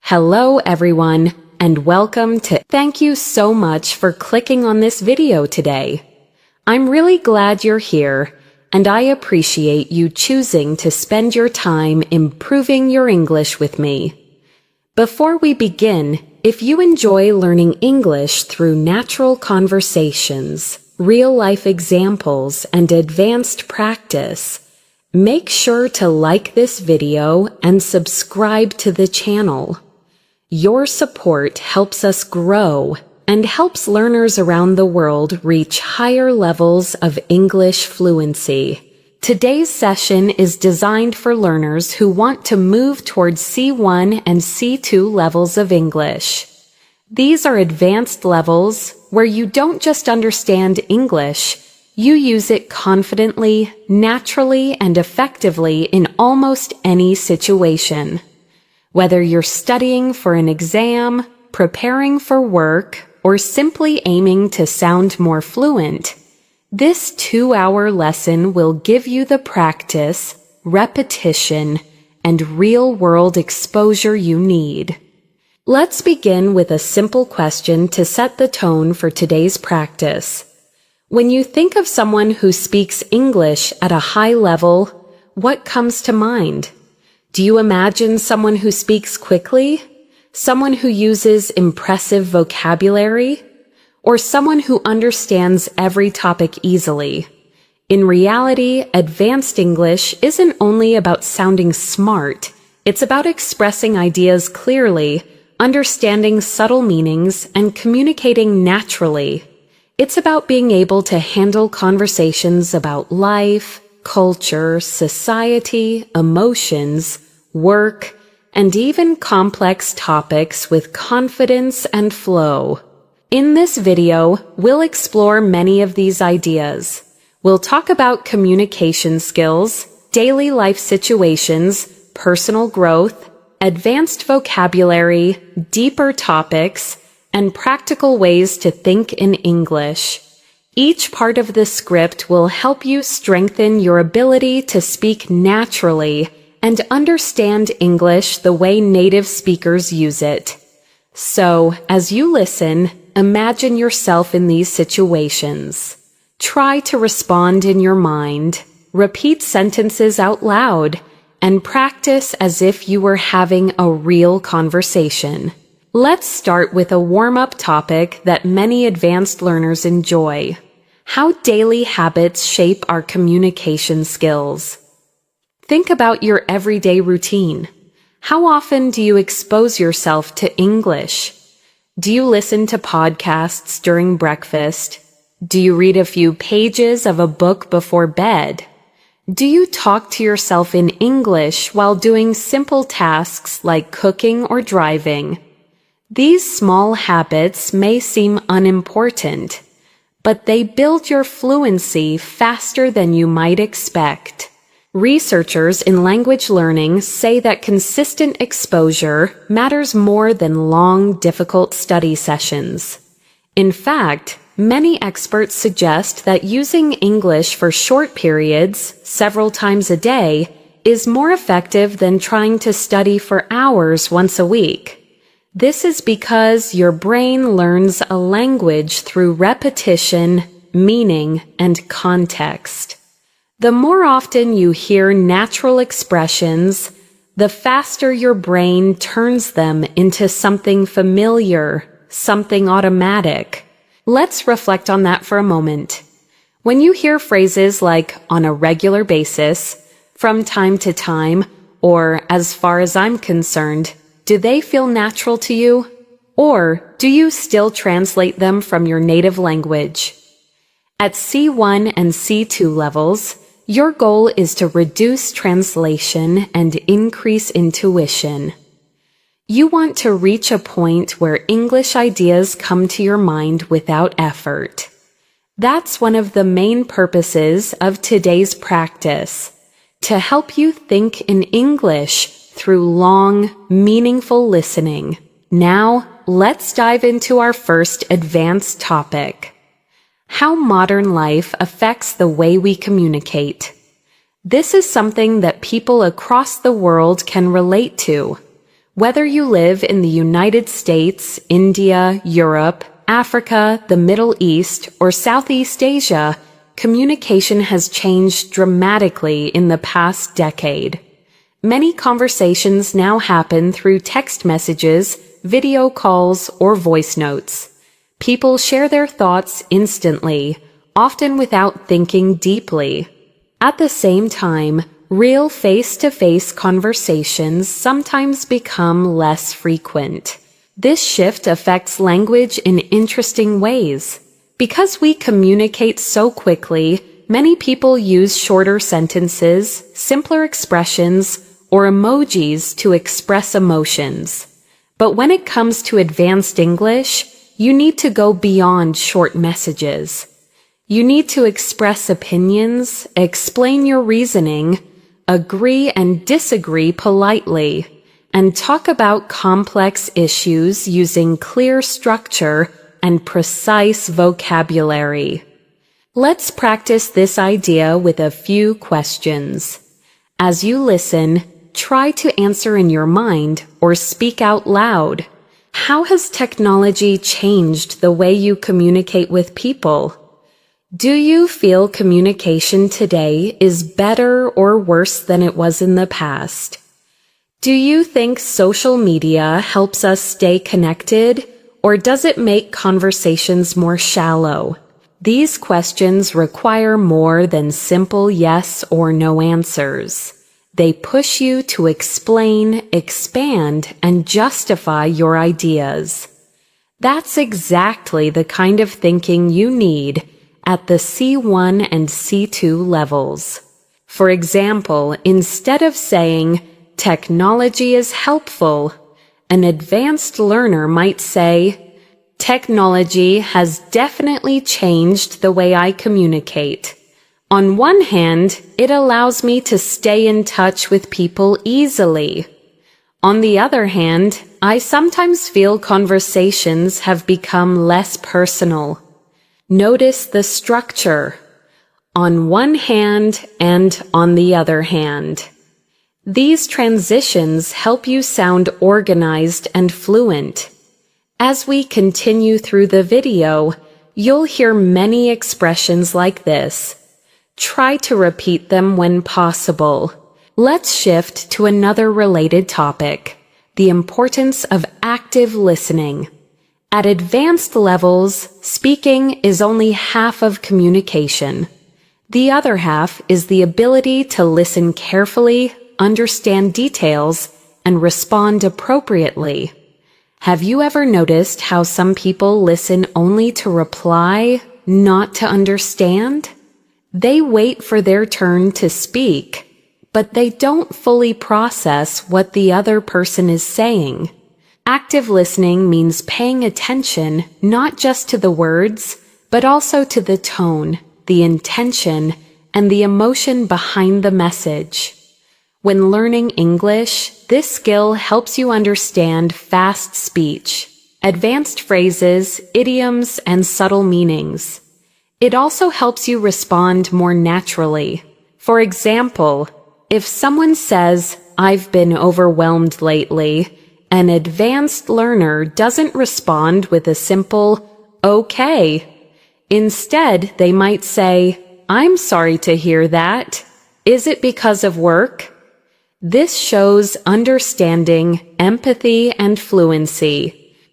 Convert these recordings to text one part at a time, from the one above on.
Hello everyone, and welcome to Thank you so much for clicking on this video today. I'm really glad you're here, and I appreciate you choosing to spend your time improving your English with me. Before we begin, if you enjoy learning English through natural conversations, real-life examples, and advanced practice, make sure to like this video and subscribe to the channel. Your support helps us grow and helps learners around the world reach higher levels of English fluency. Today's session is designed for learners who want to move towards C1 and C2 levels of English. These are advanced levels where you don't just understand English, you use it confidently, naturally, and effectively in almost any situation. Whether you're studying for an exam, preparing for work, or simply aiming to sound more fluent, this 2-hour lesson will give you the practice, repetition, and real-world exposure you need. Let's begin with a simple question to set the tone for today's practice. When you think of someone who speaks English at a high level, what comes to mind? Do you imagine someone who speaks quickly? Someone who uses impressive vocabulary? Or someone who understands every topic easily? In reality, advanced English isn't only about sounding smart. It's about expressing ideas clearly, understanding subtle meanings, and communicating naturally. It's about being able to handle conversations about life, culture, society, emotions, work, and even complex topics with confidence and flow. In this video, we'll explore many of these ideas. We'll talk about communication skills, daily life situations, personal growth, advanced vocabulary, deeper topics, and practical ways to think in English. Each part of the script will help you strengthen your ability to speak naturally and understand English the way native speakers use it. So, as you listen, imagine yourself in these situations. Try to respond in your mind, repeat sentences out loud, and practice as if you were having a real conversation. Let's start with a warm-up topic that many advanced learners enjoy: how daily habits shape our communication skills. Think about your everyday routine. How often do you expose yourself to English? Do you listen to podcasts during breakfast? Do you read a few pages of a book before bed? Do you talk to yourself in English while doing simple tasks like cooking or driving? These small habits may seem unimportant, but they build your fluency faster than you might expect. Researchers in language learning say that consistent exposure matters more than long, difficult study sessions. In fact, many experts suggest that using English for short periods, several times a day, is more effective than trying to study for hours once a week. This is because your brain learns a language through repetition, meaning, and context. The more often you hear natural expressions, the faster your brain turns them into something familiar, something automatic. Let's reflect on that for a moment. When you hear phrases like on a regular basis, from time to time, or as far as I'm concerned, do they feel natural to you? Or do you still translate them from your native language? At C1 and C2 levels, your goal is to reduce translation and increase intuition. You want to reach a point where English ideas come to your mind without effort. That's one of the main purposes of today's practice, to help you think in English through long, meaningful listening. Now, let's dive into our first advanced topic: how modern life affects the way we communicate. This is something that people across the world can relate to. Whether you live in the United States, India, Europe, Africa, the Middle East, or Southeast Asia, communication has changed dramatically in the past decade. Many conversations now happen through text messages, video calls, or voice notes. People share their thoughts instantly, often without thinking deeply. At the same time, real face-to-face conversations sometimes become less frequent. This shift affects language in interesting ways. Because we communicate so quickly, many people use shorter sentences, simpler expressions, or emojis to express emotions. But when it comes to advanced English, you need to go beyond short messages. You need to express opinions, explain your reasoning, agree and disagree politely, and talk about complex issues using clear structure and precise vocabulary. Let's practice this idea with a few questions. As you listen, try to answer in your mind or speak out loud. How has technology changed the way you communicate with people? Do you feel communication today is better or worse than it was in the past? Do you think social media helps us stay connected, or does it make conversations more shallow? These questions require more than simple yes or no answers. They push you to explain, expand, and justify your ideas. That's exactly the kind of thinking you need at the C1 and C2 levels. For example, instead of saying, "Technology is helpful," an advanced learner might say, "Technology has definitely changed the way I communicate. On one hand, it allows me to stay in touch with people easily. On the other hand, I sometimes feel conversations have become less personal." Notice the structure. On one hand and on the other hand. These transitions help you sound organized and fluent. As we continue through the video, you'll hear many expressions like this. Try to repeat them when possible. Let's shift to another related topic, the importance of active listening. At advanced levels, speaking is only half of communication. The other half is the ability to listen carefully, understand details, and respond appropriately. Have you ever noticed how some people listen only to reply, not to understand? They wait for their turn to speak, but they don't fully process what the other person is saying. Active listening means paying attention not just to the words, but also to the tone, the intention, and the emotion behind the message. When learning English, this skill helps you understand fast speech, advanced phrases, idioms, and subtle meanings. It also helps you respond more naturally. For example, if someone says, "I've been overwhelmed lately," an advanced learner doesn't respond with a simple, "Okay." Instead, they might say, "I'm sorry to hear that. Is it because of work?" This shows understanding, empathy, and fluency.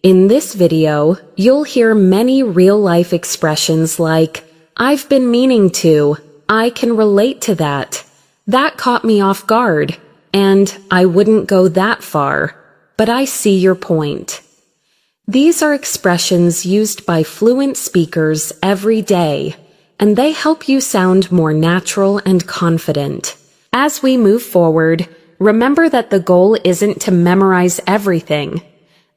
In this video, you'll hear many real-life expressions like, "I've been meaning to," "I can relate to that," "That caught me off guard," and "I wouldn't go that far, but I see your point." These are expressions used by fluent speakers every day, and they help you sound more natural and confident. As we move forward, remember that the goal isn't to memorize everything.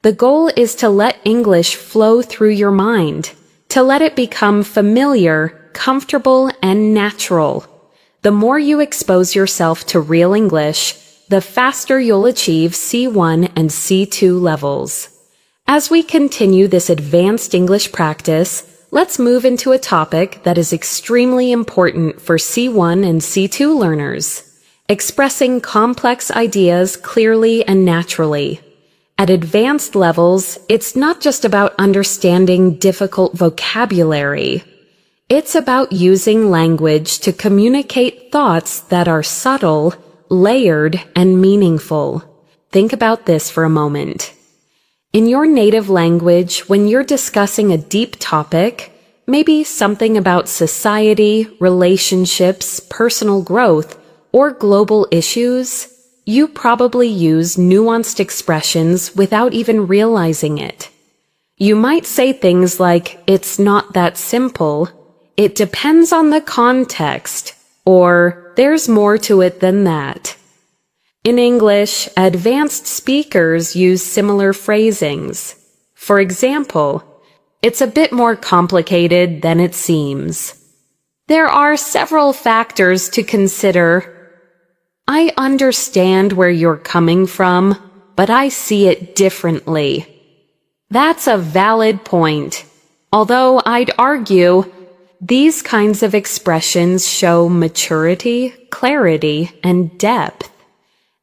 The goal is to let English flow through your mind, to let it become familiar, comfortable, and natural. The more you expose yourself to real English, the faster you'll achieve C1 and C2 levels. As we continue this advanced English practice, let's move into a topic that is extremely important for C1 and C2 learners: expressing complex ideas clearly and naturally. At advanced levels, it's not just about understanding difficult vocabulary. It's about using language to communicate thoughts that are subtle, layered, and meaningful. Think about this for a moment. In your native language, when you're discussing a deep topic, maybe something about society, relationships, personal growth, or global issues, you probably use nuanced expressions without even realizing it. You might say things like, "It's not that simple," "It depends on the context," or "There's more to it than that." In English, advanced speakers use similar phrasings. For example, "It's a bit more complicated than it seems." There are several factors to consider. "I understand where you're coming from, but I see it differently." That's a valid point, although I'd argue these kinds of expressions show maturity, clarity, and depth.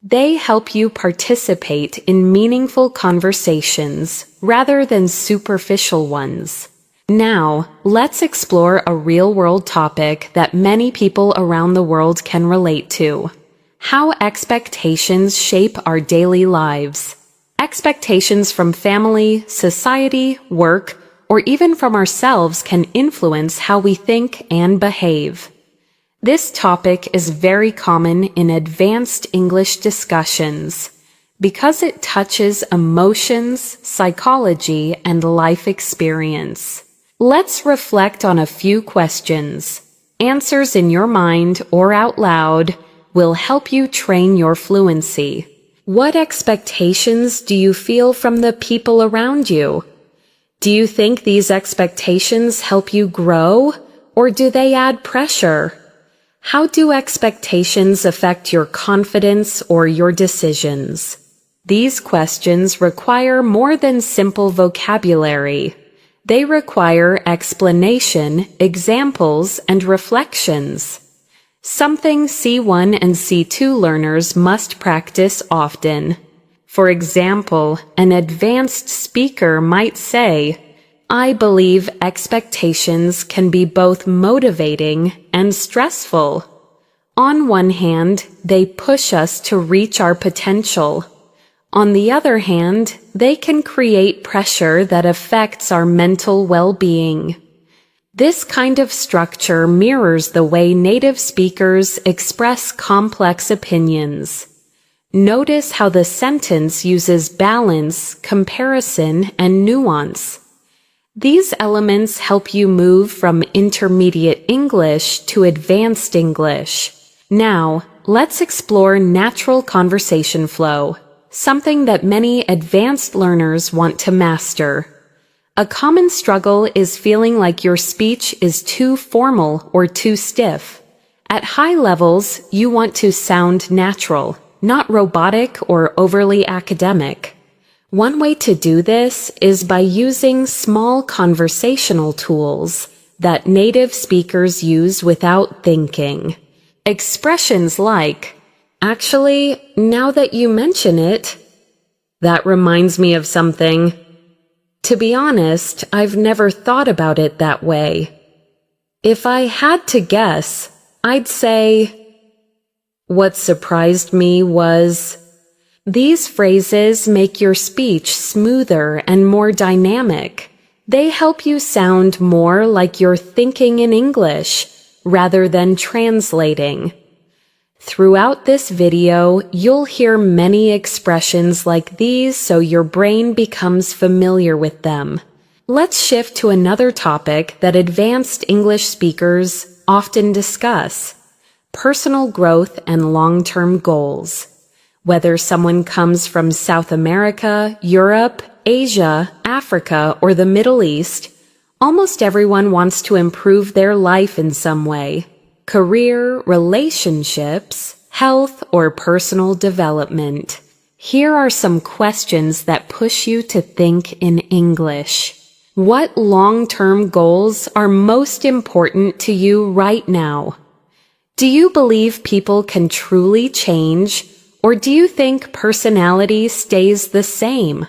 They help you participate in meaningful conversations rather than superficial ones. Now, let's explore a real-world topic that many people around the world can relate to: how expectations shape our daily lives. Expectations from family, society, work, or even from ourselves can influence how we think and behave. This topic is very common in advanced English discussions because it touches emotions, psychology, and life experience. Let's reflect on a few questions. Answers in your mind or out loud will help you train your fluency. What expectations do you feel from the people around you? Do you think these expectations help you grow, or do they add pressure? How do expectations affect your confidence or your decisions? These questions require more than simple vocabulary. They require explanation, examples, and reflections. Something C1 and C2 learners must practice often. For example, an advanced speaker might say, "I believe expectations can be both motivating and stressful. On one hand, they push us to reach our potential. On the other hand, they can create pressure that affects our mental well-being." This kind of structure mirrors the way native speakers express complex opinions. Notice how the sentence uses balance, comparison, and nuance. These elements help you move from intermediate English to advanced English. Now, let's explore natural conversation flow, something that many advanced learners want to master. A common struggle is feeling like your speech is too formal or too stiff. At high levels, you want to sound natural, not robotic or overly academic. One way to do this is by using small conversational tools that native speakers use without thinking. Expressions like, "Actually, now that you mention it, that reminds me of something. To be honest, I've never thought about it that way. If I had to guess, I'd say, what surprised me was..." These phrases make your speech smoother and more dynamic. They help you sound more like you're thinking in English rather than translating. Throughout this video, you'll hear many expressions like these so your brain becomes familiar with them. Let's shift to another topic that advanced English speakers often discuss: personal growth and long-term goals. Whether someone comes from South America, Europe, Asia, Africa, or the Middle East, almost everyone wants to improve their life in some way: career, relationships, health, or personal development. Here are some questions that push you to think in English. What long-term goals are most important to you right now? Do you believe people can truly change, Or do you think personality stays the same?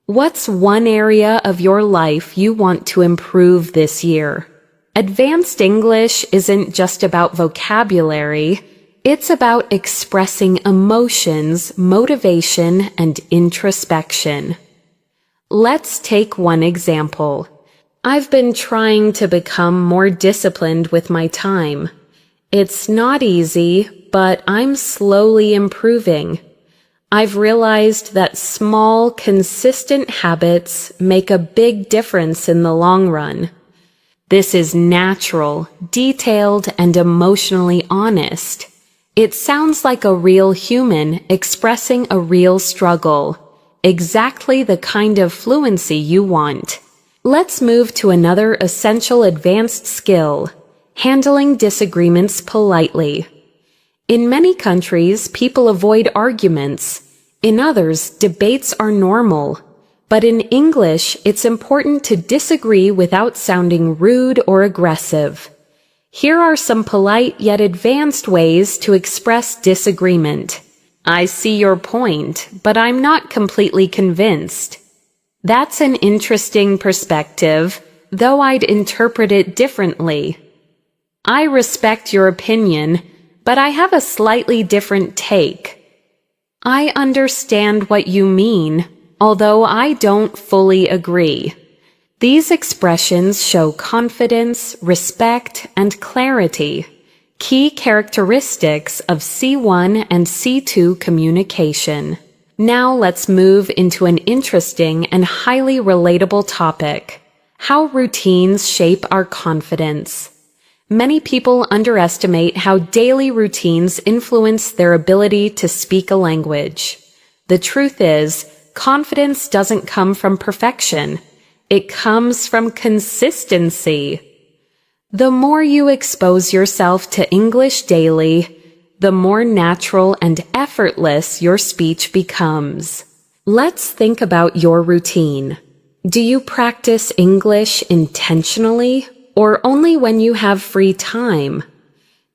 What's one area of your life you want to improve this year? Advanced English isn't just about vocabulary. It's about expressing emotions, motivation, and introspection. Let's take one example. I've been trying to become more disciplined with my time. It's not easy, but I'm slowly improving. I've realized that small, consistent habits make a big difference in the long run. This is natural, detailed, and emotionally honest. It sounds like a real human expressing a real struggle, exactly the kind of fluency you want. Let's move to another essential advanced skill, handling disagreements politely. In many countries, people avoid arguments. In others, debates are normal. But in English, it's important to disagree without sounding rude or aggressive. Here are some polite yet advanced ways to express disagreement. I see your point, but I'm not completely convinced. That's an interesting perspective, though I'd interpret it differently. I respect your opinion, but I have a slightly different take. I understand what you mean, although I don't fully agree. These expressions show confidence, respect, and clarity, key characteristics of C1 and C2 communication. Now let's move into an interesting and highly relatable topic: how routines shape our confidence. Many people underestimate how daily routines influence their ability to speak a language. The truth is, confidence doesn't come from perfection. It comes from consistency. The more you expose yourself to English daily, the more natural and effortless your speech becomes. Let's think about your routine. Do you practice English intentionally, or only when you have free time?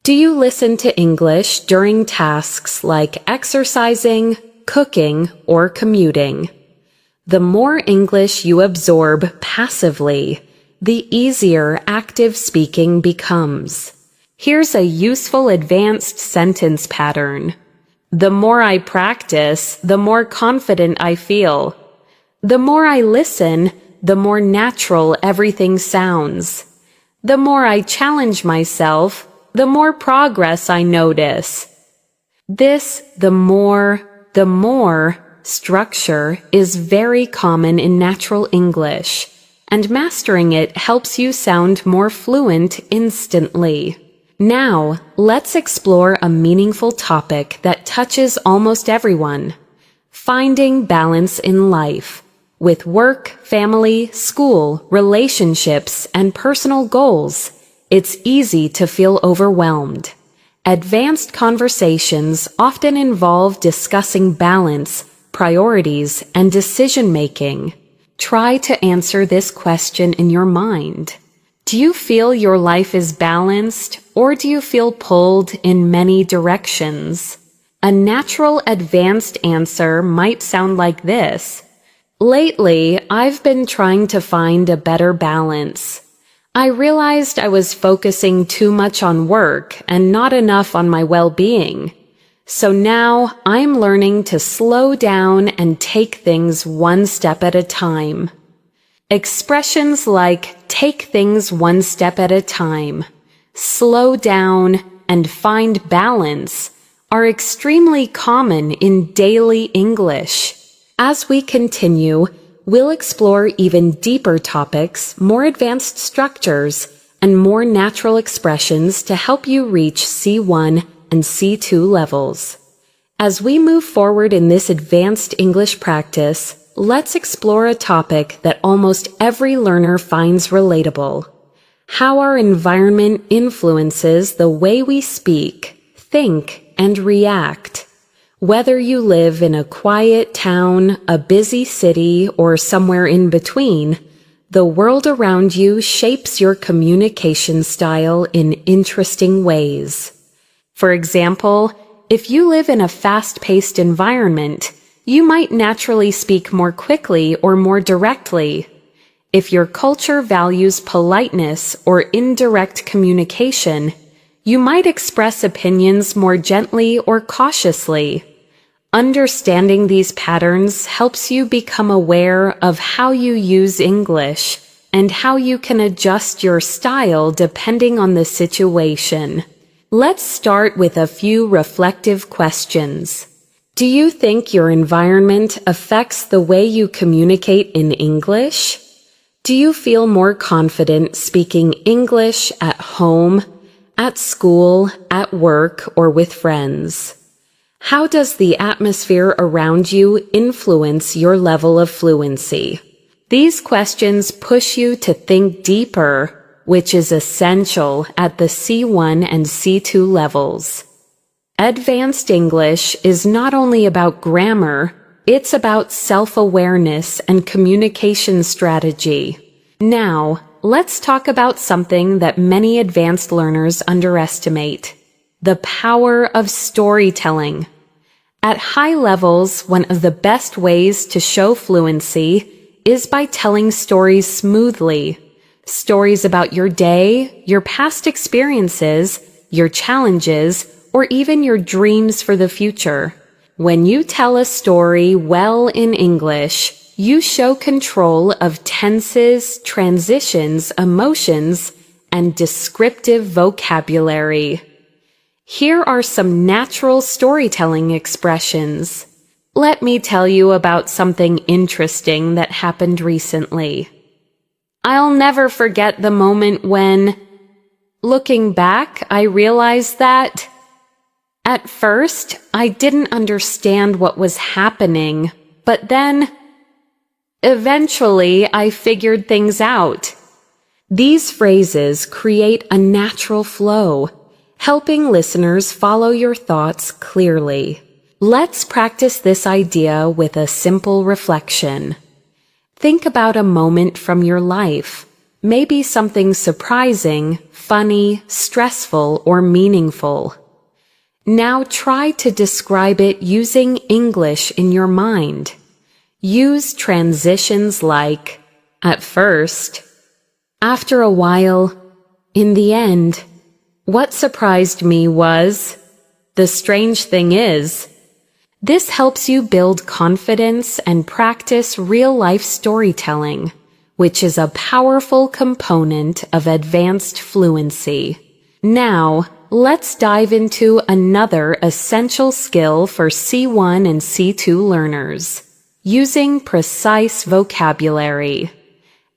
Do you listen to English during tasks like exercising, cooking, or commuting? The more English you absorb passively, the easier active speaking becomes. Here's a useful advanced sentence pattern. The more I practice, the more confident I feel. The more I listen, the more natural everything sounds. The more I challenge myself, the more progress I notice. This the more structure is very common in natural English, and mastering it helps you sound more fluent instantly. Now, let's explore a meaningful topic that touches almost everyone: finding balance in life. With work, family, school, relationships, and personal goals, it's easy to feel overwhelmed. Advanced conversations often involve discussing balance, priorities, and decision-making. Try to answer this question in your mind. Do you feel your life is balanced, or do you feel pulled in many directions? A natural advanced answer might sound like this: lately, I've been trying to find a better balance. I realized I was focusing too much on work and not enough on my well-being. So now I'm learning to slow down and take things one step at a time. Expressions like take things one step at a time, slow down, and find balance are extremely common in daily English. As we continue, we'll explore even deeper topics, more advanced structures, and more natural expressions to help you reach C1 and C2 levels. As we move forward in this advanced English practice, let's explore a topic that almost every learner finds relatable: how our environment influences the way we speak, think, and react. Whether you live in a quiet town, a busy city, or somewhere in between, the world around you shapes your communication style in interesting ways. For example, if you live in a fast-paced environment, you might naturally speak more quickly or more directly. If your culture values politeness or indirect communication, you might express opinions more gently or cautiously. Understanding these patterns helps you become aware of how you use English and how you can adjust your style depending on the situation. Let's start with a few reflective questions. Do you think your environment affects the way you communicate in English? Do you feel more confident speaking English at home, at school, at work, or with friends? How does the atmosphere around you influence your level of fluency? These questions push you to think deeper, which is essential at the C1 and C2 levels. Advanced English is not only about grammar, it's about self-awareness and communication strategy. Now, let's talk about something that many advanced learners underestimate: the power of storytelling. At high levels, one of the best ways to show fluency is by telling stories smoothly. Stories about your day, your past experiences, your challenges, or even your dreams for the future. When you tell a story well in English, you show control of tenses, transitions, emotions, and descriptive vocabulary. Here are some natural storytelling expressions. Let me tell you about something interesting that happened recently. I'll never forget the moment when, looking back, I realized that at first, I didn't understand what was happening, but then, eventually, I figured things out. These phrases create a natural flow, helping listeners follow your thoughts clearly. Let's practice this idea with a simple reflection. Think about a moment from your life, maybe something surprising, funny, stressful, or meaningful. Now try to describe it using English in your mind. Use transitions like, at first, after a while, in the end. What surprised me was, the strange thing is. This helps you build confidence and practice real-life storytelling, which is a powerful component of advanced fluency. Now, let's dive into another essential skill for C1 and C2 learners: using precise vocabulary.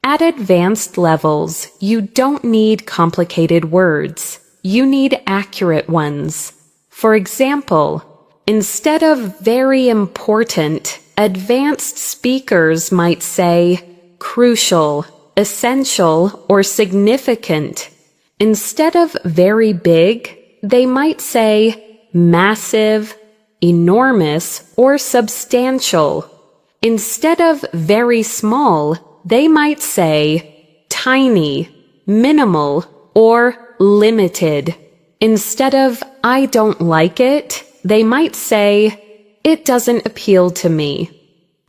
At advanced levels, you don't need complicated words. You need accurate ones. For example, instead of very important, advanced speakers might say crucial, essential, or significant. Instead of very big, they might say massive, enormous, or substantial. Instead of very small, they might say tiny, minimal, or limited. Instead of I don't like it, they might say it doesn't appeal to me.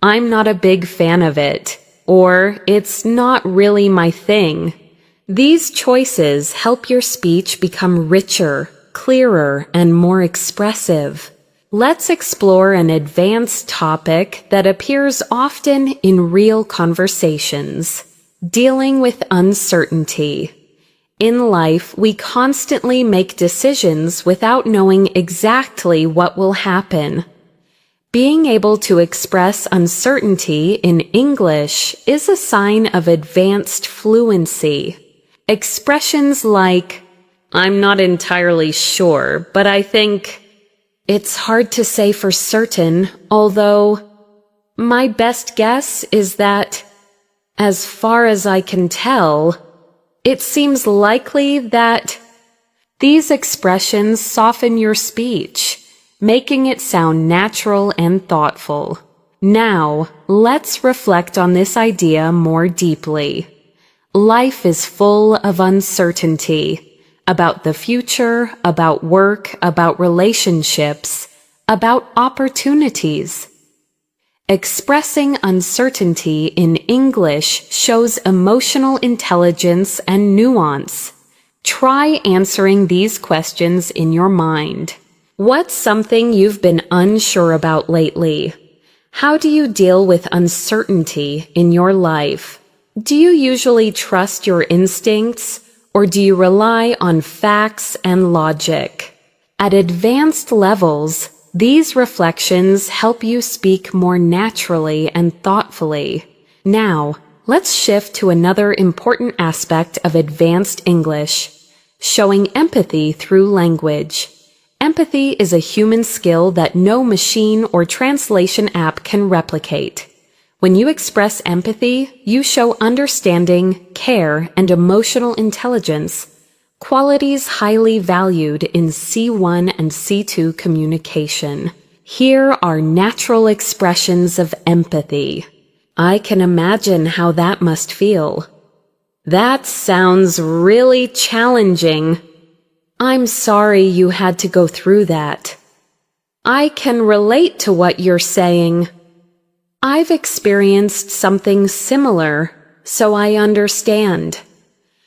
I'm not a big fan of it, or it's not really my thing. These choices help your speech become richer, clearer, and more expressive. Let's explore an advanced topic that appears often in real conversations: dealing with uncertainty. In life, we constantly make decisions without knowing exactly what will happen. Being able to express uncertainty in English is a sign of advanced fluency. Expressions like, I'm not entirely sure, but I think, it's hard to say for certain, although my best guess is that, as far as I can tell, it seems likely that. These expressions soften your speech, making it sound natural and thoughtful. Now, let's reflect on this idea more deeply. Life is full of uncertainty. about the future, about work, about relationships, about opportunities. Expressing uncertainty in English shows emotional intelligence and nuance. Try answering these questions in your mind. What's something you've been unsure about lately? How do you deal with uncertainty in your life? Do you usually trust your instincts, or do you rely on facts and logic? At advanced levels, these reflections help you speak more naturally and thoughtfully. Now, let's shift to another important aspect of advanced English, showing empathy through language. Empathy is a human skill that no machine or translation app can replicate. When you express empathy, you show understanding, care, and emotional intelligence, qualities highly valued in C1 and C2 communication. Here are natural expressions of empathy. I can imagine how that must feel. That sounds really challenging. I'm sorry you had to go through that. I can relate to what you're saying. I've experienced something similar, so I understand.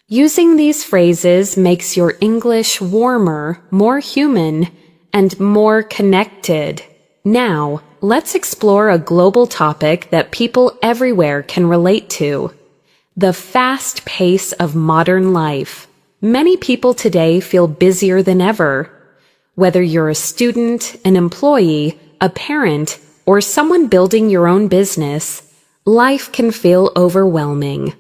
Using these phrases makes your English warmer, more human, and more connected. Now, let's explore a global topic that people everywhere can relate to: the fast pace of modern life. Many people today feel busier than ever. Whether you're a student, an employee, a parent, or someone building your own business, life can feel overwhelming.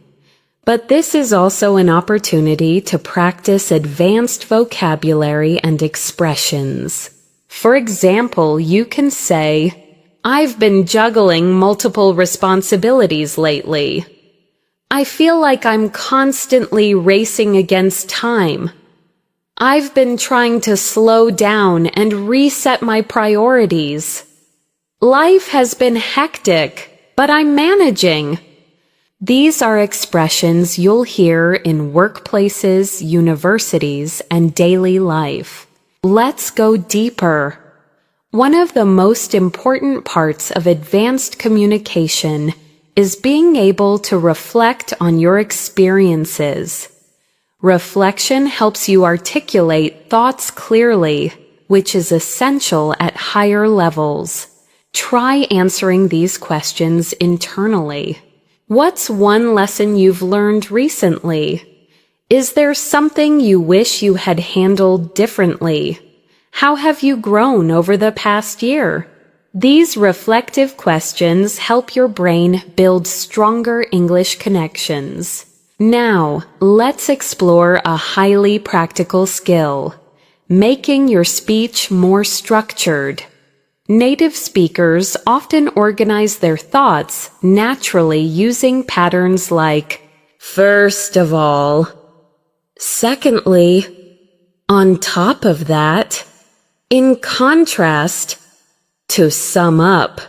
But this is also an opportunity to practice advanced vocabulary and expressions. For example, you can say, "I've been juggling multiple responsibilities lately. I feel like I'm constantly racing against time. I've been trying to slow down and reset my priorities. Life has been hectic, but I'm managing." These are expressions you'll hear in workplaces, universities, and daily life. Let's go deeper. One of the most important parts of advanced communication is being able to reflect on your experiences. Reflection helps you articulate thoughts clearly, which is essential at higher levels. Try answering these questions internally. What's one lesson you've learned recently? Is there something you wish you had handled differently? How have you grown over the past year? These reflective questions help your brain build stronger English connections. Now, let's explore a highly practical skill: making your speech more structured. Native speakers often organize their thoughts naturally using patterns like, "First of all," "Secondly," "On top of that," "In contrast," "To sum up."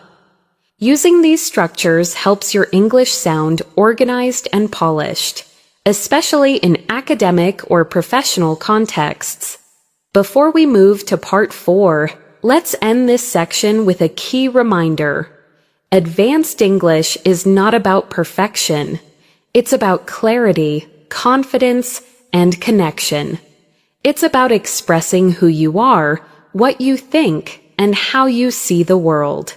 Using these structures helps your English sound organized and polished, especially in academic or professional contexts. Before we move to part 4, let's end this section with a key reminder. Advanced English is not about perfection. It's about clarity, confidence, and connection. It's about expressing who you are, what you think, and how you see the world.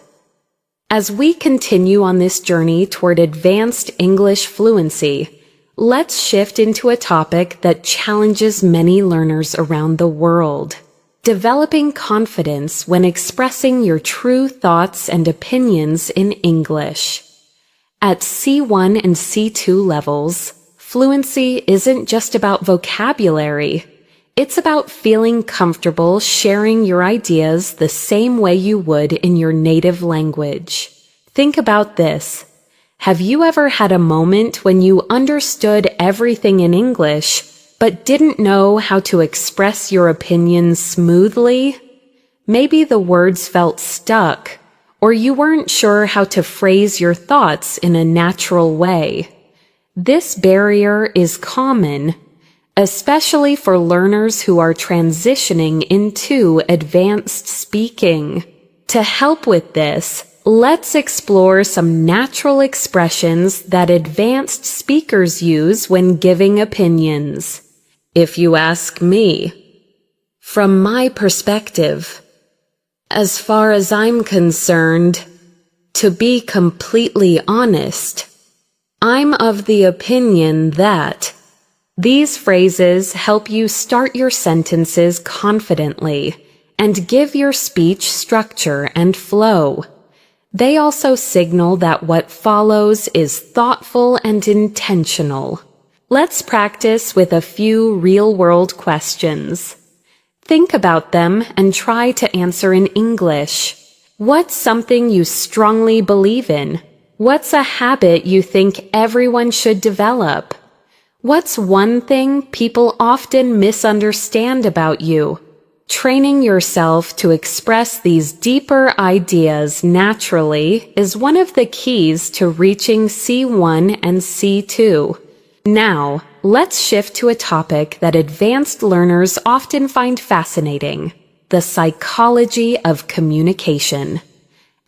As we continue on this journey toward advanced English fluency, let's shift into a topic that challenges many learners around the world: developing confidence when expressing your true thoughts and opinions in English. At C1 and C2 levels, fluency isn't just about vocabulary. It's about feeling comfortable sharing your ideas the same way you would in your native language. Think about this. Have you ever had a moment when you understood everything in English, but didn't know how to express your opinions smoothly? Maybe the words felt stuck, or you weren't sure how to phrase your thoughts in a natural way. This barrier is common. especially for learners who are transitioning into advanced speaking. To help with this, let's explore some natural expressions that advanced speakers use when giving opinions. If you ask me, from my perspective, as far as I'm concerned, to be completely honest, I'm of the opinion that these phrases help you start your sentences confidently and give your speech structure and flow. They also signal that what follows is thoughtful and intentional. Let's practice with a few real-world questions. Think about them and try to answer in English. What's something you strongly believe in? What's a habit you think everyone should develop? What's one thing people often misunderstand about you? Training yourself to express these deeper ideas naturally is one of the keys to reaching C1 and C2. Now, let's shift to a topic that advanced learners often find fascinating: the psychology of communication.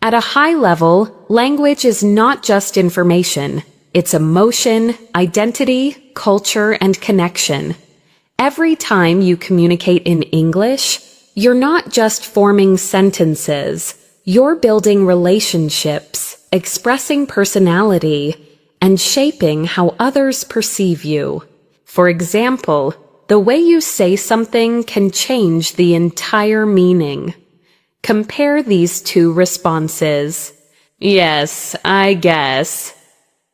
At a high level, language is not just information. It's emotion, identity, culture, and connection. Every time you communicate in English, you're not just forming sentences. You're building relationships, expressing personality, and shaping how others perceive you. For example, the way you say something can change the entire meaning. Compare these two responses. Yes, I guess.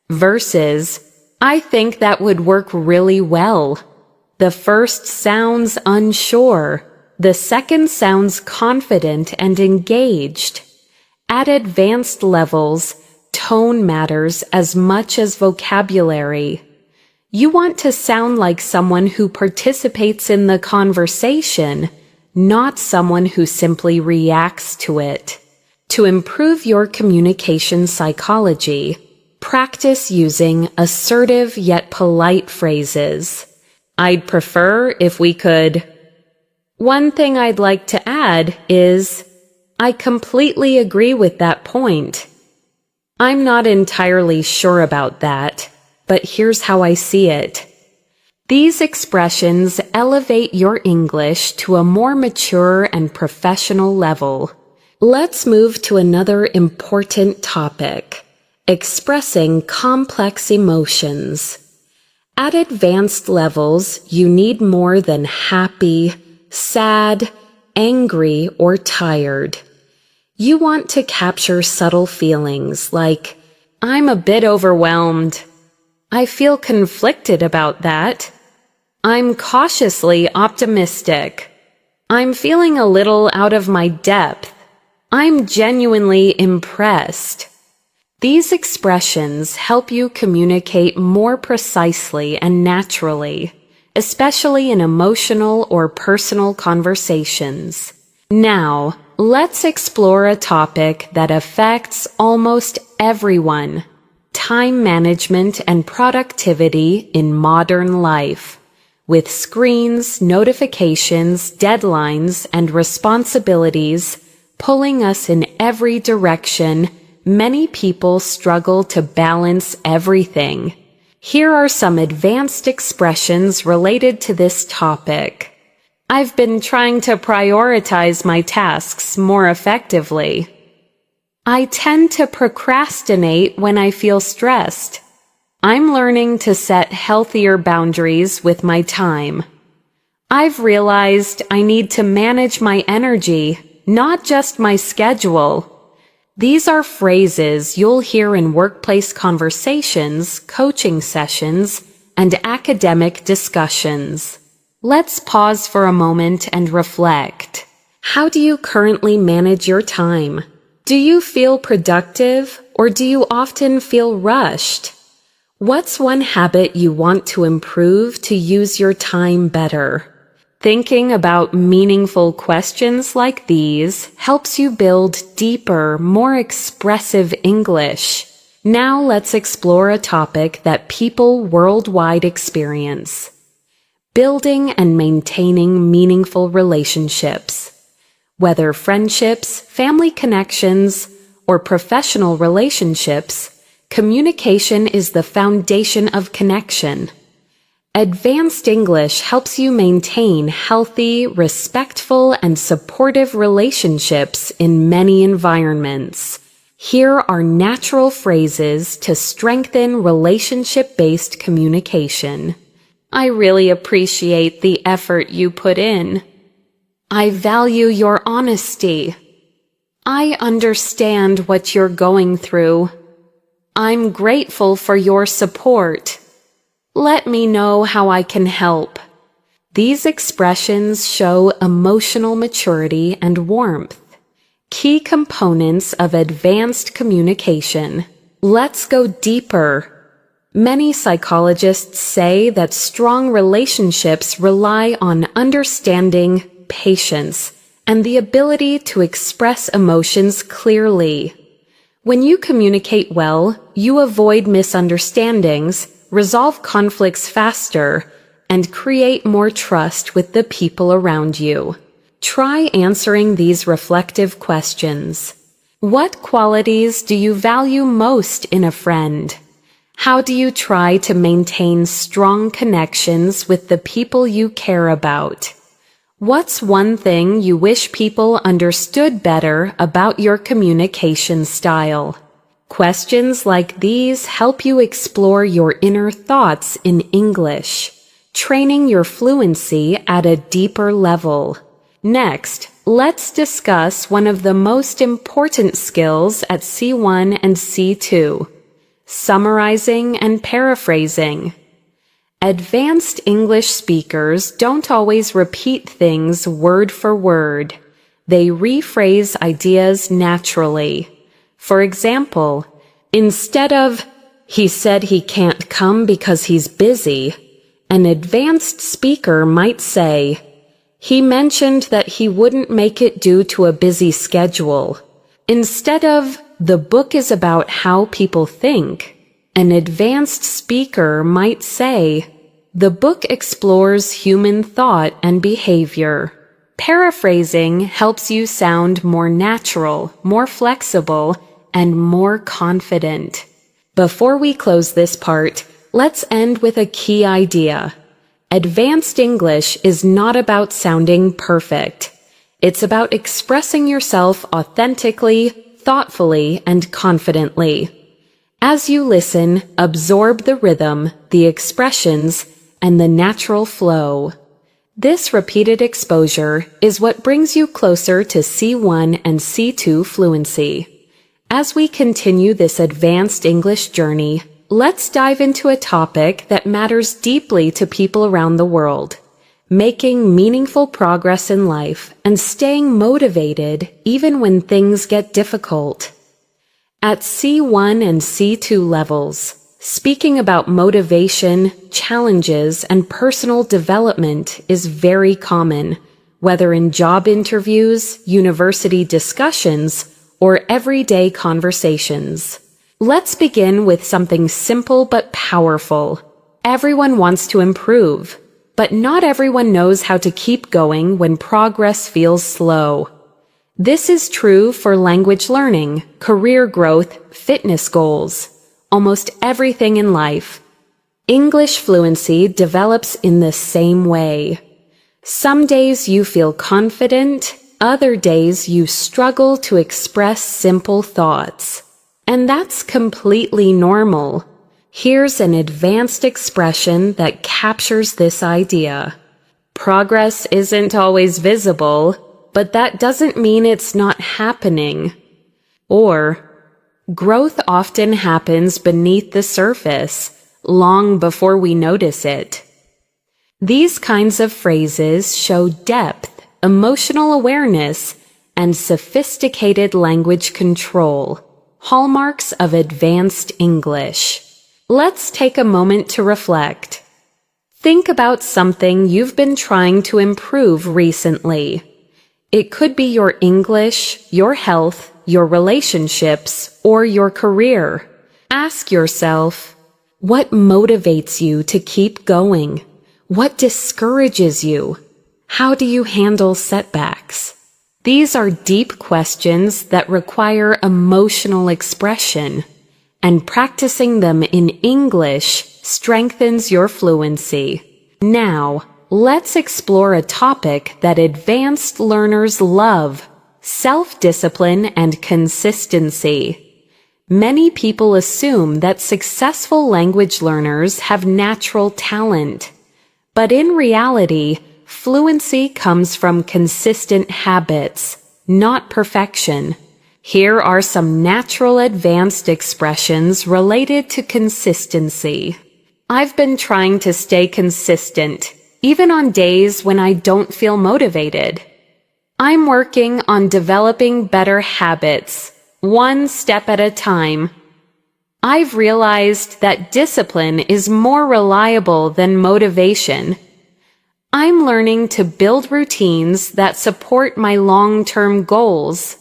Versus, I think that would work really well. The first sounds unsure. The second sounds confident and engaged. At advanced levels, tone matters as much as vocabulary. You want to sound like someone who participates in the conversation, not someone who simply reacts to it. To improve your communication psychology, practice using assertive yet polite phrases. I'd prefer if we could. One thing I'd like to add is, I completely agree with that point. I'm not entirely sure about that, but here's how I see it. These expressions elevate your English to a more mature and professional level. Let's move to another important topic: expressing complex emotions. At advanced levels, you need more than happy, sad, angry, or tired. You want to capture subtle feelings like, I'm a bit overwhelmed. I feel conflicted about that. I'm cautiously optimistic. I'm feeling a little out of my depth. I'm genuinely impressed. These expressions help you communicate more precisely and naturally, especially in emotional or personal conversations. Now, let's explore a topic that affects almost everyone: time management and productivity in modern life. With screens, notifications, deadlines, and responsibilities pulling us in every direction, many people struggle to balance everything. Here are some advanced expressions related to this topic. I've been trying to prioritize my tasks more effectively. I tend to procrastinate when I feel stressed. I'm learning to set healthier boundaries with my time. I've realized I need to manage my energy, not just my schedule. These are phrases you'll hear in workplace conversations, coaching sessions, and academic discussions. Let's pause for a moment and reflect. How do you currently manage your time? Do you feel productive, or do you often feel rushed? What's one habit you want to improve to use your time better? Thinking about meaningful questions like these helps you build deeper, more expressive English. Now let's explore a topic that people worldwide experience: Building and maintaining meaningful relationships. Whether friendships, family connections, or professional relationships, communication is the foundation of connection. Advanced English helps you maintain healthy, respectful, and supportive relationships in many environments. Here are natural phrases to strengthen relationship-based communication. I really appreciate the effort you put in. I value your honesty. I understand what you're going through. I'm grateful for your support. Let me know how I can help. These expressions show emotional maturity and warmth, key components of advanced communication. Let's go deeper. Many psychologists say that strong relationships rely on understanding, patience, and the ability to express emotions clearly. When you communicate well, you avoid misunderstandings, resolve conflicts faster, and create more trust with the people around you. Try answering these reflective questions. What qualities do you value most in a friend? How do you try to maintain strong connections with the people you care about? What's one thing you wish people understood better about your communication style? Questions like these help you explore your inner thoughts in English, training your fluency at a deeper level. Next, let's discuss one of the most important skills at C1 and C2, summarizing and paraphrasing. Advanced English speakers don't always repeat things word for word. They rephrase ideas naturally. For example, instead of, "He said he can't come because he's busy," an advanced speaker might say, "He mentioned that he wouldn't make it due to a busy schedule." Instead of, "The book is about how people think," an advanced speaker might say, "The book explores human thought and behavior." Paraphrasing helps you sound more natural, more flexible, and more confident. Before we close this part, let's end with a key idea. Advanced English is not about sounding perfect. It's about expressing yourself authentically, thoughtfully, and confidently. As you listen, absorb the rhythm, the expressions, and the natural flow. This repeated exposure is what brings you closer to C1 and C2 fluency. As we continue this advanced English journey, let's dive into a topic that matters deeply to people around the world: making meaningful progress in life and staying motivated even when things get difficult. At C1 and C2 levels, speaking about motivation, challenges, and personal development is very common, whether in job interviews, university discussions, or everyday conversations. Let's begin with something simple but powerful. Everyone wants to improve, but not everyone knows how to keep going when progress feels slow. This is true for language learning, career growth, fitness goals, almost everything in life. English fluency develops in the same way. Some days you feel confident, other days you struggle to express simple thoughts. And that's completely normal. Here's an advanced expression that captures this idea. Progress isn't always visible, but that doesn't mean it's not happening. Or, growth often happens beneath the surface, long before we notice it. These kinds of phrases show depth, emotional awareness, and sophisticated language control, hallmarks of advanced English. Let's take a moment to reflect. Think about something you've been trying to improve recently. It could be your English, your health, your relationships, or your career. Ask yourself, what motivates you to keep going? What discourages you? How do you handle setbacks? These are deep questions that require emotional expression, and practicing them in English strengthens your fluency. Now, let's explore a topic that advanced learners love: self-discipline and consistency. Many people assume that successful language learners have natural talent, but in reality, fluency comes from consistent habits, not perfection. Here are some natural advanced expressions related to consistency. I've been trying to stay consistent, even on days when I don't feel motivated. I'm working on developing better habits, one step at a time. I've realized that discipline is more reliable than motivation. I'm learning to build routines that support my long-term goals.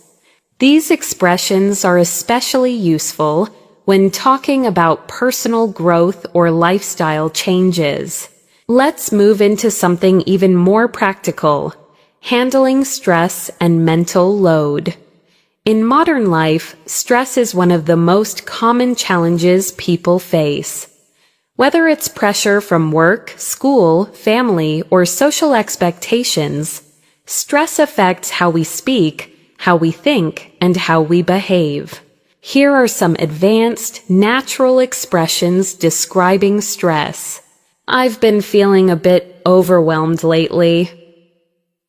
These expressions are especially useful when talking about personal growth or lifestyle changes. Let's move into something even more practical: handling stress and mental load. In modern life, stress is one of the most common challenges people face. Whether it's pressure from work, school, family, or social expectations, stress affects how we speak, how we think, and how we behave. Here are some advanced, natural expressions describing stress. I've been feeling a bit overwhelmed lately.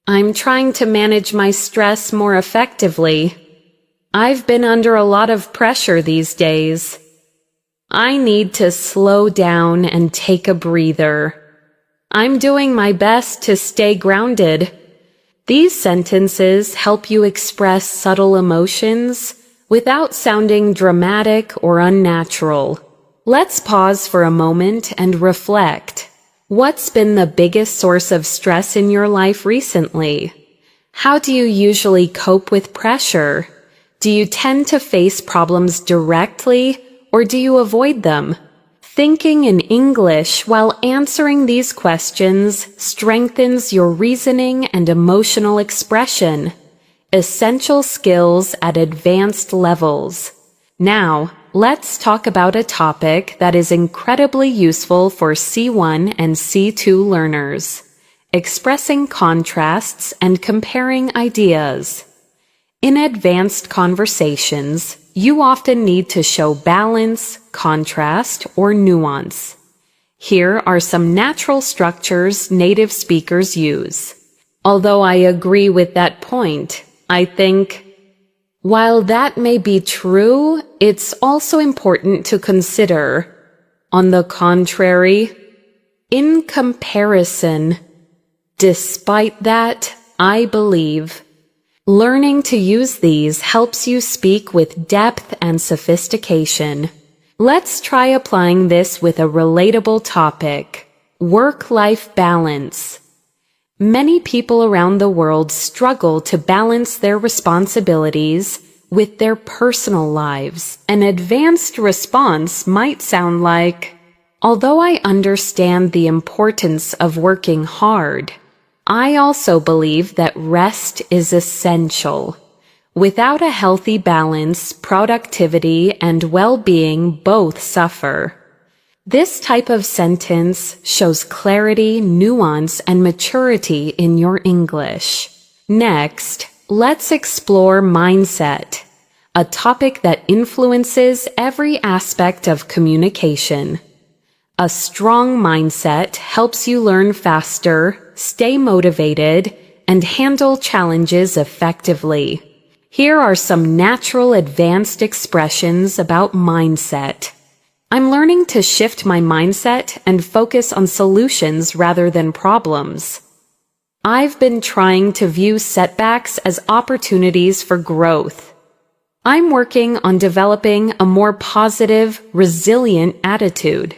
I'm trying to manage my stress more effectively. I've been under a lot of pressure these days. I need to slow down and take a breather. I'm doing my best to stay grounded. These sentences help you express subtle emotions without sounding dramatic or unnatural. Let's pause for a moment and reflect. What's been the biggest source of stress in your life recently? How do you usually cope with pressure? Do you tend to face problems directly, or do you avoid them? Thinking in English while answering these questions strengthens your reasoning and emotional expression, essential skills at advanced levels. Now, let's talk about a topic that is incredibly useful for C1 and C2 learners: expressing contrasts and comparing ideas. In advanced conversations, you often need to show balance, contrast, or nuance. Here are some natural structures native speakers use. Although I agree with that point, I think, while that may be true, it's also important to consider, on the contrary, in comparison. Despite that, I believe, learning to use these helps you speak with depth and sophistication. Let's try applying this with a relatable topic: work-life balance. Many people around the world struggle to balance their responsibilities with their personal lives. An advanced response might sound like, although I understand the importance of working hard, I also believe that rest is essential. Without a healthy balance, productivity and well-being both suffer. This type of sentence shows clarity, nuance, and maturity in your English. Next, let's explore mindset, a topic that influences every aspect of communication. A strong mindset helps you learn faster, stay motivated, and handle challenges effectively. Here are some natural advanced expressions about mindset. I'm learning to shift my mindset and focus on solutions rather than problems. I've been trying to view setbacks as opportunities for growth. I'm working on developing a more positive, resilient attitude.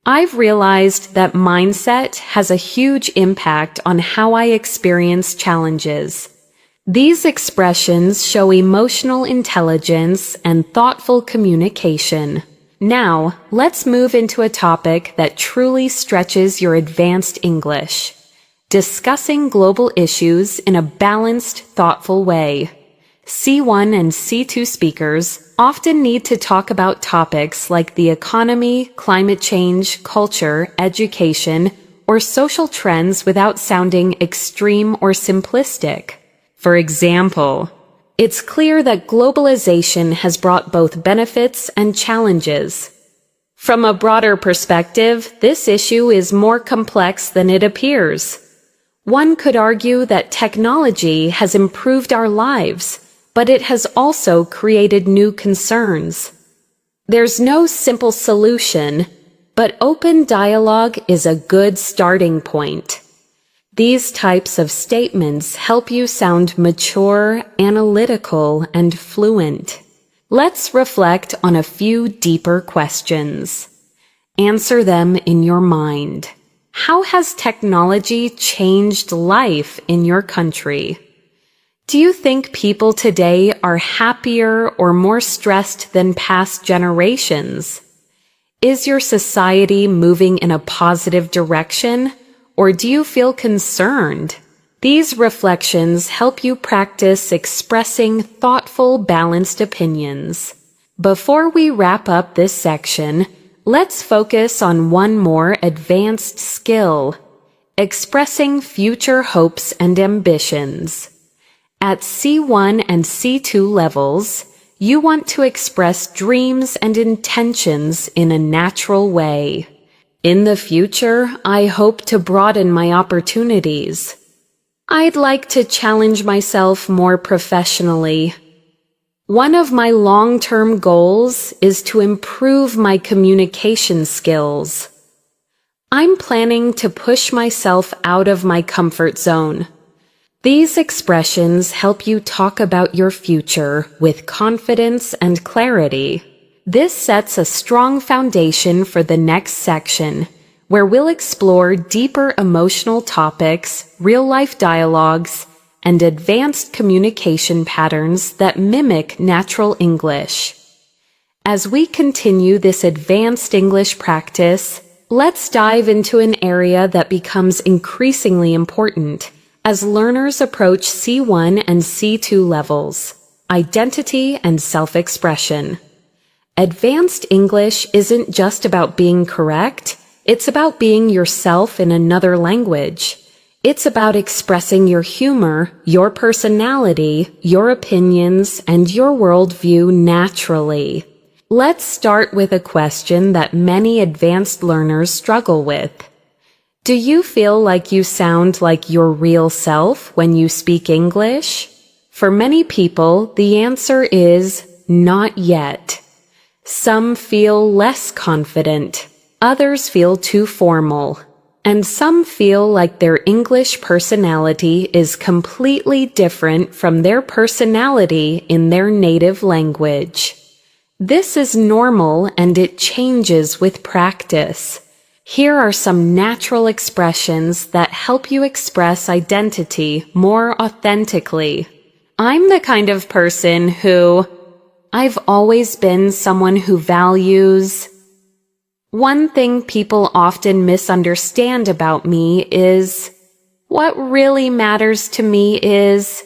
I've realized that mindset has a huge impact on how I experience challenges. These expressions show emotional intelligence and thoughtful communication. Now, let's move into a topic that truly stretches your advanced English. Discussing global issues in a balanced, thoughtful way. C1 and C2 speakers often need to talk about topics like the economy, climate change, culture, education, or social trends without sounding extreme or simplistic. For example, it's clear that globalization has brought both benefits and challenges. From a broader perspective, this issue is more complex than it appears. One could argue that technology has improved our lives, but it has also created new concerns. There's no simple solution, but open dialogue is a good starting point. These types of statements help you sound mature, analytical, and fluent. Let's reflect on a few deeper questions. Answer them in your mind. How has technology changed life in your country? Do you think people today are happier or more stressed than past generations? Is your society moving in a positive direction, or do you feel concerned? These reflections help you practice expressing thoughtful, balanced opinions. Before we wrap up this section, let's focus on one more advanced skill: expressing future hopes and ambitions. At C1 and C2 levels, you want to express dreams and intentions in a natural way. In the future, I hope to broaden my opportunities. I'd like to challenge myself more professionally. One of my long-term goals is to improve my communication skills. I'm planning to push myself out of my comfort zone. These expressions help you talk about your future with confidence and clarity. This sets a strong foundation for the next section, where we'll explore deeper emotional topics, real-life dialogues, and advanced communication patterns that mimic natural English. As we continue this advanced English practice, let's dive into an area that becomes increasingly important as learners approach C1 and C2 levels: identity and self-expression. Advanced English isn't just about being correct, it's about being yourself in another language. It's about expressing your humor, your personality, your opinions, and your worldview naturally. Let's start with a question that many advanced learners struggle with. Do you feel like you sound like your real self when you speak English? For many people, the answer is not yet. Some feel less confident, others feel too formal, and some feel like their English personality is completely different from their personality in their native language. This is normal and it changes with practice. Here are some natural expressions that help you express identity more authentically. I'm the kind of person who... I've always been someone who values... One thing people often misunderstand about me is... What really matters to me is...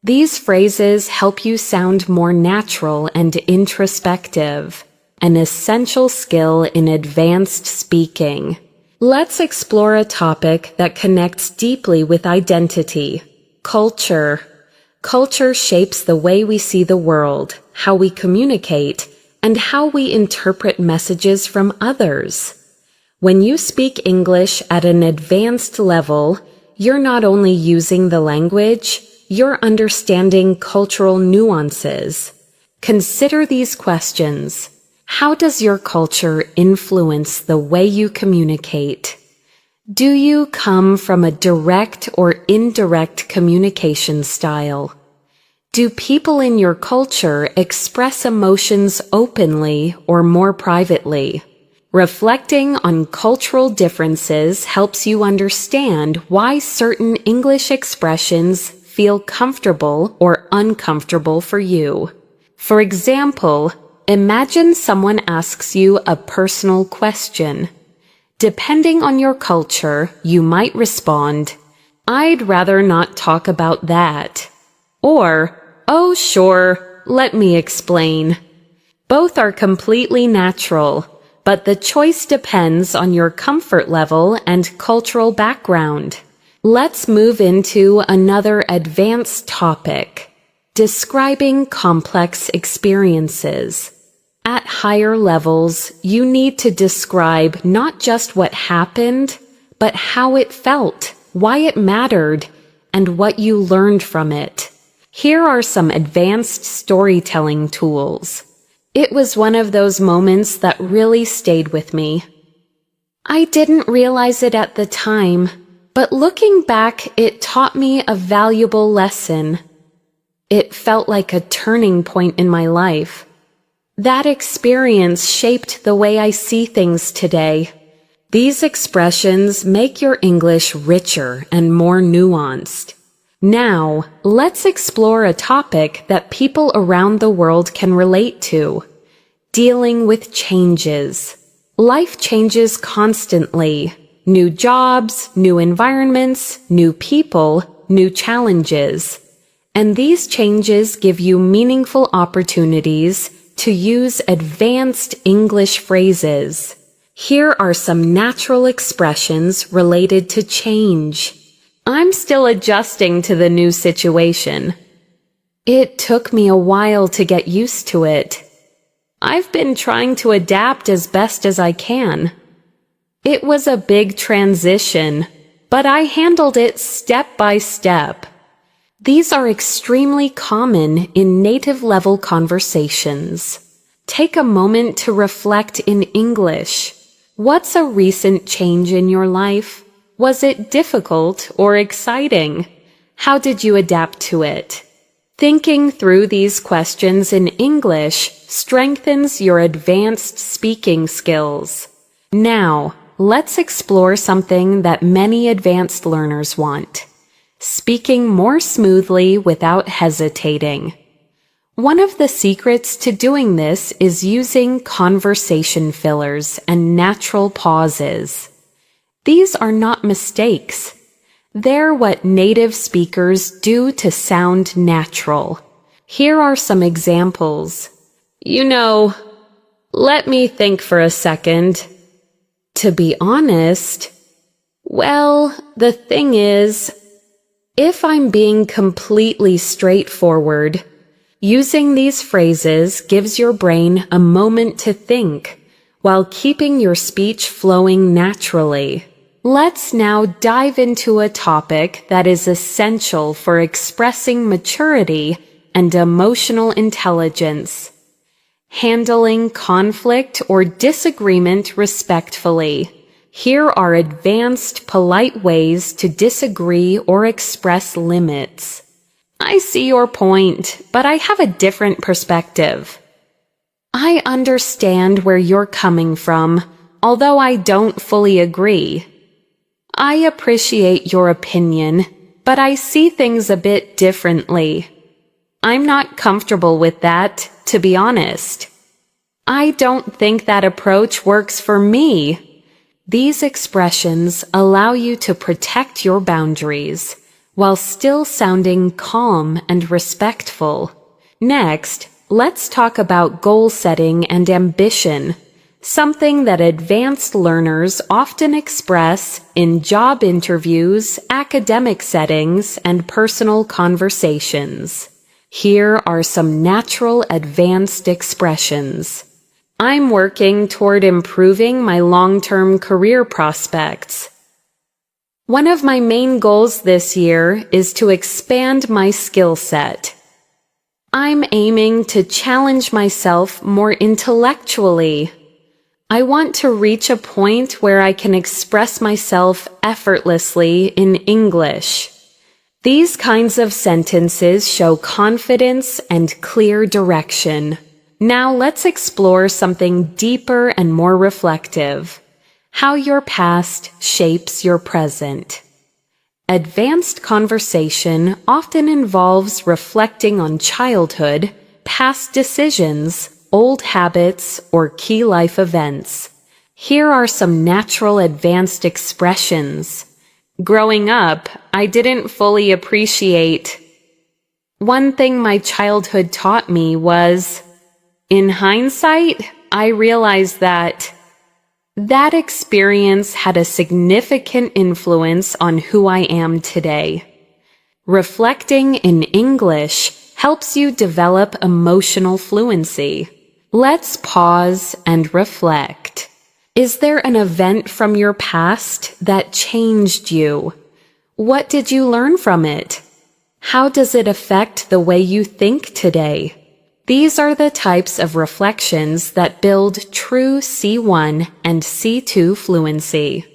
These phrases help you sound more natural and introspective, an essential skill in advanced speaking. Let's explore a topic that connects deeply with identity: culture. Culture shapes the way we see the world, how we communicate, and how we interpret messages from others. When you speak English at an advanced level, you're not only using the language, you're understanding cultural nuances. Consider these questions. How does your culture influence the way you communicate? Do you come from a direct or indirect communication style? Do people in your culture express emotions openly or more privately? Reflecting on cultural differences helps you understand why certain English expressions feel comfortable or uncomfortable for you. For example, imagine someone asks you a personal question. Depending on your culture, you might respond, "I'd rather not talk about that." Or, "Oh, sure, let me explain." Both are completely natural, but the choice depends on your comfort level and cultural background. Let's move into another advanced topic, describing complex experiences. At higher levels, you need to describe not just what happened, but how it felt, why it mattered, and what you learned from it. Here are some advanced storytelling tools. It was one of those moments that really stayed with me. I didn't realize it at the time, but looking back, it taught me a valuable lesson. It felt like a turning point in my life. That experience shaped the way I see things today. These expressions make your English richer and more nuanced. Now, let's explore a topic that people around the world can relate to: dealing with changes. Life changes constantly. New jobs, new environments, new people, new challenges. And these changes give you meaningful opportunities to use advanced English phrases. Here are some natural expressions related to change. I'm still adjusting to the new situation. It took me a while to get used to it. I've been trying to adapt as best as I can. It was a big transition, but I handled it step by step. These are extremely common in native-level conversations. Take a moment to reflect in English. What's a recent change in your life? Was it difficult or exciting? How did you adapt to it? Thinking through these questions in English strengthens your advanced speaking skills. Now, let's explore something that many advanced learners want: speaking more smoothly without hesitating. One of the secrets to doing this is using conversation fillers and natural pauses. These are not mistakes. They're what native speakers do to sound natural. Here are some examples. Let me think for a second. To be honest, well, the thing is, if I'm being completely straightforward, using these phrases gives your brain a moment to think while keeping your speech flowing naturally. Let's now dive into a topic that is essential for expressing maturity and emotional intelligence: handling conflict or disagreement respectfully. Here are advanced, polite ways to disagree or express limits. I see your point, but I have a different perspective. I understand where you're coming from, although I don't fully agree. I appreciate your opinion, but I see things a bit differently. I'm not comfortable with that, to be honest. I don't think that approach works for me. These expressions allow you to protect your boundaries while still sounding calm and respectful. Next, let's talk about goal setting and ambition, something that advanced learners often express in job interviews, academic settings, and personal conversations. Here are some natural advanced expressions. I'm working toward improving my long-term career prospects. One of my main goals this year is to expand my skill set. I'm aiming to challenge myself more intellectually. I want to reach a point where I can express myself effortlessly in English. These kinds of sentences show confidence and clear direction. Now let's explore something deeper and more reflective: how your past shapes your present. Advanced conversation often involves reflecting on childhood, past decisions, old habits, or key life events. Here are some natural advanced expressions. Growing up, I didn't fully appreciate. One thing my childhood taught me was, in hindsight, I realized that experience had a significant influence on who I am today. Reflecting in English helps you develop emotional fluency. Let's pause and reflect. Is there an event from your past that changed you? What did you learn from it? How does it affect the way you think today? These are the types of reflections that build true C1 and C2 fluency.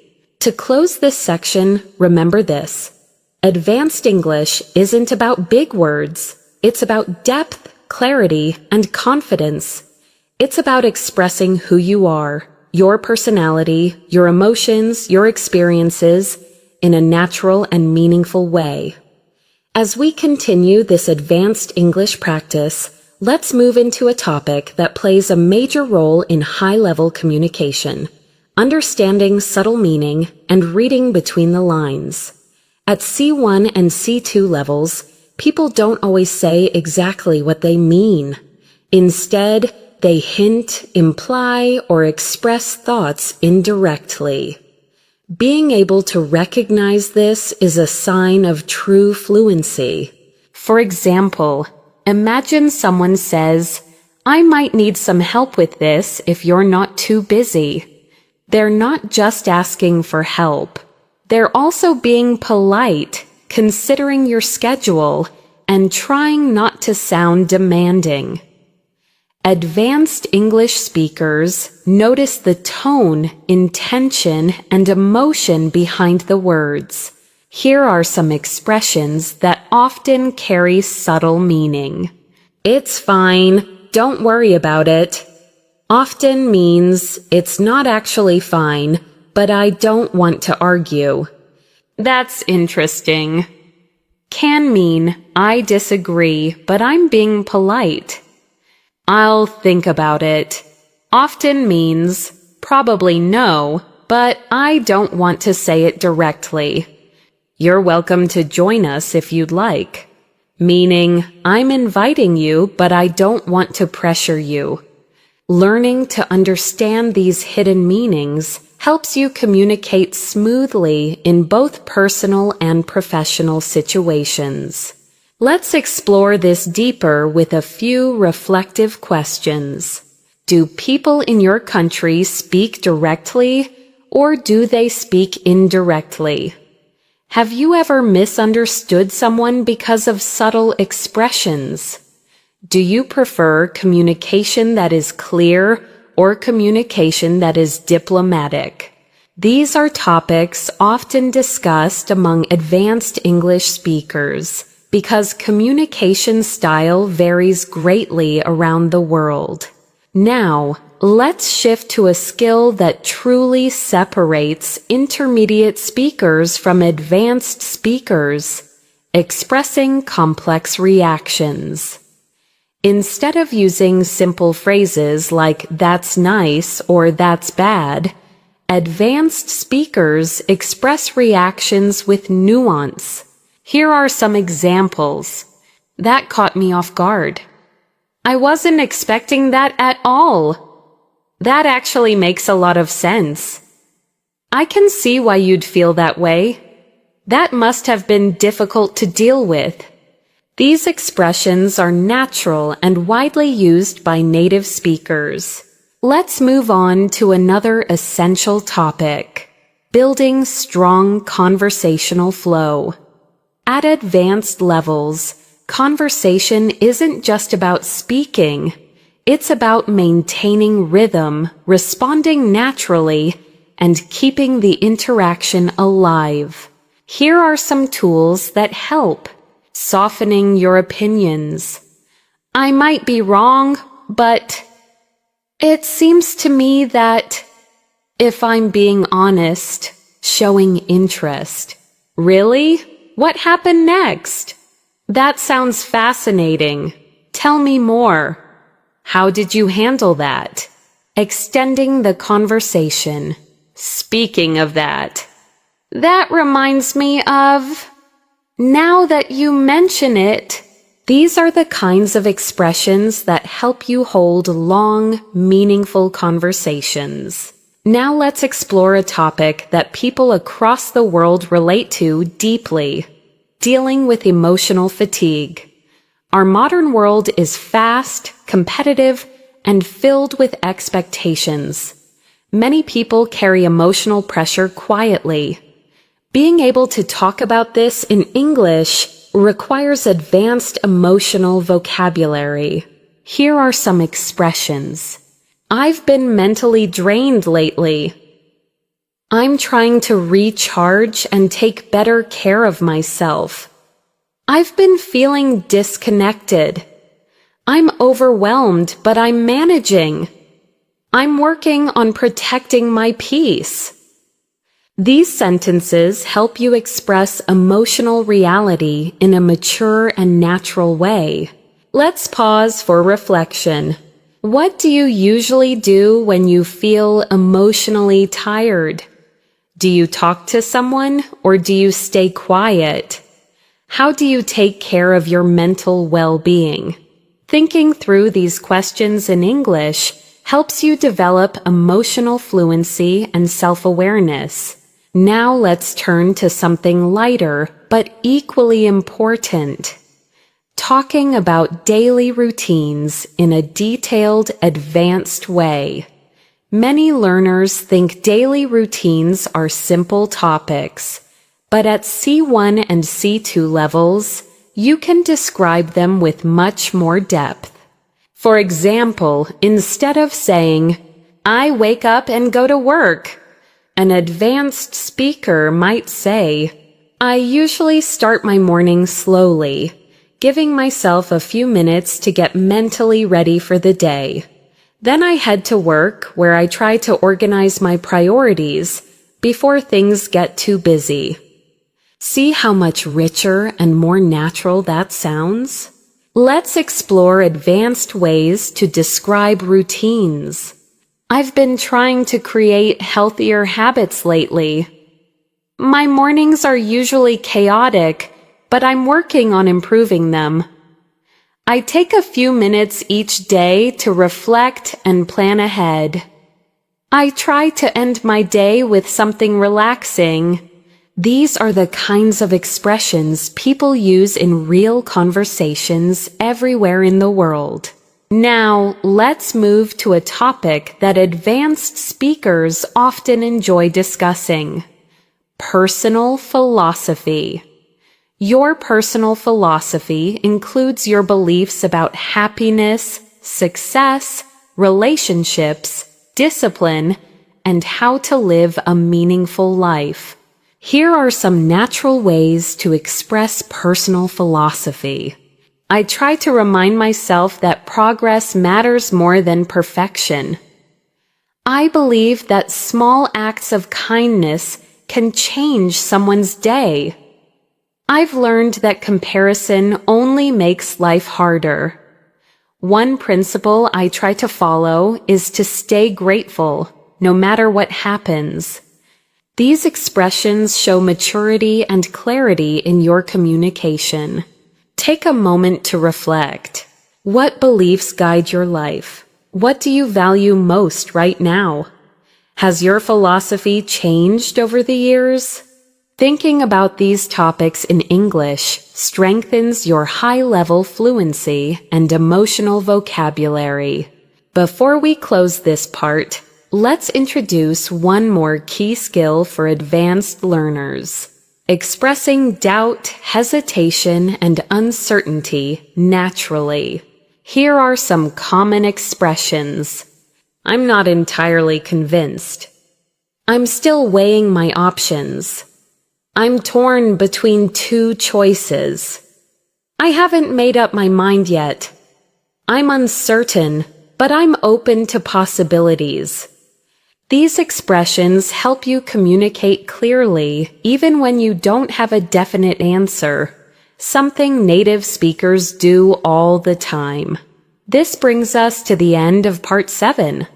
To close this section, remember this. Advanced English isn't about big words. It's about depth, clarity, and confidence. It's about expressing who you are, your personality, your emotions, your experiences, in a natural and meaningful way. As we continue this advanced English practice, let's move into a topic that plays a major role in high-level communication, understanding subtle meaning and reading between the lines. At C1 and C2 levels, people don't always say exactly what they mean. Instead, they hint, imply, or express thoughts indirectly. Being able to recognize this is a sign of true fluency. For example, imagine someone says, "I might need some help with this if you're not too busy." They're not just asking for help. They're also being polite, considering your schedule, and trying not to sound demanding. Advanced English speakers notice the tone, intention, and emotion behind the words. Here are some expressions that often carry subtle meaning. It's fine, don't worry about it. Often means it's not actually fine, but I don't want to argue. That's interesting. Can mean I disagree, but I'm being polite. I'll think about it. Often means probably no, but I don't want to say it directly. You're welcome to join us if you'd like. Meaning, I'm inviting you, but I don't want to pressure you. Learning to understand these hidden meanings helps you communicate smoothly in both personal and professional situations. Let's explore this deeper with a few reflective questions. Do people in your country speak directly, or do they speak indirectly? Have you ever misunderstood someone because of subtle expressions? Do you prefer communication that is clear or communication that is diplomatic? These are topics often discussed among advanced English speakers because communication style varies greatly around the world. Now, let's shift to a skill that truly separates intermediate speakers from advanced speakers, expressing complex reactions. Instead of using simple phrases like "that's nice" or "that's bad," advanced speakers express reactions with nuance. Here are some examples. That caught me off guard. I wasn't expecting that at all. That actually makes a lot of sense. I can see why you'd feel that way. That must have been difficult to deal with. These expressions are natural and widely used by native speakers. Let's move on to another essential topic: building strong conversational flow. At advanced levels, conversation isn't just about speaking. It's about maintaining rhythm, responding naturally, and keeping the interaction alive. Here are some tools that help. Softening your opinions. I might be wrong, but it seems to me that, if I'm being honest, showing interest. Really? What happened next? That sounds fascinating. Tell me more. How did you handle that? Extending the conversation. Speaking of that reminds me of... Now that you mention it, these are the kinds of expressions that help you hold long, meaningful conversations. Now let's explore a topic that people across the world relate to deeply: dealing with emotional fatigue. Our modern world is fast, competitive, and filled with expectations. Many people carry emotional pressure quietly. Being able to talk about this in English requires advanced emotional vocabulary. Here are some expressions. I've been mentally drained lately. I'm trying to recharge and take better care of myself. I've been feeling disconnected. I'm overwhelmed, but I'm managing. I'm working on protecting my peace. These sentences help you express emotional reality in a mature and natural way. Let's pause for reflection. What do you usually do when you feel emotionally tired? Do you talk to someone or do you stay quiet? How do you take care of your mental well-being? Thinking through these questions in English helps you develop emotional fluency and self-awareness. Now let's turn to something lighter but equally important. Talking about daily routines in a detailed, advanced way. Many learners think daily routines are simple topics, but at C1 and C2 levels, you can describe them with much more depth. For example, instead of saying, "I wake up and go to work," an advanced speaker might say, "I usually start my morning slowly, giving myself a few minutes to get mentally ready for the day. Then I head to work where I try to organize my priorities before things get too busy." See how much richer and more natural that sounds? Let's explore advanced ways to describe routines. I've been trying to create healthier habits lately. My mornings are usually chaotic, but I'm working on improving them. I take a few minutes each day to reflect and plan ahead. I try to end my day with something relaxing. These are the kinds of expressions people use in real conversations everywhere in the world. Now, let's move to a topic that advanced speakers often enjoy discussing: personal philosophy. Your personal philosophy includes your beliefs about happiness, success, relationships, discipline, and how to live a meaningful life. Here are some natural ways to express personal philosophy. I try to remind myself that progress matters more than perfection. I believe that small acts of kindness can change someone's day. I've learned that comparison only makes life harder. One principle I try to follow is to stay grateful, no matter what happens. These expressions show maturity and clarity in your communication. Take a moment to reflect. What beliefs guide your life? What do you value most right now? Has your philosophy changed over the years? Thinking about these topics in English strengthens your high-level fluency and emotional vocabulary. Before we close this part, let's introduce one more key skill for advanced learners: expressing doubt, hesitation, and uncertainty naturally. Here are some common expressions. I'm not entirely convinced. I'm still weighing my options. I'm torn between two choices. I haven't made up my mind yet. I'm uncertain, but I'm open to possibilities. These expressions help you communicate clearly even when you don't have a definite answer, something native speakers do all the time. This brings us to the end of Part 7.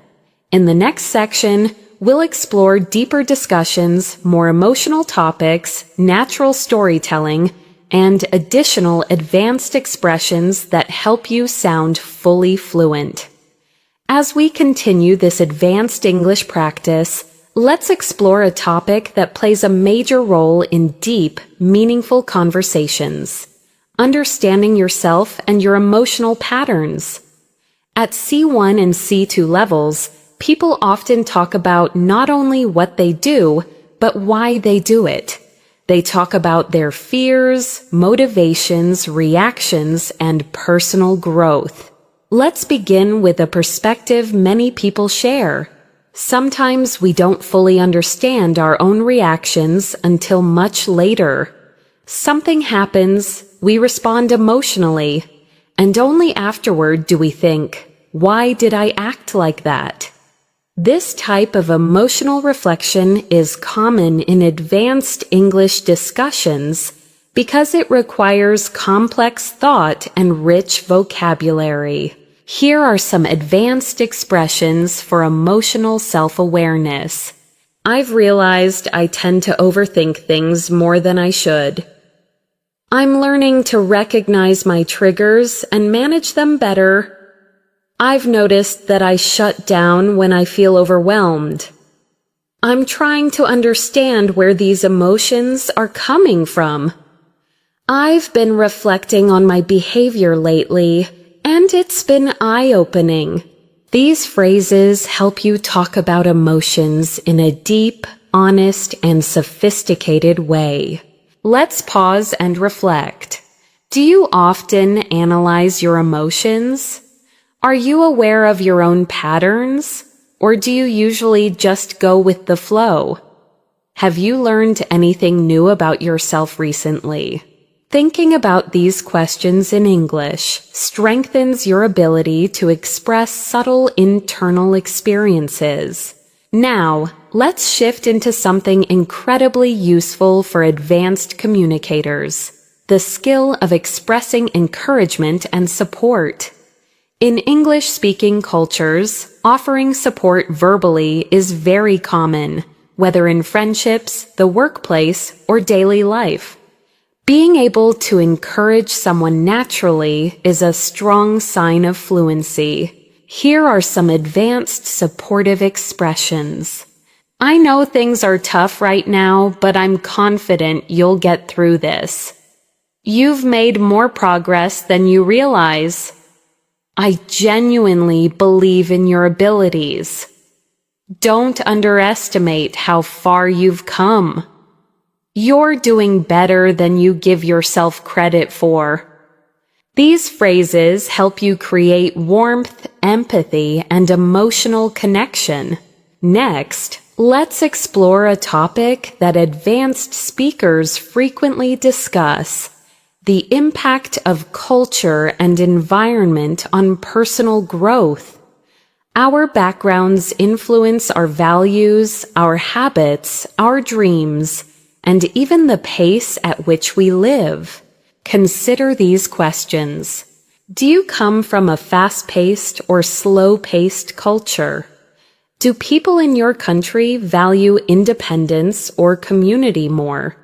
In the next section, we'll explore deeper discussions, more emotional topics, natural storytelling, and additional advanced expressions that help you sound fully fluent. As we continue this advanced English practice, let's explore a topic that plays a major role in deep, meaningful conversations: understanding yourself and your emotional patterns. At C1 and C2 levels, people often talk about not only what they do, but why they do it. They talk about their fears, motivations, reactions, and personal growth. Let's begin with a perspective many people share. Sometimes we don't fully understand our own reactions until much later. Something happens, we respond emotionally, and only afterward do we think, "Why did I act like that?" This type of emotional reflection is common in advanced English discussions because it requires complex thought and rich vocabulary. Here are some advanced expressions for emotional self-awareness. I've realized I tend to overthink things more than I should. I'm learning to recognize my triggers and manage them better. I've noticed that I shut down when I feel overwhelmed. I'm trying to understand where these emotions are coming from. I've been reflecting on my behavior lately, and it's been eye-opening. These phrases help you talk about emotions in a deep, honest, and sophisticated way. Let's pause and reflect. Do you often analyze your emotions? Are you aware of your own patterns, or do you usually just go with the flow? Have you learned anything new about yourself recently? Thinking about these questions in English strengthens your ability to express subtle internal experiences. Now, let's shift into something incredibly useful for advanced communicators: the skill of expressing encouragement and support. In English-speaking cultures, offering support verbally is very common, whether in friendships, the workplace, or daily life. Being able to encourage someone naturally is a strong sign of fluency. Here are some advanced supportive expressions. I know things are tough right now, but I'm confident you'll get through this. You've made more progress than you realize. I genuinely believe in your abilities. Don't underestimate how far you've come. You're doing better than you give yourself credit for. These phrases help you create warmth, empathy, and emotional connection. Next, let's explore a topic that advanced speakers frequently discuss: the impact of culture and environment on personal growth. Our backgrounds influence our values, our habits, our dreams, and even the pace at which we live. Consider these questions. Do you come from a fast-paced or slow-paced culture? Do people in your country value independence or community more?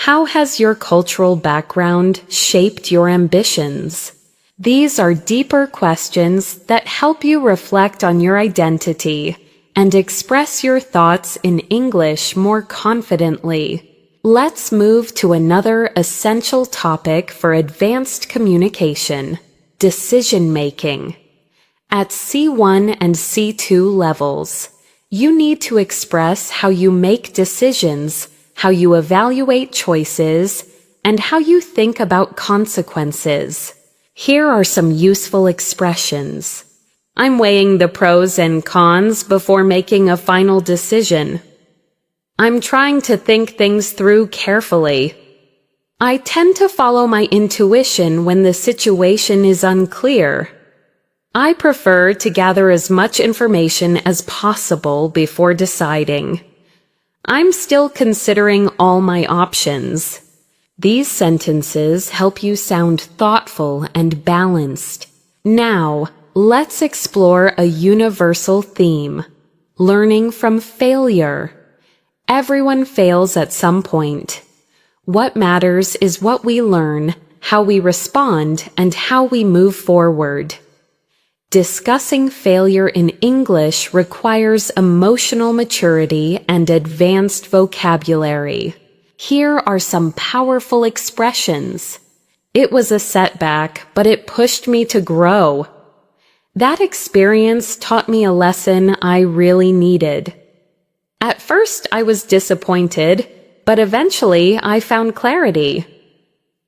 How has your cultural background shaped your ambitions? These are deeper questions that help you reflect on your identity and express your thoughts in English more confidently. Let's move to another essential topic for advanced communication: decision-making. At C1 and C2 levels, you need to express how you make decisions, how you evaluate choices, and how you think about consequences. Here are some useful expressions. I'm weighing the pros and cons before making a final decision. I'm trying to think things through carefully. I tend to follow my intuition when the situation is unclear. I prefer to gather as much information as possible before deciding. I'm still considering all my options. These sentences help you sound thoughtful and balanced. Now, let's explore a universal theme: learning from failure. Everyone fails at some point. What matters is what we learn, how we respond, and how we move forward. Discussing failure in English requires emotional maturity and advanced vocabulary. Here are some powerful expressions. It was a setback, but it pushed me to grow. That experience taught me a lesson I really needed. At first, I was disappointed, but eventually I found clarity.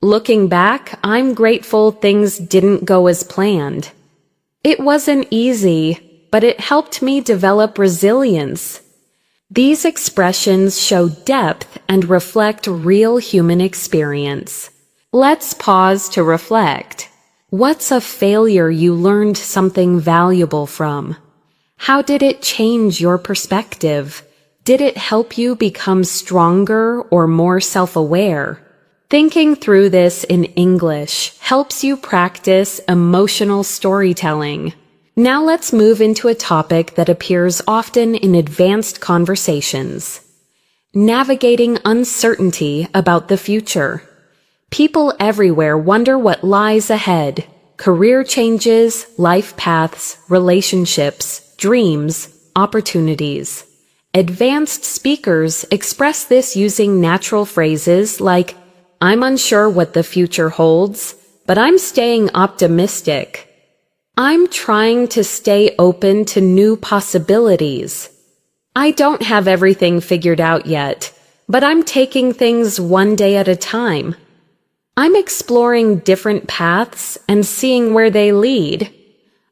Looking back, I'm grateful things didn't go as planned. It wasn't easy, but it helped me develop resilience. These expressions show depth and reflect real human experience. Let's pause to reflect. What's a failure you learned something valuable from? How did it change your perspective? Did it help you become stronger or more self-aware? Thinking through this in English helps you practice emotional storytelling. Now let's move into a topic that appears often in advanced conversations: navigating uncertainty about the future. People everywhere wonder what lies ahead: career changes, life paths, relationships, dreams, opportunities. Advanced speakers express this using natural phrases like, "I'm unsure what the future holds, but I'm staying optimistic." "I'm trying to stay open to new possibilities." "I don't have everything figured out yet, but I'm taking things one day at a time." "I'm exploring different paths and seeing where they lead."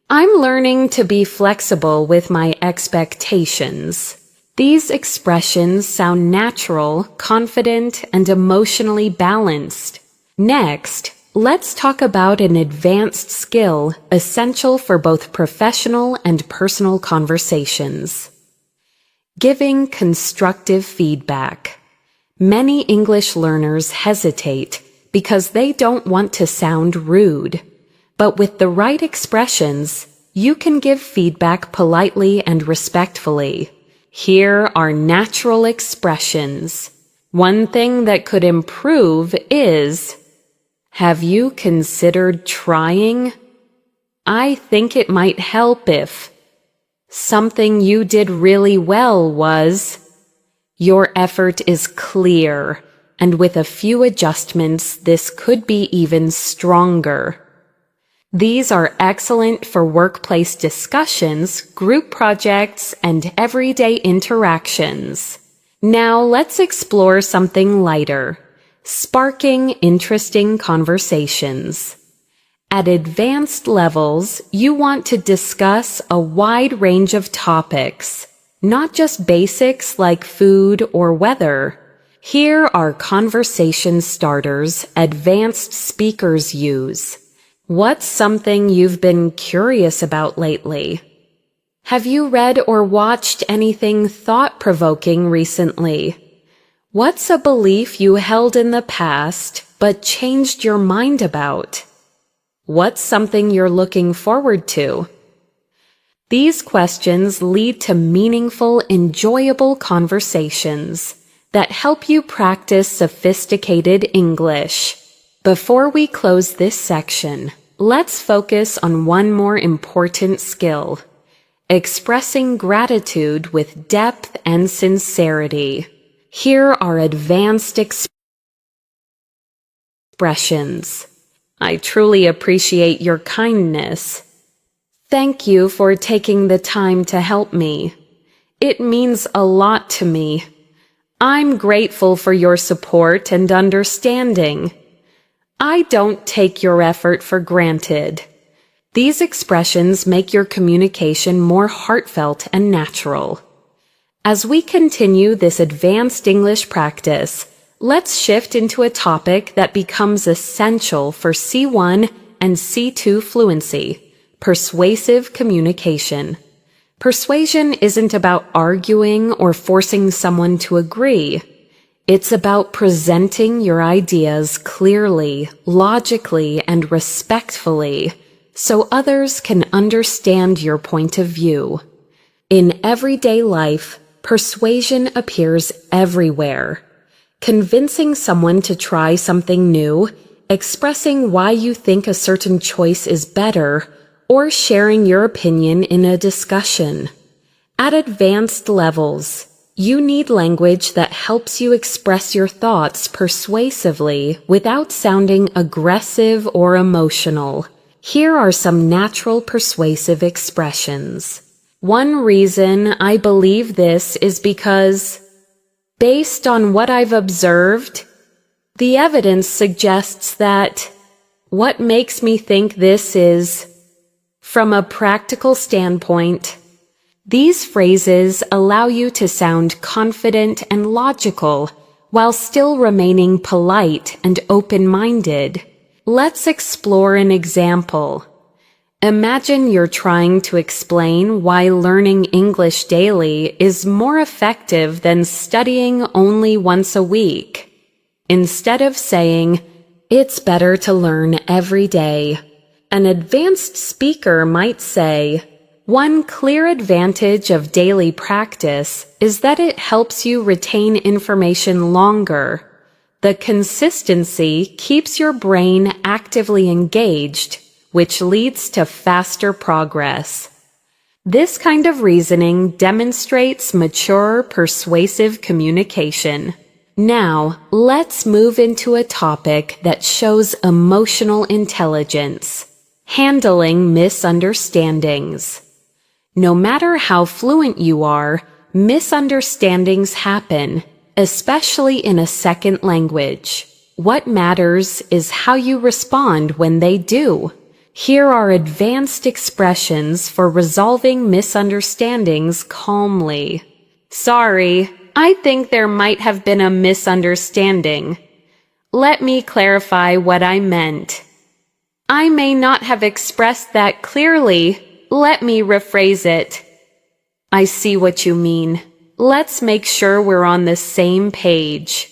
"I'm learning to be flexible with my expectations." These expressions sound natural, confident, and emotionally balanced. Next, let's talk about an advanced skill essential for both professional and personal conversations: giving constructive feedback. Many English learners hesitate because they don't want to sound rude. But with the right expressions, you can give feedback politely and respectfully. Here are natural expressions. One thing that could improve is, "Have you considered trying?" "I think it might help if." "Something you did really well was." Your effort is clear, and with a few adjustments, this could be even stronger. These are excellent for workplace discussions, group projects, and everyday interactions. Now let's explore something lighter: sparking interesting conversations. At advanced levels, you want to discuss a wide range of topics, not just basics like food or weather. Here are conversation starters advanced speakers use. What's something you've been curious about lately? Have you read or watched anything thought-provoking recently? What's a belief you held in the past but changed your mind about? What's something you're looking forward to? These questions lead to meaningful, enjoyable conversations that help you practice sophisticated English. Before we close this section, let's focus on one more important skill: expressing gratitude with depth and sincerity. Here are advanced expressions. "I truly appreciate your kindness." "Thank you for taking the time to help me. It means a lot to me." "I'm grateful for your support and understanding." "I don't take your effort for granted." These expressions make your communication more heartfelt and natural. As we continue this advanced English practice, let's shift into a topic that becomes essential for C1 and C2 fluency: persuasive communication. Persuasion isn't about arguing or forcing someone to agree. It's about presenting your ideas clearly, logically, and respectfully, so others can understand your point of view. In everyday life, persuasion appears everywhere. Convincing someone to try something new, expressing why you think a certain choice is better, or sharing your opinion in a discussion. At advanced levels, you need language that helps you express your thoughts persuasively without sounding aggressive or emotional. Here are some natural persuasive expressions. One reason I believe this is because, based on what I've observed, the evidence suggests that. What makes me think this is, from a practical standpoint. These phrases allow you to sound confident and logical while still remaining polite and open-minded. Let's explore an example. Imagine you're trying to explain why learning English daily is more effective than studying only once a week. Instead of saying, "It's better to learn every day," an advanced speaker might say, "One clear advantage of daily practice is that it helps you retain information longer. The consistency keeps your brain actively engaged, which leads to faster progress." This kind of reasoning demonstrates mature, persuasive communication. Now, let's move into a topic that shows emotional intelligence: handling misunderstandings. No matter how fluent you are, misunderstandings happen, especially in a second language. What matters is how you respond when they do. Here are advanced expressions for resolving misunderstandings calmly. "Sorry, I think there might have been a misunderstanding. Let me clarify what I meant. I may not have expressed that clearly. Let me rephrase it. I see what you mean. Let's make sure we're on the same page.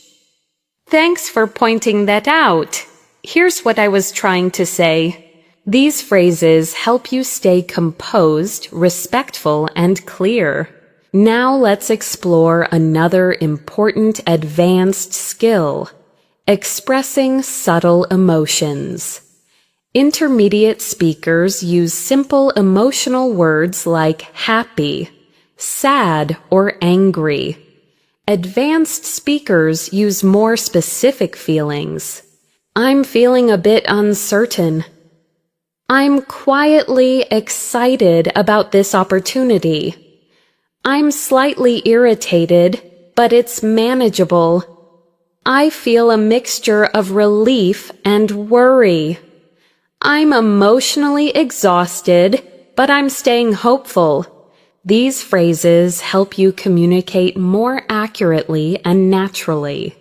Thanks for pointing that out. Here's what I was trying to say." These phrases help you stay composed, respectful, and clear. Now let's explore another important advanced skill: expressing subtle emotions. Intermediate speakers use simple emotional words like happy, sad, or angry. Advanced speakers use more specific feelings. "I'm feeling a bit uncertain." "I'm quietly excited about this opportunity." "I'm slightly irritated, but it's manageable." "I feel a mixture of relief and worry." "I'm emotionally exhausted, but I'm staying hopeful." These phrases help you communicate more accurately and naturally.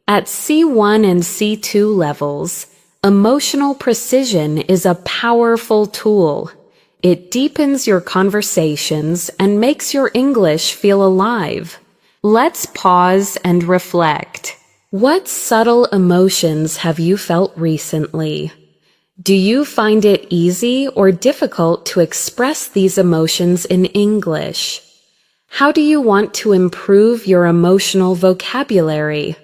At C1 and C2 levels, emotional precision is a powerful tool. It deepens your conversations and makes your English feel alive. Let's pause and reflect. What subtle emotions have you felt recently? Do you find it easy or difficult to express these emotions in English? How do you want to improve your emotional vocabulary?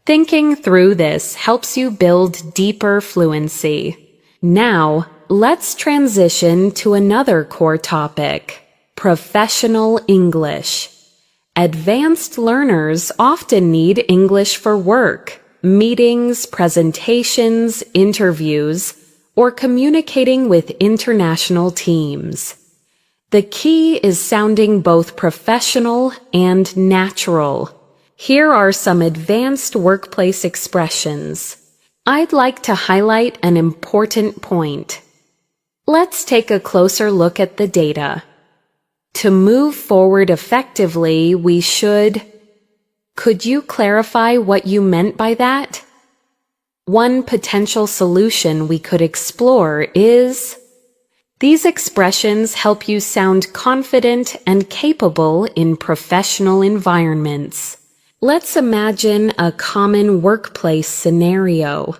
Thinking through this helps you build deeper fluency. Now, let's transition to another core topic: professional English. Advanced learners often need English for work, meetings, presentations, interviews, or communicating with international teams. The key is sounding both professional and natural. Here are some advanced workplace expressions. I'd like to highlight an important point. Let's take a closer look at the data. To move forward effectively, we should... Could you clarify what you meant by that? One potential solution we could explore is... These expressions help you sound confident and capable in professional environments. Let's imagine a common workplace scenario.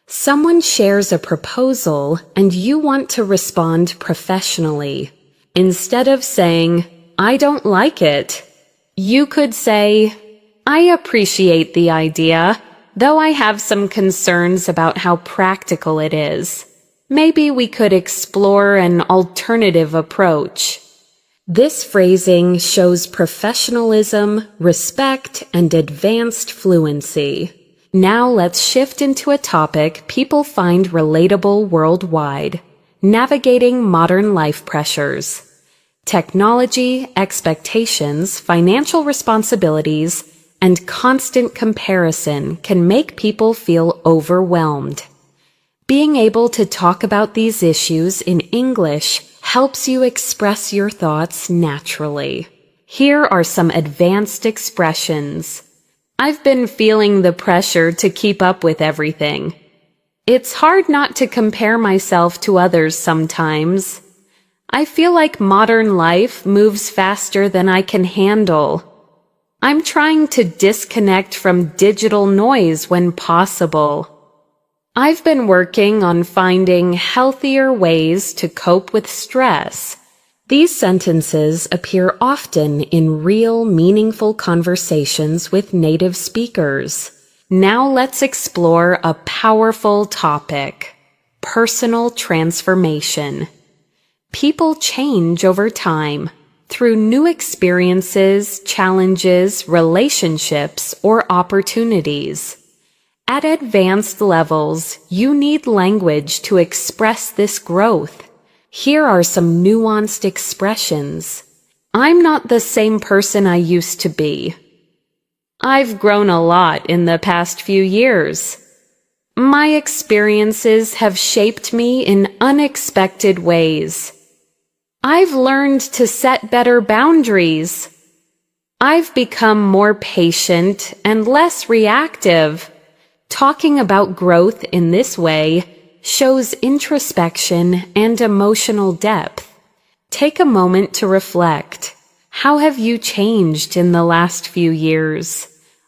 Someone shares a proposal and you want to respond professionally. Instead of saying, "I don't like it," you could say, "I appreciate the idea, though I have some concerns about how practical it is. Maybe we could explore an alternative approach." This phrasing shows professionalism, respect, and advanced fluency. Now let's shift into a topic people find relatable worldwide: navigating modern life pressures. Technology, expectations, financial responsibilities, and constant comparison can make people feel overwhelmed. Being able to talk about these issues in English helps you express your thoughts naturally. Here are some advanced expressions. I've been feeling the pressure to keep up with everything. It's hard not to compare myself to others sometimes. I feel like modern life moves faster than I can handle. I'm trying to disconnect from digital noise when possible. I've been working on finding healthier ways to cope with stress. These sentences appear often in real, meaningful conversations with native speakers. Now let's explore a powerful topic: personal transformation. People change over time through new experiences, challenges, relationships, or opportunities. At advanced levels, you need language to express this growth. Here are some nuanced expressions. I'm not the same person I used to be. I've grown a lot in the past few years. My experiences have shaped me in unexpected ways. I've learned to set better boundaries. I've become more patient and less reactive. Talking about growth in this way shows introspection and emotional depth. Take a moment to reflect. How have you changed in the last few years?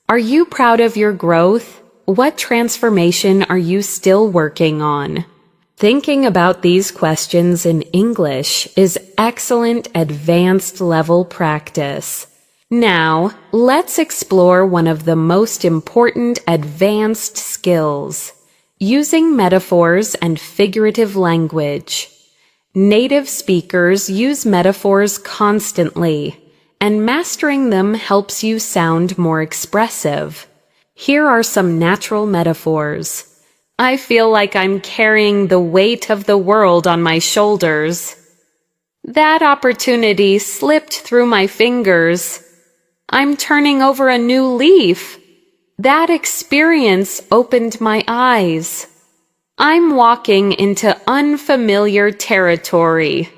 Are you proud of your growth? What transformation are you still working on? Thinking about these questions in English is excellent advanced level practice. Now, let's explore one of the most important advanced skills: using metaphors and figurative language. Native speakers use metaphors constantly, and mastering them helps you sound more expressive. Here are some natural metaphors. I feel like I'm carrying the weight of the world on my shoulders. That opportunity slipped through my fingers. I'm turning over a new leaf. That experience opened my eyes. I'm walking into unfamiliar territory.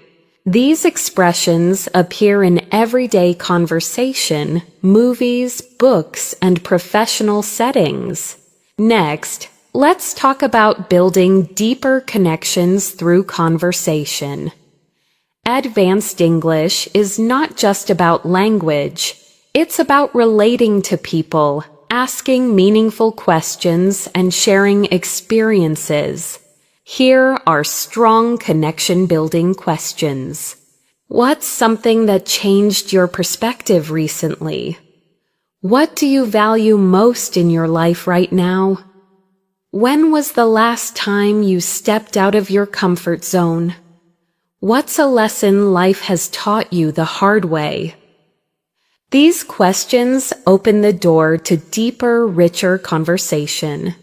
These expressions appear in everyday conversation, movies, books, and professional settings. Next, let's talk about building deeper connections through conversation. Advanced English is not just about language. It's about relating to people, asking meaningful questions, and sharing experiences. Here are strong connection-building questions. What's something that changed your perspective recently? What do you value most in your life right now? When was the last time you stepped out of your comfort zone? What's a lesson life has taught you the hard way? These questions open the door to deeper, richer conversation.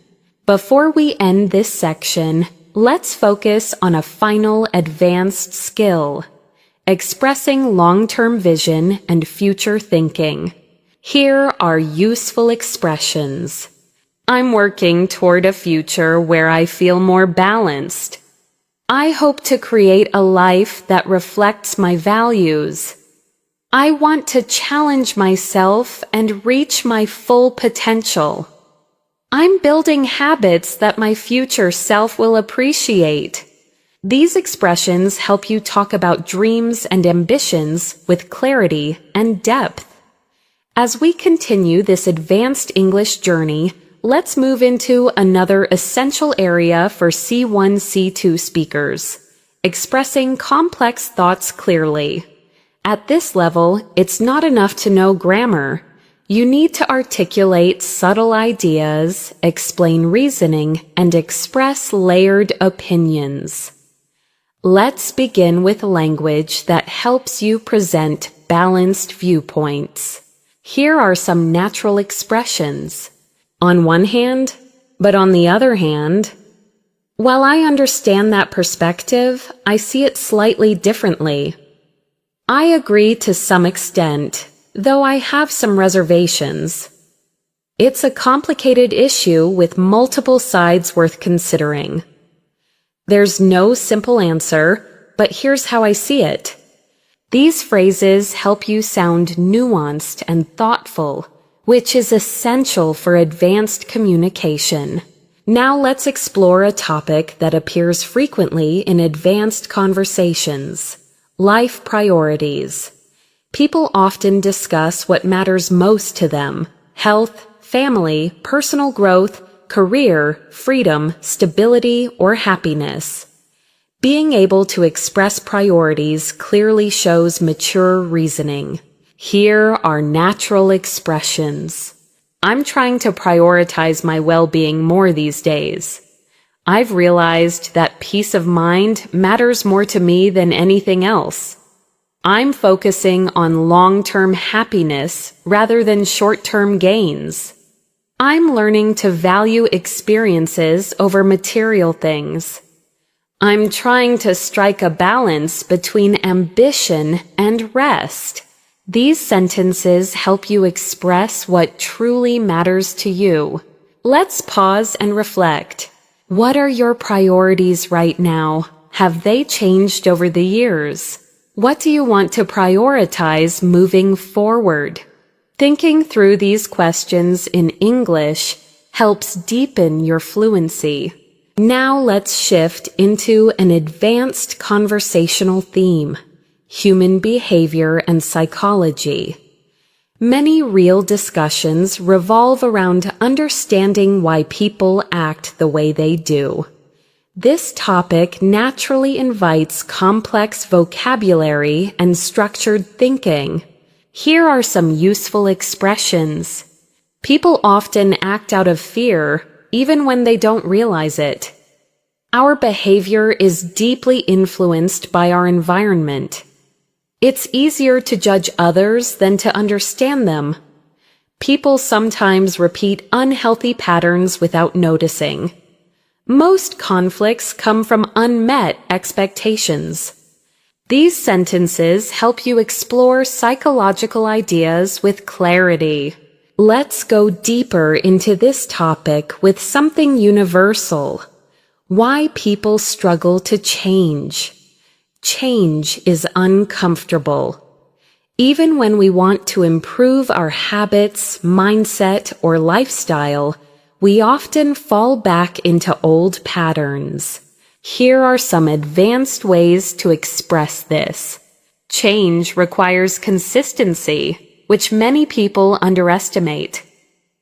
Before we end this section, let's focus on a final advanced skill: expressing long-term vision and future thinking. Here are useful expressions. I'm working toward a future where I feel more balanced. I hope to create a life that reflects my values. I want to challenge myself and reach my full potential. I'm building habits that my future self will appreciate. These expressions help you talk about dreams and ambitions with clarity and depth. As we continue this advanced English journey, let's move into another essential area for C1, C2 speakers, expressing complex thoughts clearly. At this level, it's not enough to know grammar. You need to articulate subtle ideas, explain reasoning, and express layered opinions. Let's begin with language that helps you present balanced viewpoints. Here are some natural expressions. On one hand, but on the other hand. While I understand that perspective, I see it slightly differently. I agree to some extent, though I have some reservations. It's a complicated issue with multiple sides worth considering. There's no simple answer, but here's how I see it. These phrases help you sound nuanced and thoughtful, which is essential for advanced communication. Now let's explore a topic that appears frequently in advanced conversations: life priorities. People often discuss what matters most to them: health, family, personal growth, career, freedom, stability, or happiness. Being able to express priorities clearly shows mature reasoning. Here are natural expressions. I'm trying to prioritize my well-being more these days. I've realized that peace of mind matters more to me than anything else. I'm focusing on long-term happiness rather than short-term gains. I'm learning to value experiences over material things. I'm trying to strike a balance between ambition and rest. These sentences help you express what truly matters to you. Let's pause and reflect. What are your priorities right now? Have they changed over the years? What do you want to prioritize moving forward? Thinking through these questions in English helps deepen your fluency. Now let's shift into an advanced conversational theme: human behavior and psychology. Many real discussions revolve around understanding why people act the way they do. This topic naturally invites complex vocabulary and structured thinking. Here are some useful expressions. People often act out of fear, even when they don't realize it. Our behavior is deeply influenced by our environment. It's easier to judge others than to understand them. People sometimes repeat unhealthy patterns without noticing. Most conflicts come from unmet expectations. These sentences help you explore psychological ideas with clarity. Let's go deeper into this topic with something universal: why people struggle to change. Change is uncomfortable. Even when we want to improve our habits, mindset, or lifestyle, we often fall back into old patterns. Here are some advanced ways to express this. Change requires consistency, which many people underestimate.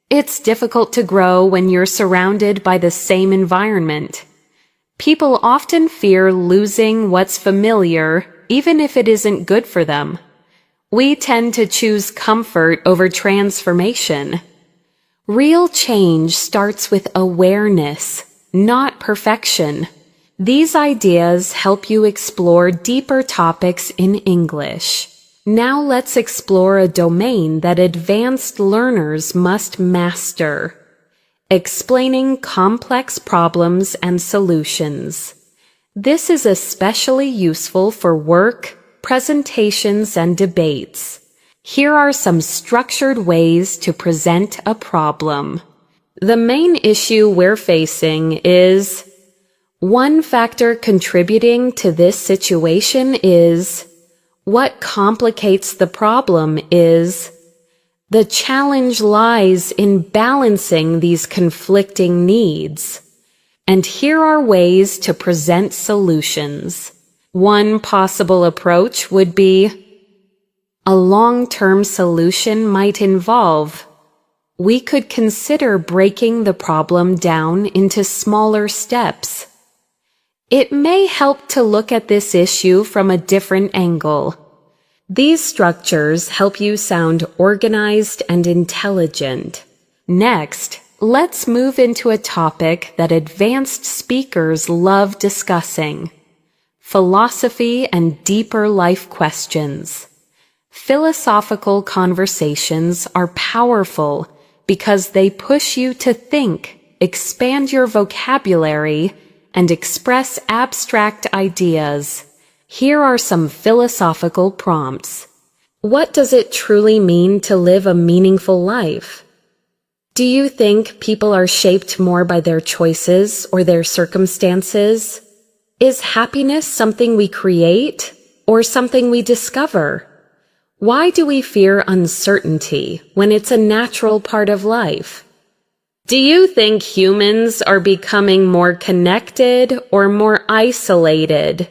It's difficult to grow when you're surrounded by the same environment. People often fear losing what's familiar, even if it isn't good for them. We tend to choose comfort over transformation. Real change starts with awareness, not perfection. These ideas help you explore deeper topics in English. Now let's explore a domain that advanced learners must master: explaining complex problems and solutions. This is especially useful for work, presentations, and debates. Here are some structured ways to present a problem. The main issue we're facing is: one factor contributing to this situation is. What complicates the problem is. The challenge lies in balancing these conflicting needs. And here are ways to present solutions. One possible approach would be: a long-term solution might involve We could consider breaking the problem down into smaller steps. It may help to look at this issue from a different angle. These structures help you sound organized and intelligent. Next, let's move into a topic that advanced speakers love discussing: philosophy and deeper life questions. Philosophical conversations are powerful because they push you to think, expand your vocabulary, and express abstract ideas. Here are some philosophical prompts. What does it truly mean to live a meaningful life? Do you think people are shaped more by their choices or their circumstances? Is happiness something we create or something we discover? Why do we fear uncertainty when it's a natural part of life? Do you think humans are becoming more connected or more isolated?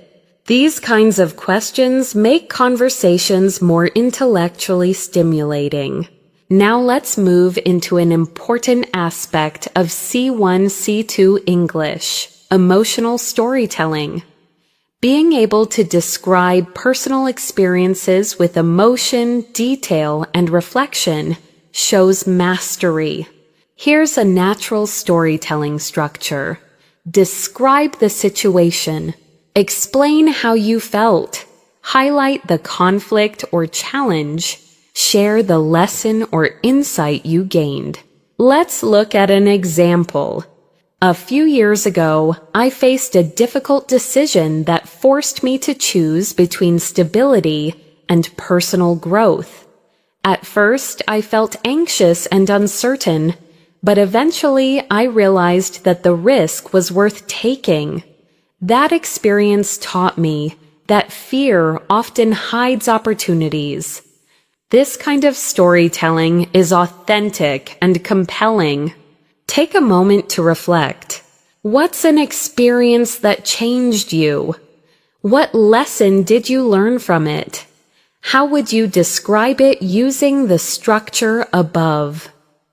These kinds of questions make conversations more intellectually stimulating. Now let's move into an important aspect of C1, C2 English, emotional storytelling. Being able to describe personal experiences with emotion, detail, and reflection shows mastery. Here's a natural storytelling structure. Describe the situation. Explain how you felt. Highlight the conflict or challenge. Share the lesson or insight you gained. Let's look at an example. A few years ago, I faced a difficult decision that forced me to choose between stability and personal growth. At first, I felt anxious and uncertain, but eventually I realized that the risk was worth taking. That experience taught me that fear often hides opportunities. This kind of storytelling is authentic and compelling. Take a moment to reflect. What's an experience that changed you? What lesson did you learn from it? How would you describe it using the structure above?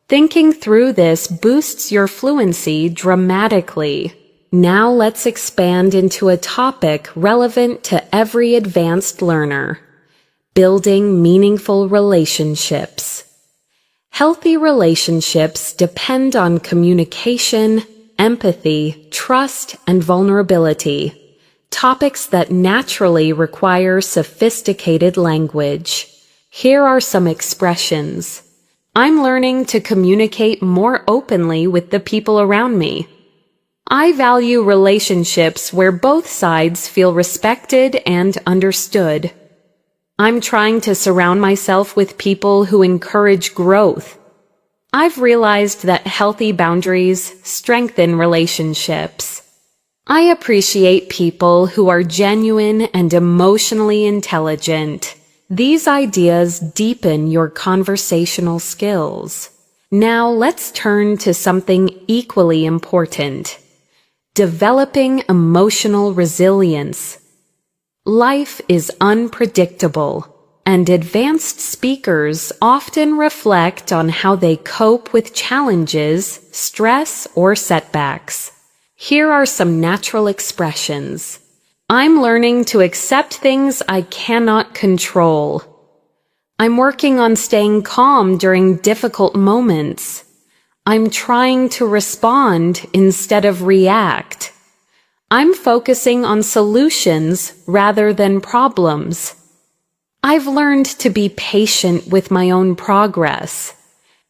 Thinking through this boosts your fluency dramatically. Now let's expand into a topic relevant to every advanced learner: building meaningful relationships. Healthy relationships depend on communication, empathy, trust, and vulnerability, topics that naturally require sophisticated language. Here are some expressions. I'm learning to communicate more openly with the people around me. I value relationships where both sides feel respected and understood. I'm trying to surround myself with people who encourage growth. I've realized that healthy boundaries strengthen relationships. I appreciate people who are genuine and emotionally intelligent. These ideas deepen your conversational skills. Now let's turn to something equally important: developing emotional resilience. Life is unpredictable, and advanced speakers often reflect on how they cope with challenges, stress, or setbacks. Here are some natural expressions. I'm learning to accept things I cannot control. I'm working on staying calm during difficult moments. I'm trying to respond instead of react. I'm focusing on solutions rather than problems. I've learned to be patient with my own progress.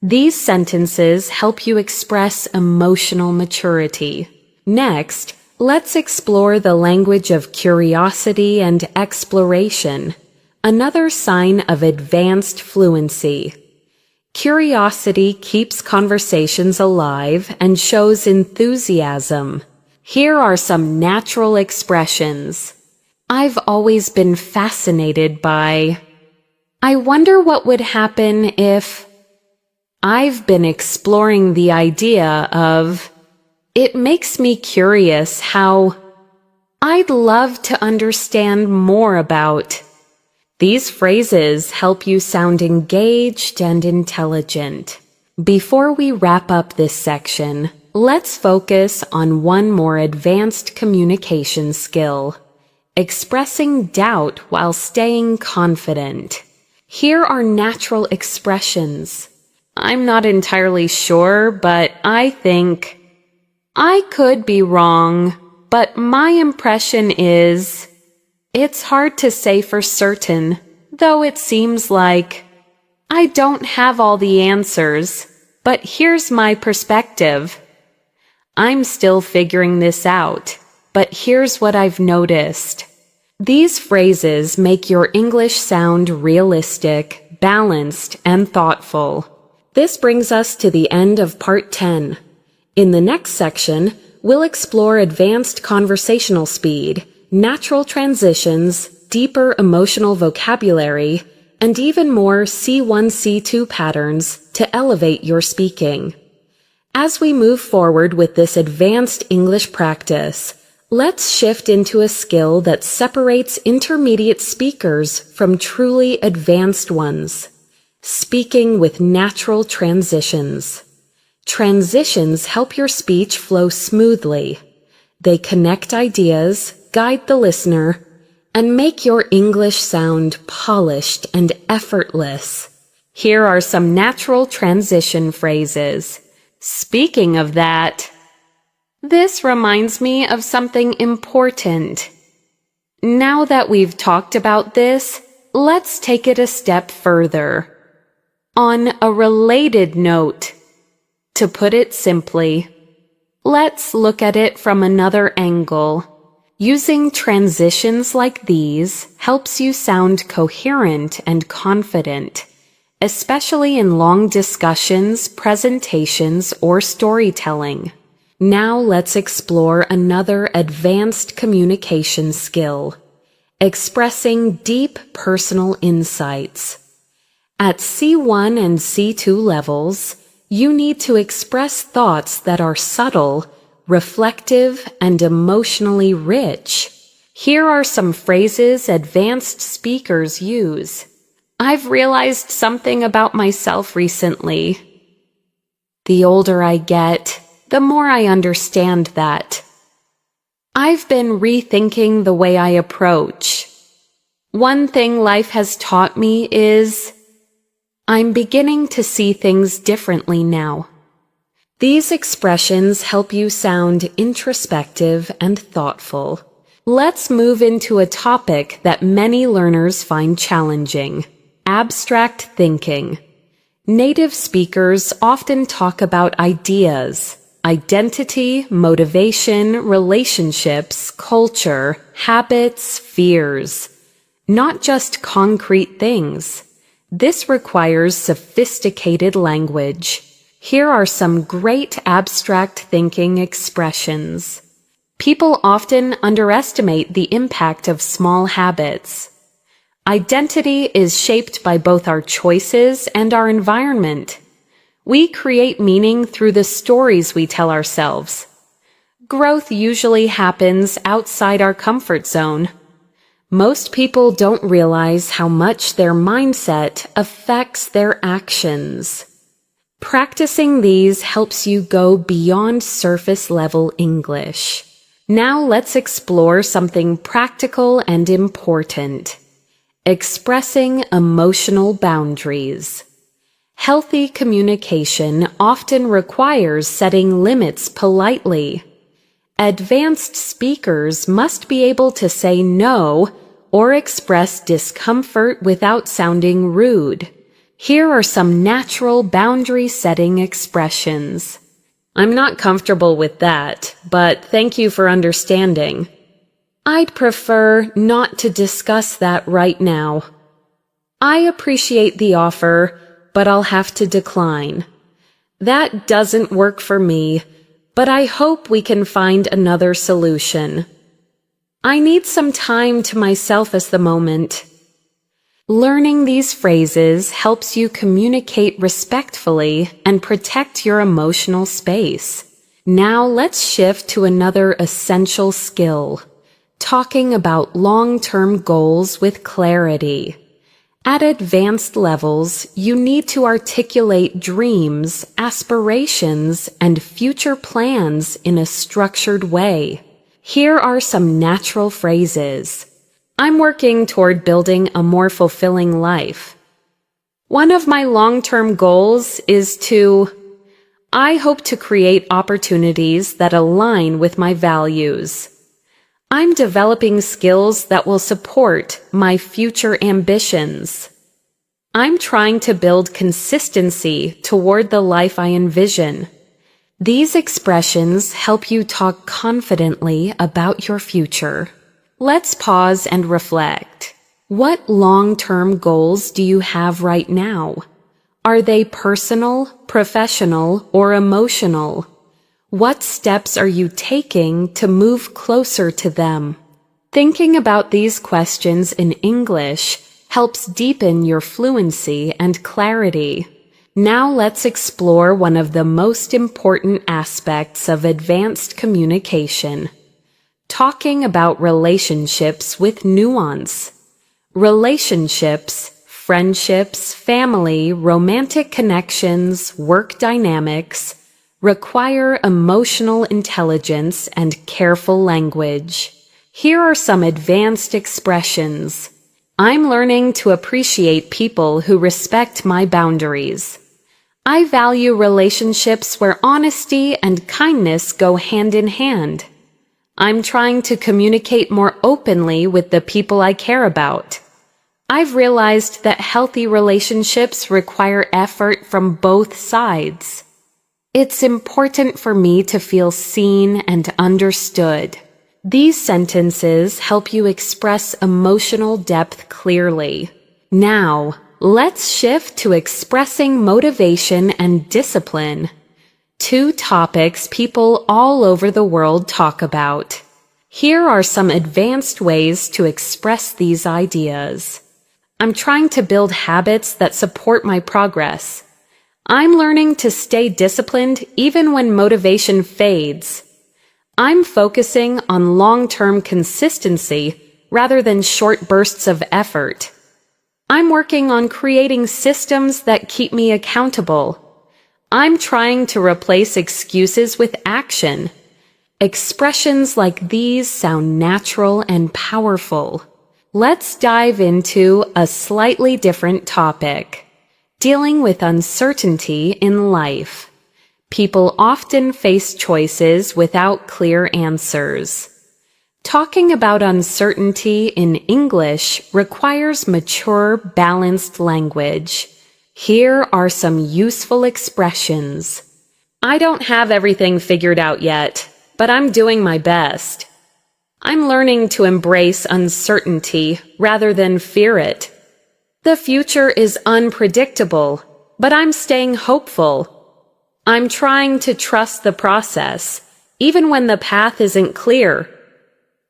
These sentences help you express emotional maturity. Next, let's explore the language of curiosity and exploration, another sign of advanced fluency. Curiosity keeps conversations alive and shows enthusiasm. Here are some natural expressions. I've always been fascinated by. I wonder what would happen if. I've been exploring the idea of. It makes me curious how. I'd love to understand more about. These phrases help you sound engaged and intelligent. Before we wrap up this section, let's focus on one more advanced communication skill: expressing doubt while staying confident. Here are natural expressions. I'm not entirely sure, but I think. I could be wrong, but my impression is. It's hard to say for certain, though it seems like. I don't have all the answers, but here's my perspective. I'm still figuring this out, but here's what I've noticed. These phrases make your English sound realistic, balanced, and thoughtful. This brings us to the end of Part 10. In the next section, we'll explore advanced conversational speed, natural transitions, deeper emotional vocabulary, and even more C1, C2 patterns to elevate your speaking. As we move forward with this advanced English practice, let's shift into a skill that separates intermediate speakers from truly advanced ones: speaking with natural transitions. Transitions help your speech flow smoothly. They connect ideas, guide the listener, and make your English sound polished and effortless. Here are some natural transition phrases. Speaking of that, this reminds me of something important. Now that we've talked about this, let's take it a step further. On a related note, to put it simply, let's look at it from another angle. Using transitions like these helps you sound coherent and confident, especially in long discussions, presentations, or storytelling. Now let's explore another advanced communication skill: expressing deep personal insights. At C1 and C2 levels, you need to express thoughts that are subtle, reflective, and emotionally rich. Here are some phrases advanced speakers use. I've realized something about myself recently. The older I get, the more I understand that. I've been rethinking the way I approach. One thing life has taught me is I'm beginning to see things differently now. These expressions help you sound introspective and thoughtful. Let's move into a topic that many learners find challenging: abstract thinking. Native speakers often talk about ideas, identity, motivation, relationships, culture, habits, fears, not just concrete things. This requires sophisticated language. Here are some great abstract thinking expressions. People often underestimate the impact of small habits. Identity is shaped by both our choices and our environment. We create meaning through the stories we tell ourselves. Growth usually happens outside our comfort zone. Most people don't realize how much their mindset affects their actions. Practicing these helps you go beyond surface-level English. Now let's explore something practical and important: expressing emotional boundaries. Healthy communication often requires setting limits politely. Advanced speakers must be able to say no or express discomfort without sounding rude. Here are some natural boundary-setting expressions. I'm not comfortable with that, but thank you for understanding. I'd prefer not to discuss that right now. I appreciate the offer, but I'll have to decline. That doesn't work for me, but I hope we can find another solution. I need some time to myself at the moment. Learning these phrases helps you communicate respectfully and protect your emotional space. Now let's shift to another essential skill: talking about long-term goals with clarity. At advanced levels, you need to articulate dreams, aspirations, and future plans in a structured way. Here are some natural phrases. I'm working toward building a more fulfilling life. One of my long-term goals is I hope to create opportunities that align with my values. I'm developing skills that will support my future ambitions. I'm trying to build consistency toward the life I envision. These expressions help you talk confidently about your future. Let's pause and reflect. What long-term goals do you have right now? Are they personal, professional, or emotional? What steps are you taking to move closer to them? Thinking about these questions in English helps deepen your fluency and clarity. Now let's explore one of the most important aspects of advanced communication. Talking about relationships with nuance. Relationships, friendships, family, romantic connections, work dynamics require emotional intelligence and careful language. Here are some advanced expressions. I'm learning to appreciate people who respect my boundaries. I value relationships where honesty and kindness go hand in hand. I'm trying to communicate more openly with the people I care about. I've realized that healthy relationships require effort from both sides. It's important for me to feel seen and understood. These sentences help you express emotional depth clearly. Now, let's shift to expressing motivation and discipline. Two topics people all over the world talk about. Here are some advanced ways to express these ideas. I'm trying to build habits that support my progress. I'm learning to stay disciplined even when motivation fades. I'm focusing on long-term consistency rather than short bursts of effort. I'm working on creating systems that keep me accountable. I'm trying to replace excuses with action. Expressions like these sound natural and powerful. Let's dive into a slightly different topic. Dealing with uncertainty in life. People often face choices without clear answers. Talking about uncertainty in English requires mature, balanced language. Here are some useful expressions. I don't have everything figured out yet, but I'm doing my best. I'm learning to embrace uncertainty rather than fear it. The future is unpredictable, but I'm staying hopeful. I'm trying to trust the process, even when the path isn't clear.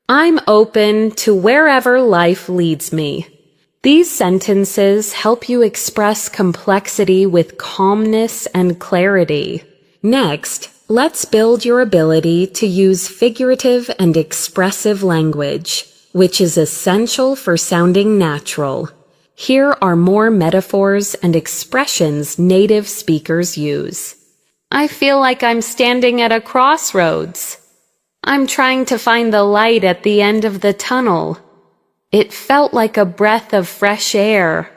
I'm open to wherever life leads me. These sentences help you express complexity with calmness and clarity. Next, let's build your ability to use figurative and expressive language, which is essential for sounding natural. Here are more metaphors and expressions native speakers use. I feel like I'm standing at a crossroads. I'm trying to find the light at the end of the tunnel. It felt like a breath of fresh air.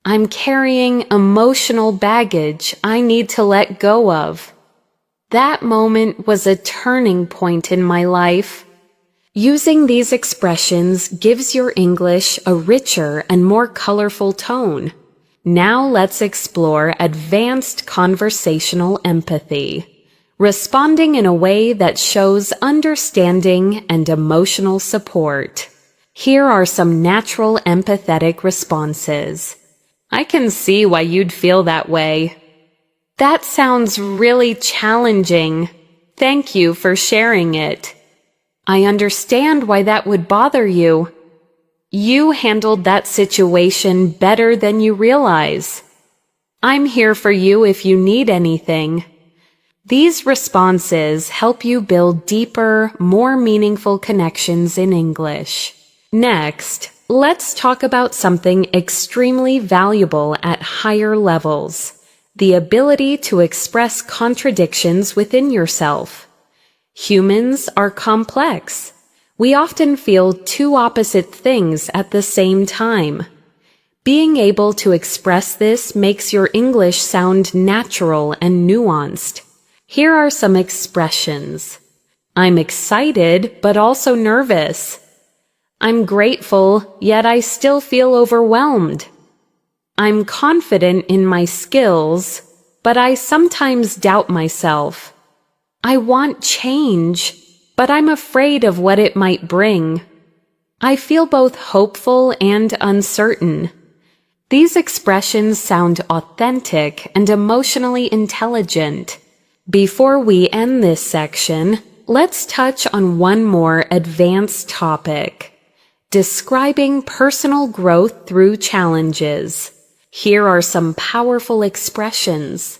I'm carrying emotional baggage I need to let go of. That moment was a turning point in my life. Using these expressions gives your English a richer and more colorful tone. Now let's explore advanced conversational empathy, responding in a way that shows understanding and emotional support. Here are some natural empathetic responses. I can see why you'd feel that way. That sounds really challenging. Thank you for sharing it. I understand why that would bother you. You handled that situation better than you realize. I'm here for you if you need anything. These responses help you build deeper, more meaningful connections in English. Next, let's talk about something extremely valuable at higher levels: the ability to express contradictions within yourself. Humans are complex. We often feel two opposite things at the same time. Being able to express this makes your English sound natural and nuanced. Here are some expressions. I'm excited, but also nervous. I'm grateful, yet I still feel overwhelmed. I'm confident in my skills, but I sometimes doubt myself. I want change, but I'm afraid of what it might bring. I feel both hopeful and uncertain. These expressions sound authentic and emotionally intelligent. Before we end this section, let's touch on one more advanced topic: describing personal growth through challenges. Here are some powerful expressions.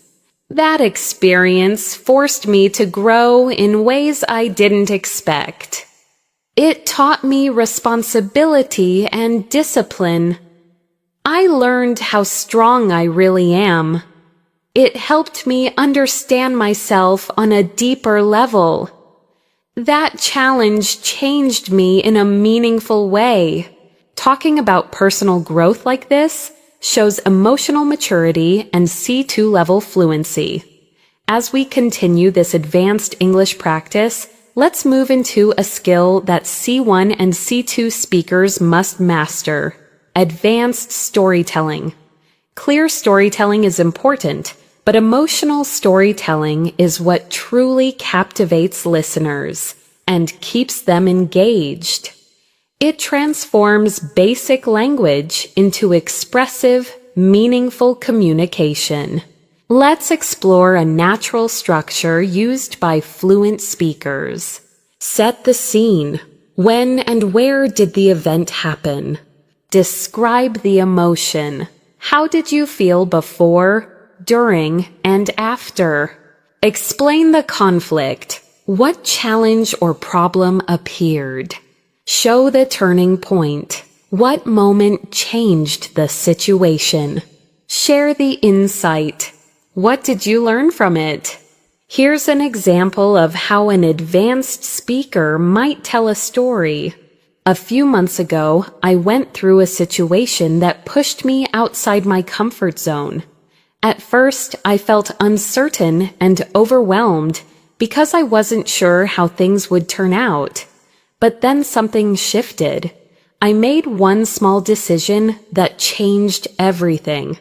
That experience forced me to grow in ways I didn't expect. It taught me responsibility and discipline. I learned how strong I really am. It helped me understand myself on a deeper level. That challenge changed me in a meaningful way. Talking about personal growth like this shows emotional maturity and C2 level fluency. As we continue this advanced English practice, let's move into a skill that C1 and C2 speakers must master: advanced storytelling. Clear storytelling is important, but emotional storytelling is what truly captivates listeners and keeps them engaged. It transforms basic language into expressive, meaningful communication. Let's explore a natural structure used by fluent speakers. Set the scene. When and where did the event happen? Describe the emotion. How did you feel before, during, and after? Explain the conflict. What challenge or problem appeared? Show the turning point. What moment changed the situation? Share the insight. What did you learn from it? Here's an example of how an advanced speaker might tell a story. A few months ago, I went through a situation that pushed me outside my comfort zone. At first, I felt uncertain and overwhelmed because I wasn't sure how things would turn out. But then something shifted. I made one small decision that changed everything.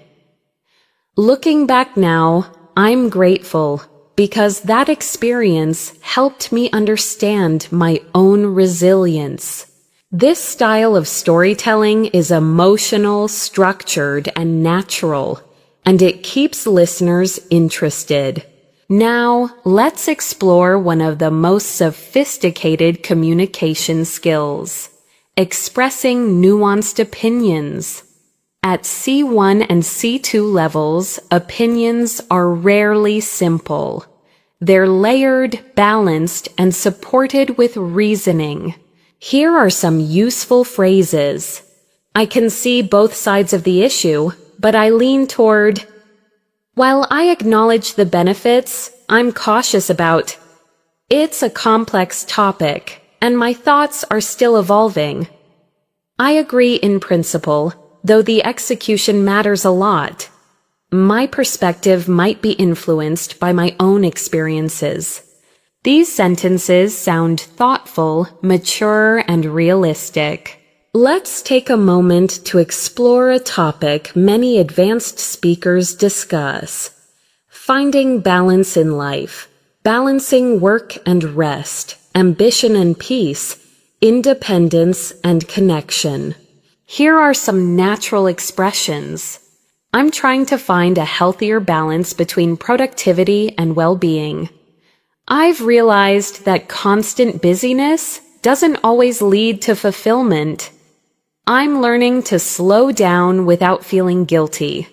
Looking back now, I'm grateful because that experience helped me understand my own resilience. This style of storytelling is emotional, structured, and natural, and it keeps listeners interested. Now, let's explore one of the most sophisticated communication skills: expressing nuanced opinions. At C1 and C2 levels, opinions are rarely simple. They're layered, balanced, and supported with reasoning. Here are some useful phrases. I can see both sides of the issue, but I lean toward. While I acknowledge the benefits, I'm cautious about. It's a complex topic, and my thoughts are still evolving. I agree in principle, though the execution matters a lot. My perspective might be influenced by my own experiences. These sentences sound thoughtful, mature, and realistic. Let's take a moment to explore a topic many advanced speakers discuss: finding balance in life, balancing work and rest, ambition and peace, independence and connection. Here are some natural expressions. I'm trying to find a healthier balance between productivity and well-being. I've realized that constant busyness doesn't always lead to fulfillment. I'm learning to slow down without feeling guilty.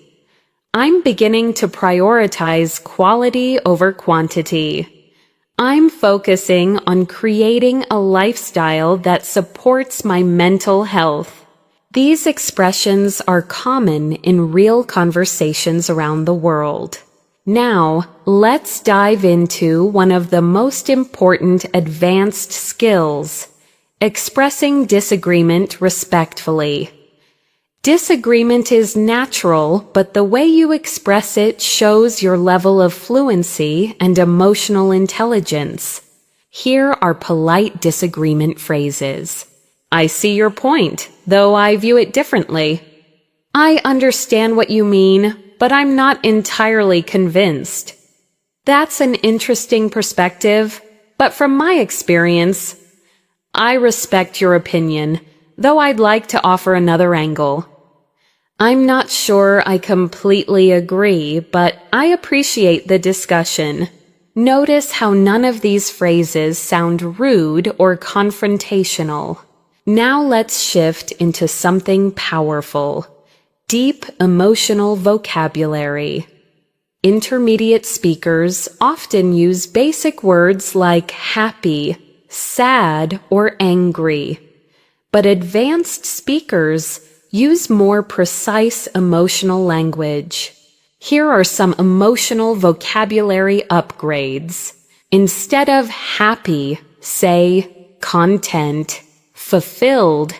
I'm beginning to prioritize quality over quantity. I'm focusing on creating a lifestyle that supports my mental health. These expressions are common in real conversations around the world. Now, let's dive into one of the most important advanced skills, expressing disagreement respectfully. Disagreement is natural, but the way you express it shows your level of fluency and emotional intelligence. Here are polite disagreement phrases. I see your point, though I view it differently. I understand what you mean, but I'm not entirely convinced. That's an interesting perspective, but from my experience, I respect your opinion, though I'd like to offer another angle. I'm not sure I completely agree, but I appreciate the discussion. Notice how none of these phrases sound rude or confrontational. Now let's shift into something powerful. Deep emotional vocabulary. Intermediate speakers often use basic words like happy, sad, or angry. But advanced speakers use more precise emotional language. Here are some emotional vocabulary upgrades. Instead of happy, say content, fulfilled,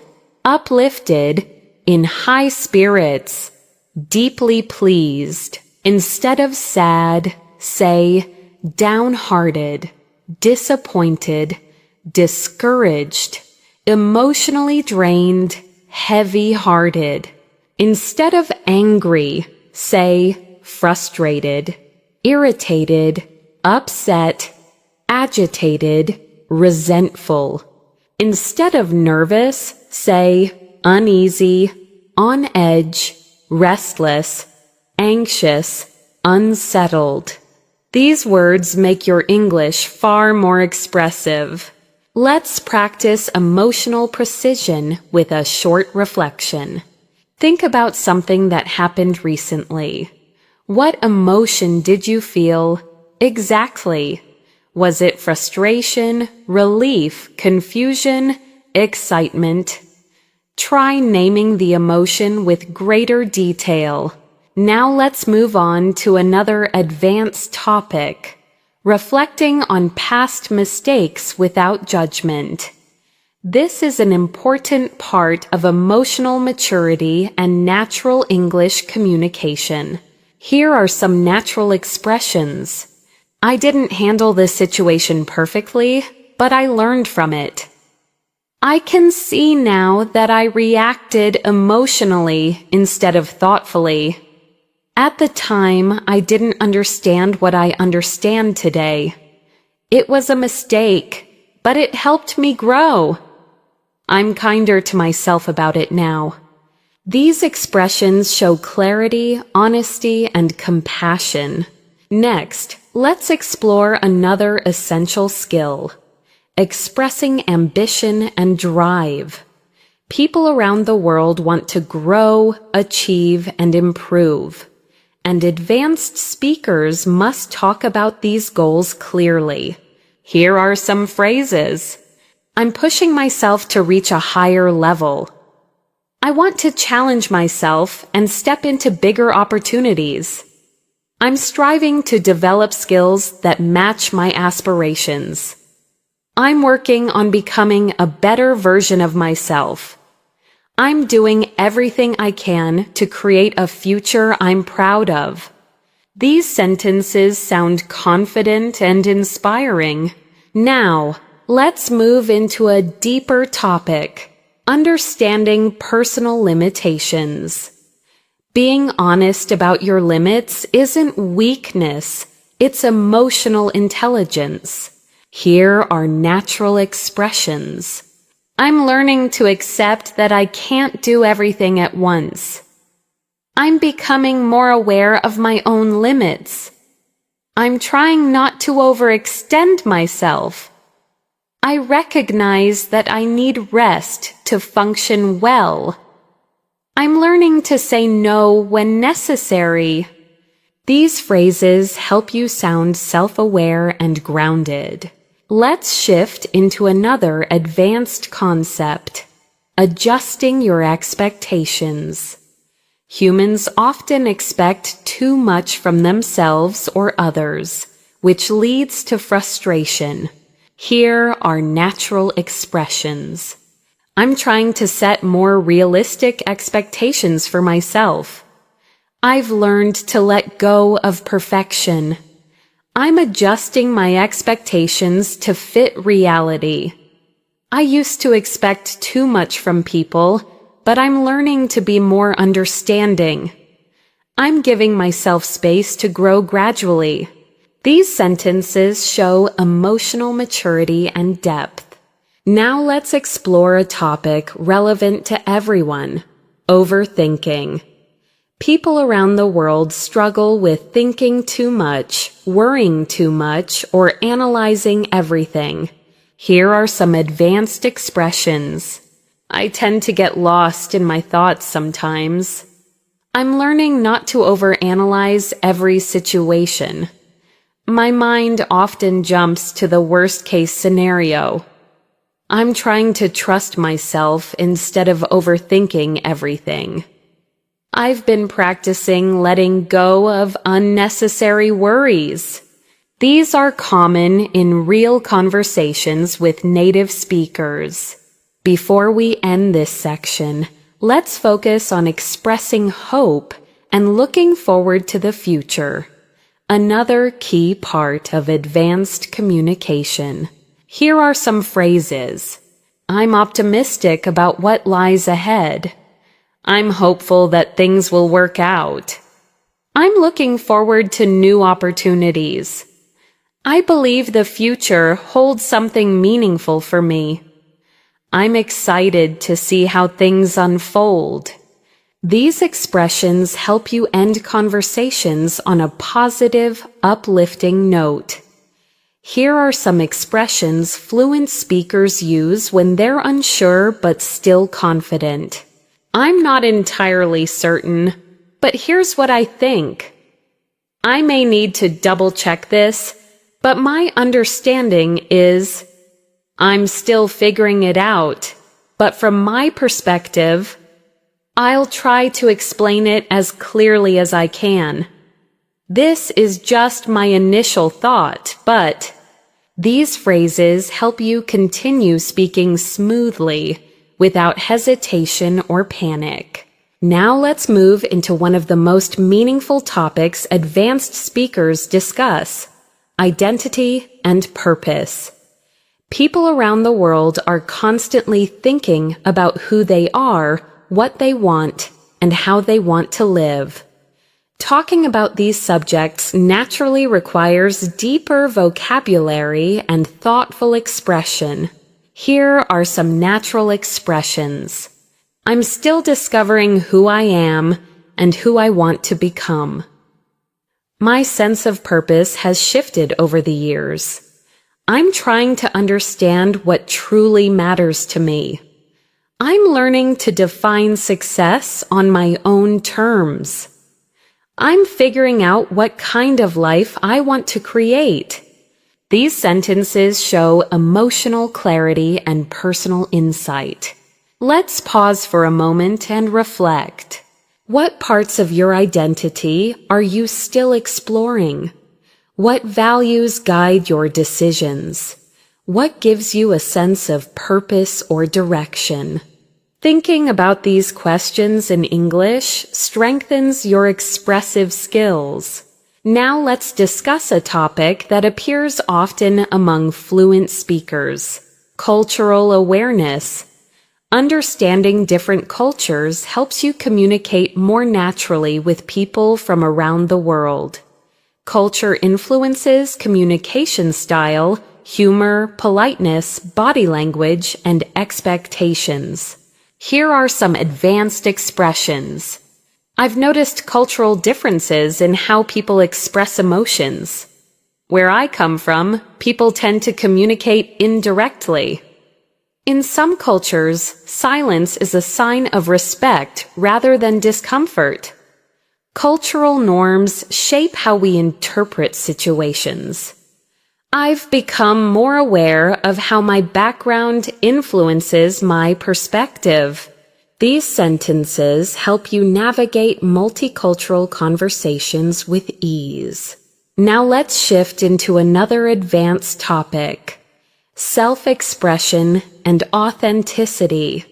uplifted, in high spirits, deeply pleased. Instead of sad, say downhearted, disappointed, discouraged, emotionally drained, heavy-hearted. Instead of angry, say frustrated, irritated, upset, agitated, resentful. Instead of nervous, say uneasy, on edge, restless, anxious, unsettled. These words make your English far more expressive. Let's practice emotional precision with a short reflection. Think about something that happened recently. What emotion did you feel exactly? Was it frustration, relief, confusion, excitement? Try naming the emotion with greater detail. Now let's move on to another advanced topic, reflecting on past mistakes without judgment. This is an important part of emotional maturity and natural English communication. Here are some natural expressions. I didn't handle this situation perfectly, but I learned from it. I can see now that I reacted emotionally instead of thoughtfully. At the time, I didn't understand what I understand today. It was a mistake, but it helped me grow. I'm kinder to myself about it now. These expressions show clarity, honesty, and compassion. Next, let's explore another essential skill. Expressing ambition and drive. People around the world want to grow, achieve, and improve. And advanced speakers must talk about these goals clearly. Here are some phrases. I'm pushing myself to reach a higher level. I want to challenge myself and step into bigger opportunities. I'm striving to develop skills that match my aspirations. I'm working on becoming a better version of myself. I'm doing everything I can to create a future I'm proud of. These sentences sound confident and inspiring. Now, let's move into a deeper topic, understanding personal limitations. Being honest about your limits isn't weakness, it's emotional intelligence. Here are natural expressions. I'm learning to accept that I can't do everything at once. I'm becoming more aware of my own limits. I'm trying not to overextend myself. I recognize that I need rest to function well. I'm learning to say no when necessary. These phrases help you sound self-aware and grounded. Let's shift into another advanced concept, adjusting your expectations. Humans often expect too much from themselves or others, which leads to frustration. Here are natural expressions. I'm trying to set more realistic expectations for myself. I've learned to let go of perfection. I'm adjusting my expectations to fit reality. I used to expect too much from people, but I'm learning to be more understanding. I'm giving myself space to grow gradually. These sentences show emotional maturity and depth. Now let's explore a topic relevant to everyone: overthinking. People around the world struggle with thinking too much, worrying too much, or analyzing everything. Here are some advanced expressions. I tend to get lost in my thoughts sometimes. I'm learning not to overanalyze every situation. My mind often jumps to the worst-case scenario. I'm trying to trust myself instead of overthinking everything. I've been practicing letting go of unnecessary worries. These are common in real conversations with native speakers. Before we end this section, let's focus on expressing hope and looking forward to the future. Another key part of advanced communication. Here are some phrases. I'm optimistic about what lies ahead. I'm hopeful that things will work out. I'm looking forward to new opportunities. I believe the future holds something meaningful for me. I'm excited to see how things unfold. These expressions help you end conversations on a positive, uplifting note. Here are some expressions fluent speakers use when they're unsure but still confident. I'm not entirely certain, but here's what I think. I may need to double-check this, but my understanding is I'm still figuring it out, but from my perspective, I'll try to explain it as clearly as I can. This is just my initial thought, but these phrases help you continue speaking smoothly without hesitation or panic. Now let's move into one of the most meaningful topics advanced speakers discuss: identity and purpose. People around the world are constantly thinking about who they are, what they want, and how they want to live. Talking about these subjects naturally requires deeper vocabulary and thoughtful expression. Here are some natural expressions. I'm still discovering who I am and who I want to become. My sense of purpose has shifted over the years. I'm trying to understand what truly matters to me. I'm learning to define success on my own terms. I'm figuring out what kind of life I want to create. These sentences show emotional clarity and personal insight. Let's pause for a moment and reflect. What parts of your identity are you still exploring? What values guide your decisions? What gives you a sense of purpose or direction? Thinking about these questions in English strengthens your expressive skills. Now let's discuss a topic that appears often among fluent speakers: cultural awareness. Understanding different cultures helps you communicate more naturally with people from around the world. Culture influences communication style, humor, politeness, body language, and expectations. Here are some advanced expressions. I've noticed cultural differences in how people express emotions. Where I come from, people tend to communicate indirectly. In some cultures, silence is a sign of respect rather than discomfort. Cultural norms shape how we interpret situations. I've become more aware of how my background influences my perspective. These sentences help you navigate multicultural conversations with ease. Now let's shift into another advanced topic: self-expression and authenticity.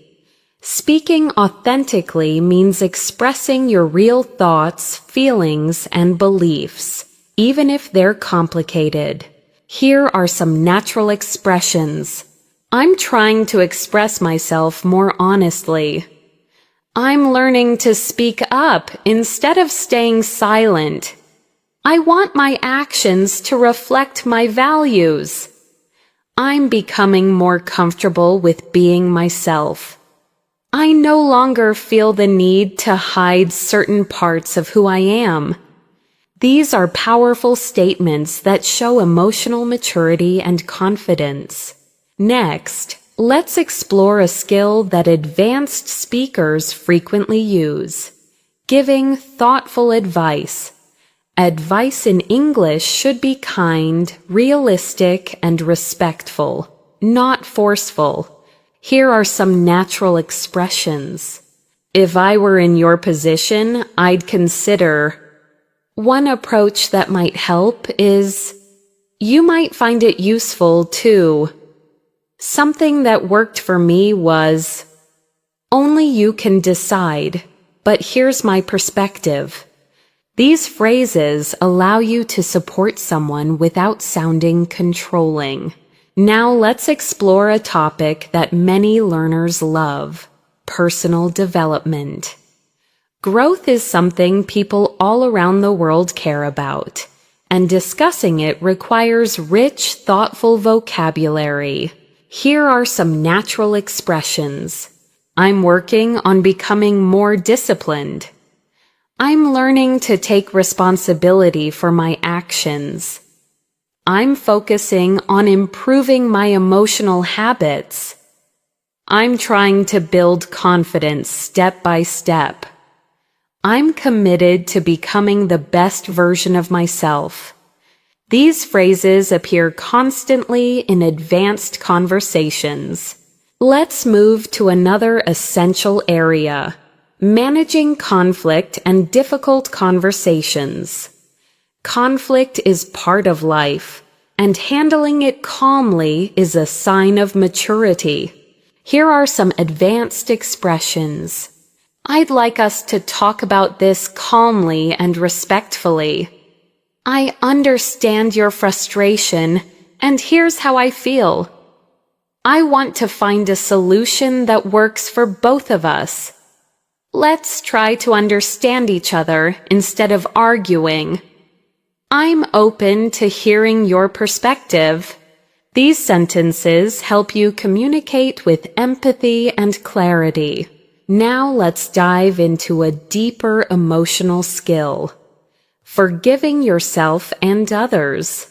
Speaking authentically means expressing your real thoughts, feelings, and beliefs, even if they're complicated. Here are some natural expressions. I'm trying to express myself more honestly. I'm learning to speak up instead of staying silent. I want my actions to reflect my values. I'm becoming more comfortable with being myself. I no longer feel the need to hide certain parts of who I am. These are powerful statements that show emotional maturity and confidence. Next, let's explore a skill that advanced speakers frequently use: giving thoughtful advice. Advice in English should be kind, realistic, and respectful, not forceful. Here are some natural expressions. If I were in your position, I'd consider. One approach that might help is, you might find it useful too. Something that worked for me was, only you can decide, but here's my perspective. These phrases allow you to support someone without sounding controlling. Now let's explore a topic that many learners love: personal development. Growth is something people all around the world care about, and discussing it requires rich, thoughtful vocabulary. Here are some natural expressions. I'm working on becoming more disciplined. I'm learning to take responsibility for my actions. I'm focusing on improving my emotional habits. I'm trying to build confidence step by step. I'm committed to becoming the best version of myself. These phrases appear constantly in advanced conversations. Let's move to another essential area: managing conflict and difficult conversations. Conflict is part of life, and handling it calmly is a sign of maturity. Here are some advanced expressions. I'd like us to talk about this calmly and respectfully. I understand your frustration, and here's how I feel. I want to find a solution that works for both of us. Let's try to understand each other instead of arguing. I'm open to hearing your perspective. These sentences help you communicate with empathy and clarity. Now let's dive into a deeper emotional skill: forgiving yourself and others.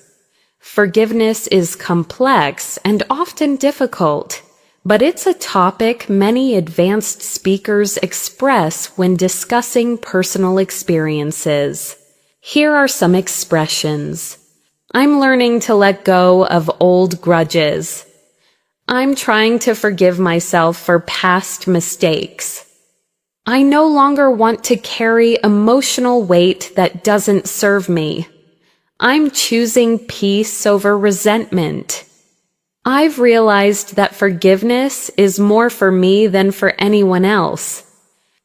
Forgiveness is complex and often difficult, but it's a topic many advanced speakers express when discussing personal experiences. Here are some expressions. I'm learning to let go of old grudges. I'm trying to forgive myself for past mistakes. I no longer want to carry emotional weight that doesn't serve me. I'm choosing peace over resentment. I've realized that forgiveness is more for me than for anyone else.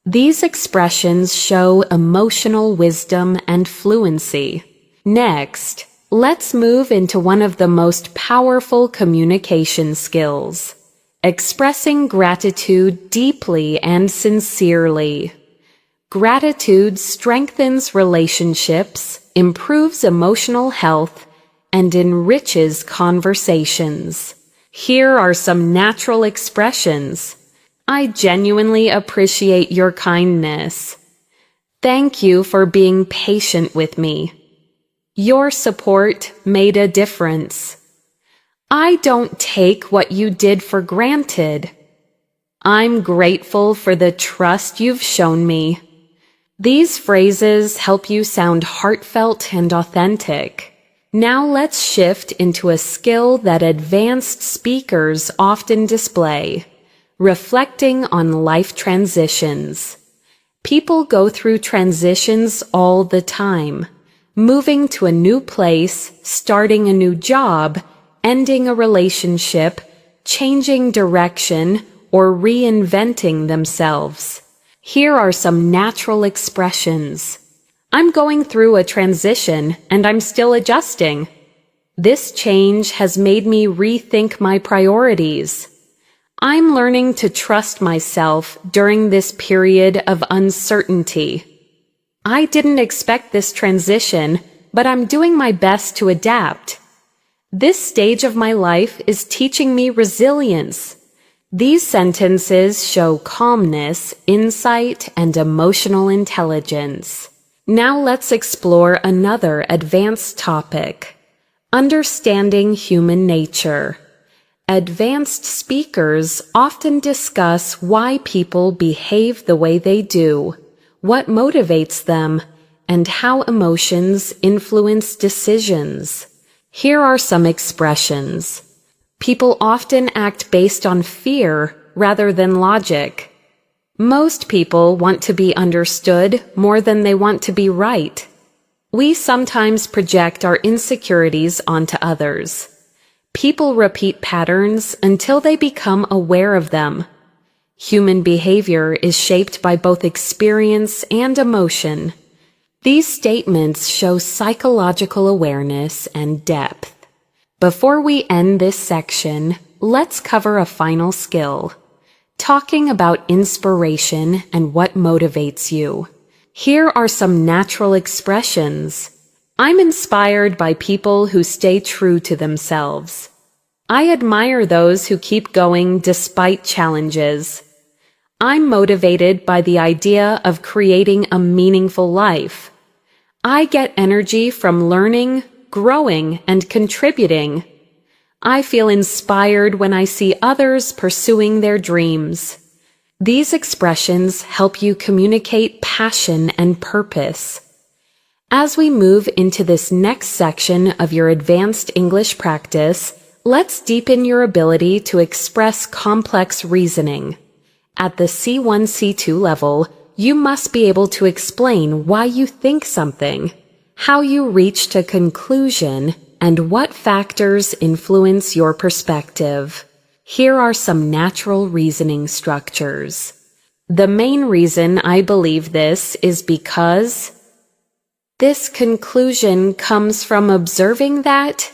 These expressions show emotional wisdom and fluency. Next, let's move into one of the most powerful communication skills: expressing gratitude deeply and sincerely. Gratitude strengthens relationships, improves emotional health, and enriches conversations. Here are some natural expressions. I genuinely appreciate your kindness. Thank you for being patient with me. Your support made a difference. I don't take what you did for granted. I'm grateful for the trust you've shown me. These phrases help you sound heartfelt and authentic. Now let's shift into a skill that advanced speakers often display: reflecting on life transitions. People go through transitions all the time, moving to a new place, starting a new job, ending a relationship, changing direction, or reinventing themselves. Here are some natural expressions. I'm going through a transition and I'm still adjusting. This change has made me rethink my priorities. I'm learning to trust myself during this period of uncertainty. I didn't expect this transition, but I'm doing my best to adapt. This stage of my life is teaching me resilience. These sentences show calmness, insight, and emotional intelligence. Now let's explore another advanced topic: understanding human nature. Advanced speakers often discuss why people behave the way they do, what motivates them, and how emotions influence decisions. Here are some expressions. People often act based on fear rather than logic. Most people want to be understood more than they want to be right. We sometimes project our insecurities onto others. People repeat patterns until they become aware of them. Human behavior is shaped by both experience and emotion. These statements show psychological awareness and depth. Before we end this section, let's cover a final skill: talking about inspiration and what motivates you. Here are some natural expressions. I'm inspired by people who stay true to themselves. I admire those who keep going despite challenges. I'm motivated by the idea of creating a meaningful life. I get energy from learning, growing, and contributing. I feel inspired when I see others pursuing their dreams. These expressions help you communicate passion and purpose. As we move into this next section of your advanced English practice, let's deepen your ability to express complex reasoning. At the C1, C2 level, you must be able to explain why you think something, how you reached a conclusion, and what factors influence your perspective. Here are some natural reasoning structures. The main reason I believe this is because this conclusion comes from observing that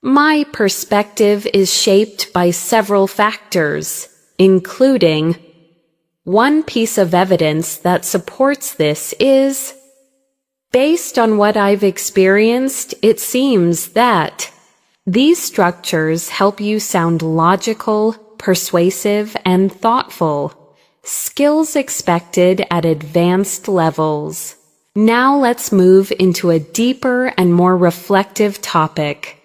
my perspective is shaped by several factors, including one piece of evidence that supports this is, based on what I've experienced, it seems that. These structures help you sound logical, persuasive, and thoughtful, skills expected at advanced levels. Now let's move into a deeper and more reflective topic: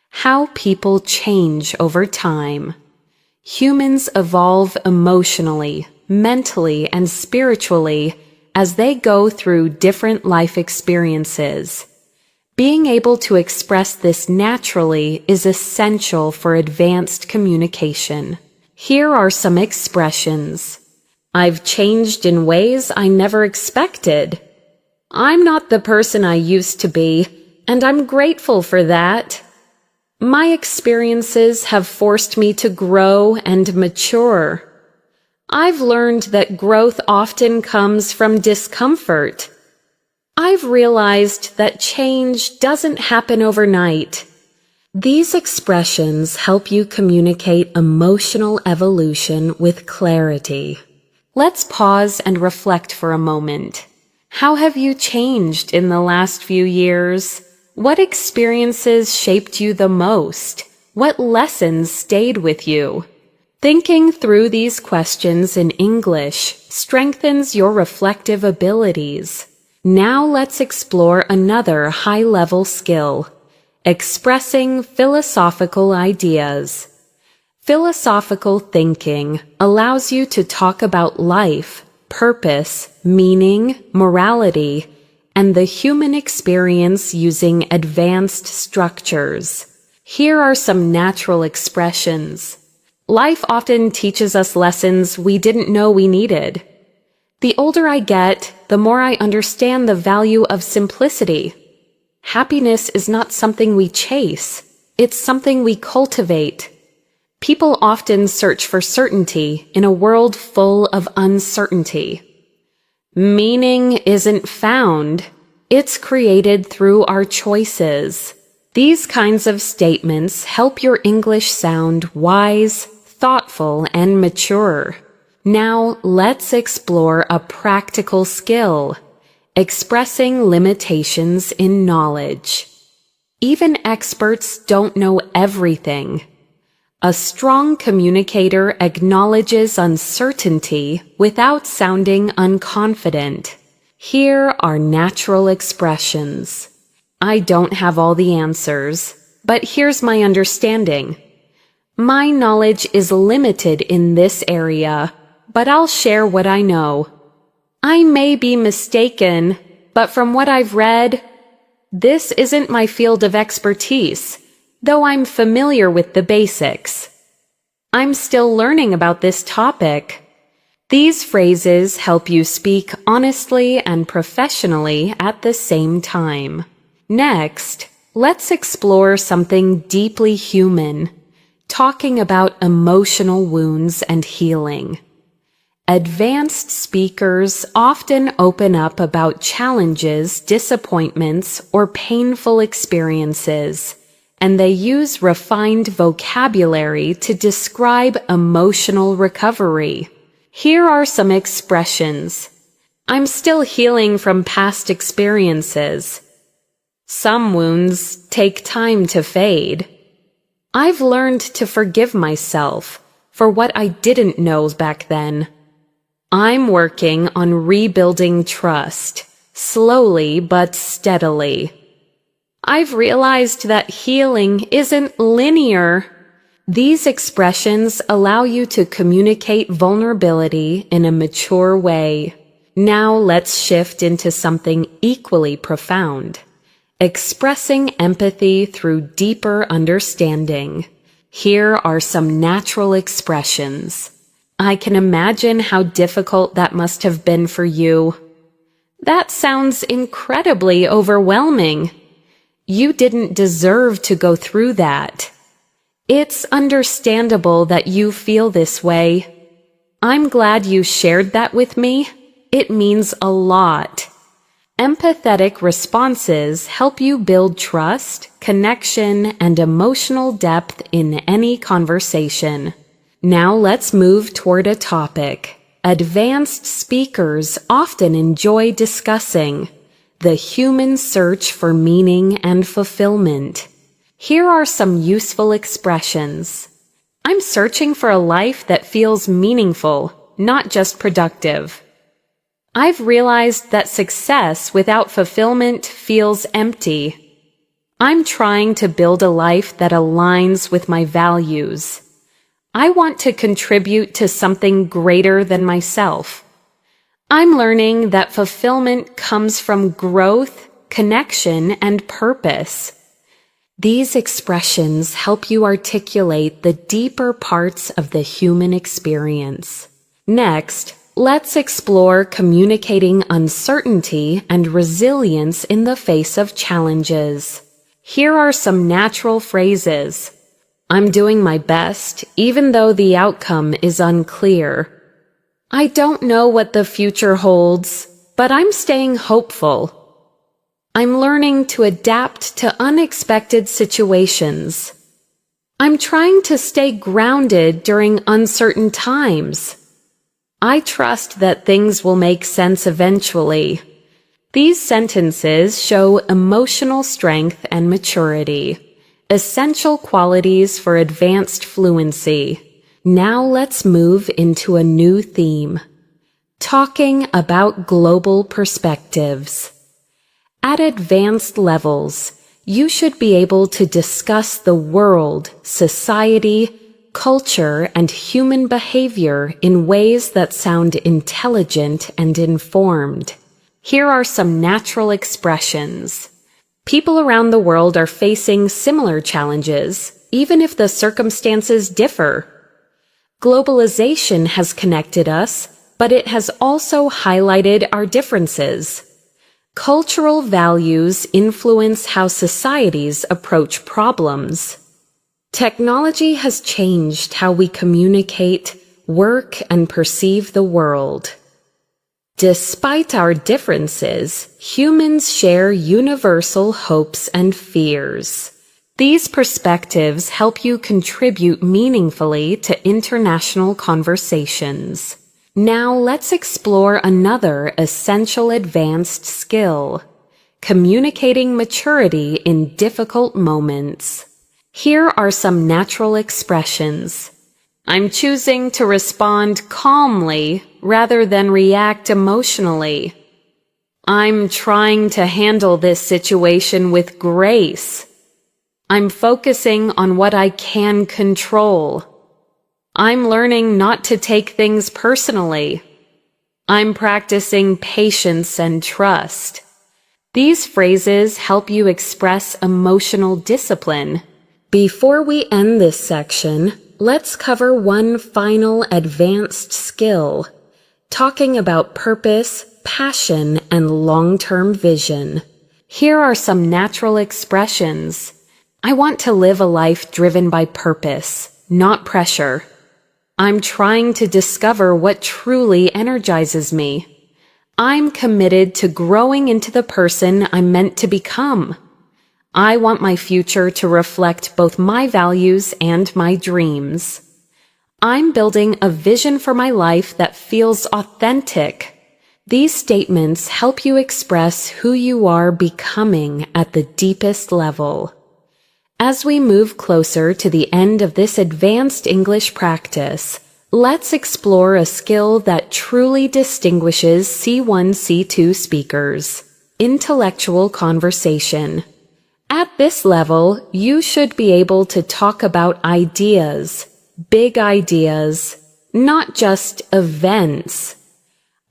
how people change over time. Humans evolve emotionally, mentally, and spiritually as they go through different life experiences. Being able to express this naturally is essential for advanced communication. Here are some expressions. I've changed in ways I never expected. I'm not the person I used to be, and I'm grateful for that. My experiences have forced me to grow and mature. I've learned that growth often comes from discomfort. I've realized that change doesn't happen overnight. These expressions help you communicate emotional evolution with clarity. Let's pause and reflect for a moment. How have you changed in the last few years? What experiences shaped you the most? What lessons stayed with you? Thinking through these questions in English strengthens your reflective abilities. Now let's explore another high-level skill: expressing philosophical ideas. Philosophical thinking allows you to talk about life, purpose, meaning, morality, and the human experience using advanced structures. Here are some natural expressions. Life often teaches us lessons we didn't know we needed. The older I get, the more I understand the value of simplicity. Happiness is not something we chase. It's something we cultivate. People often search for certainty in a world full of uncertainty. Meaning isn't found. It's created through our choices. These kinds of statements help your English sound wise, thoughtful, and mature. Now let's explore a practical skill, expressing limitations in knowledge. Even experts don't know everything. A strong communicator acknowledges uncertainty without sounding unconfident. Here are natural expressions. I don't have all the answers, but here's my understanding. My knowledge is limited in this area, but I'll share what I know. I may be mistaken, but from what I've read, this isn't my field of expertise, though I'm familiar with the basics. I'm still learning about this topic. These phrases help you speak honestly and professionally at the same time. Next, let's explore something deeply human, talking about emotional wounds and healing. Advanced speakers often open up about challenges, disappointments, or painful experiences, and they use refined vocabulary to describe emotional recovery. Here are some expressions. I'm still healing from past experiences. Some wounds take time to fade. I've learned to forgive myself for what I didn't know back then. I'm working on rebuilding trust, slowly but steadily. I've realized that healing isn't linear. These expressions allow you to communicate vulnerability in a mature way. Now let's shift into something equally profound, expressing empathy through deeper understanding. Here are some natural expressions. I can imagine how difficult that must have been for you. That sounds incredibly overwhelming. You didn't deserve to go through that. It's understandable that you feel this way. I'm glad you shared that with me. It means a lot. Empathetic responses help you build trust, connection, and emotional depth in any conversation. Now let's move toward a topic advanced speakers often enjoy discussing: the human search for meaning and fulfillment. Here are some useful expressions. I'm searching for a life that feels meaningful, not just productive. I've realized that success without fulfillment feels empty. I'm trying to build a life that aligns with my values. I want to contribute to something greater than myself. I'm learning that fulfillment comes from growth, connection, and purpose. These expressions help you articulate the deeper parts of the human experience. Next, let's explore communicating uncertainty and resilience in the face of challenges. Here are some natural phrases. I'm doing my best, even though the outcome is unclear. I don't know what the future holds, but I'm staying hopeful. I'm learning to adapt to unexpected situations. I'm trying to stay grounded during uncertain times. I trust that things will make sense eventually. These sentences show emotional strength and maturity, essential qualities for advanced fluency. Now let's move into a new theme, talking about global perspectives. At advanced levels, you should be able to discuss the world, society, culture, and human behavior in ways that sound intelligent and informed. Here are some natural expressions. People around the world are facing similar challenges, even if the circumstances differ. Globalization has connected us, but it has also highlighted our differences. Cultural values influence how societies approach problems. Technology has changed how we communicate, work, and perceive the world. Despite our differences, humans share universal hopes and fears. These perspectives help you contribute meaningfully to international conversations. Now let's explore another essential advanced skill: communicating maturity in difficult moments. Here are some natural expressions. I'm choosing to respond calmly rather than react emotionally. I'm trying to handle this situation with grace. I'm focusing on what I can control. I'm learning not to take things personally. I'm practicing patience and trust. These phrases help you express emotional discipline. Before we end this section, let's cover one final advanced skill, talking about purpose, passion, and long-term vision. Here are some natural expressions. I want to live a life driven by purpose, not pressure. I'm trying to discover what truly energizes me. I'm committed to growing into the person I'm meant to become. I want my future to reflect both my values and my dreams. I'm building a vision for my life that feels authentic. These statements help you express who you are becoming at the deepest level. As we move closer to the end of this advanced English practice, let's explore a skill that truly distinguishes C1, C2 speakers: intellectual conversation. At this level, you should be able to talk about ideas, big ideas, not just events.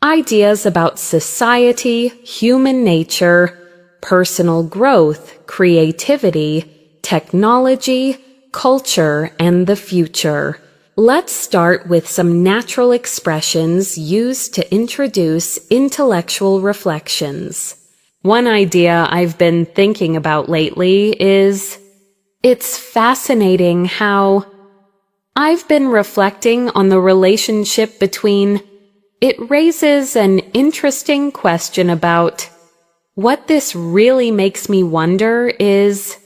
Ideas about society, human nature, personal growth, creativity, technology, culture, and the future. Let's start with some natural expressions used to introduce intellectual reflections. One idea I've been thinking about lately is, it's fascinating how I've been reflecting on the relationship between. It raises an interesting question about what this really makes me wonder is.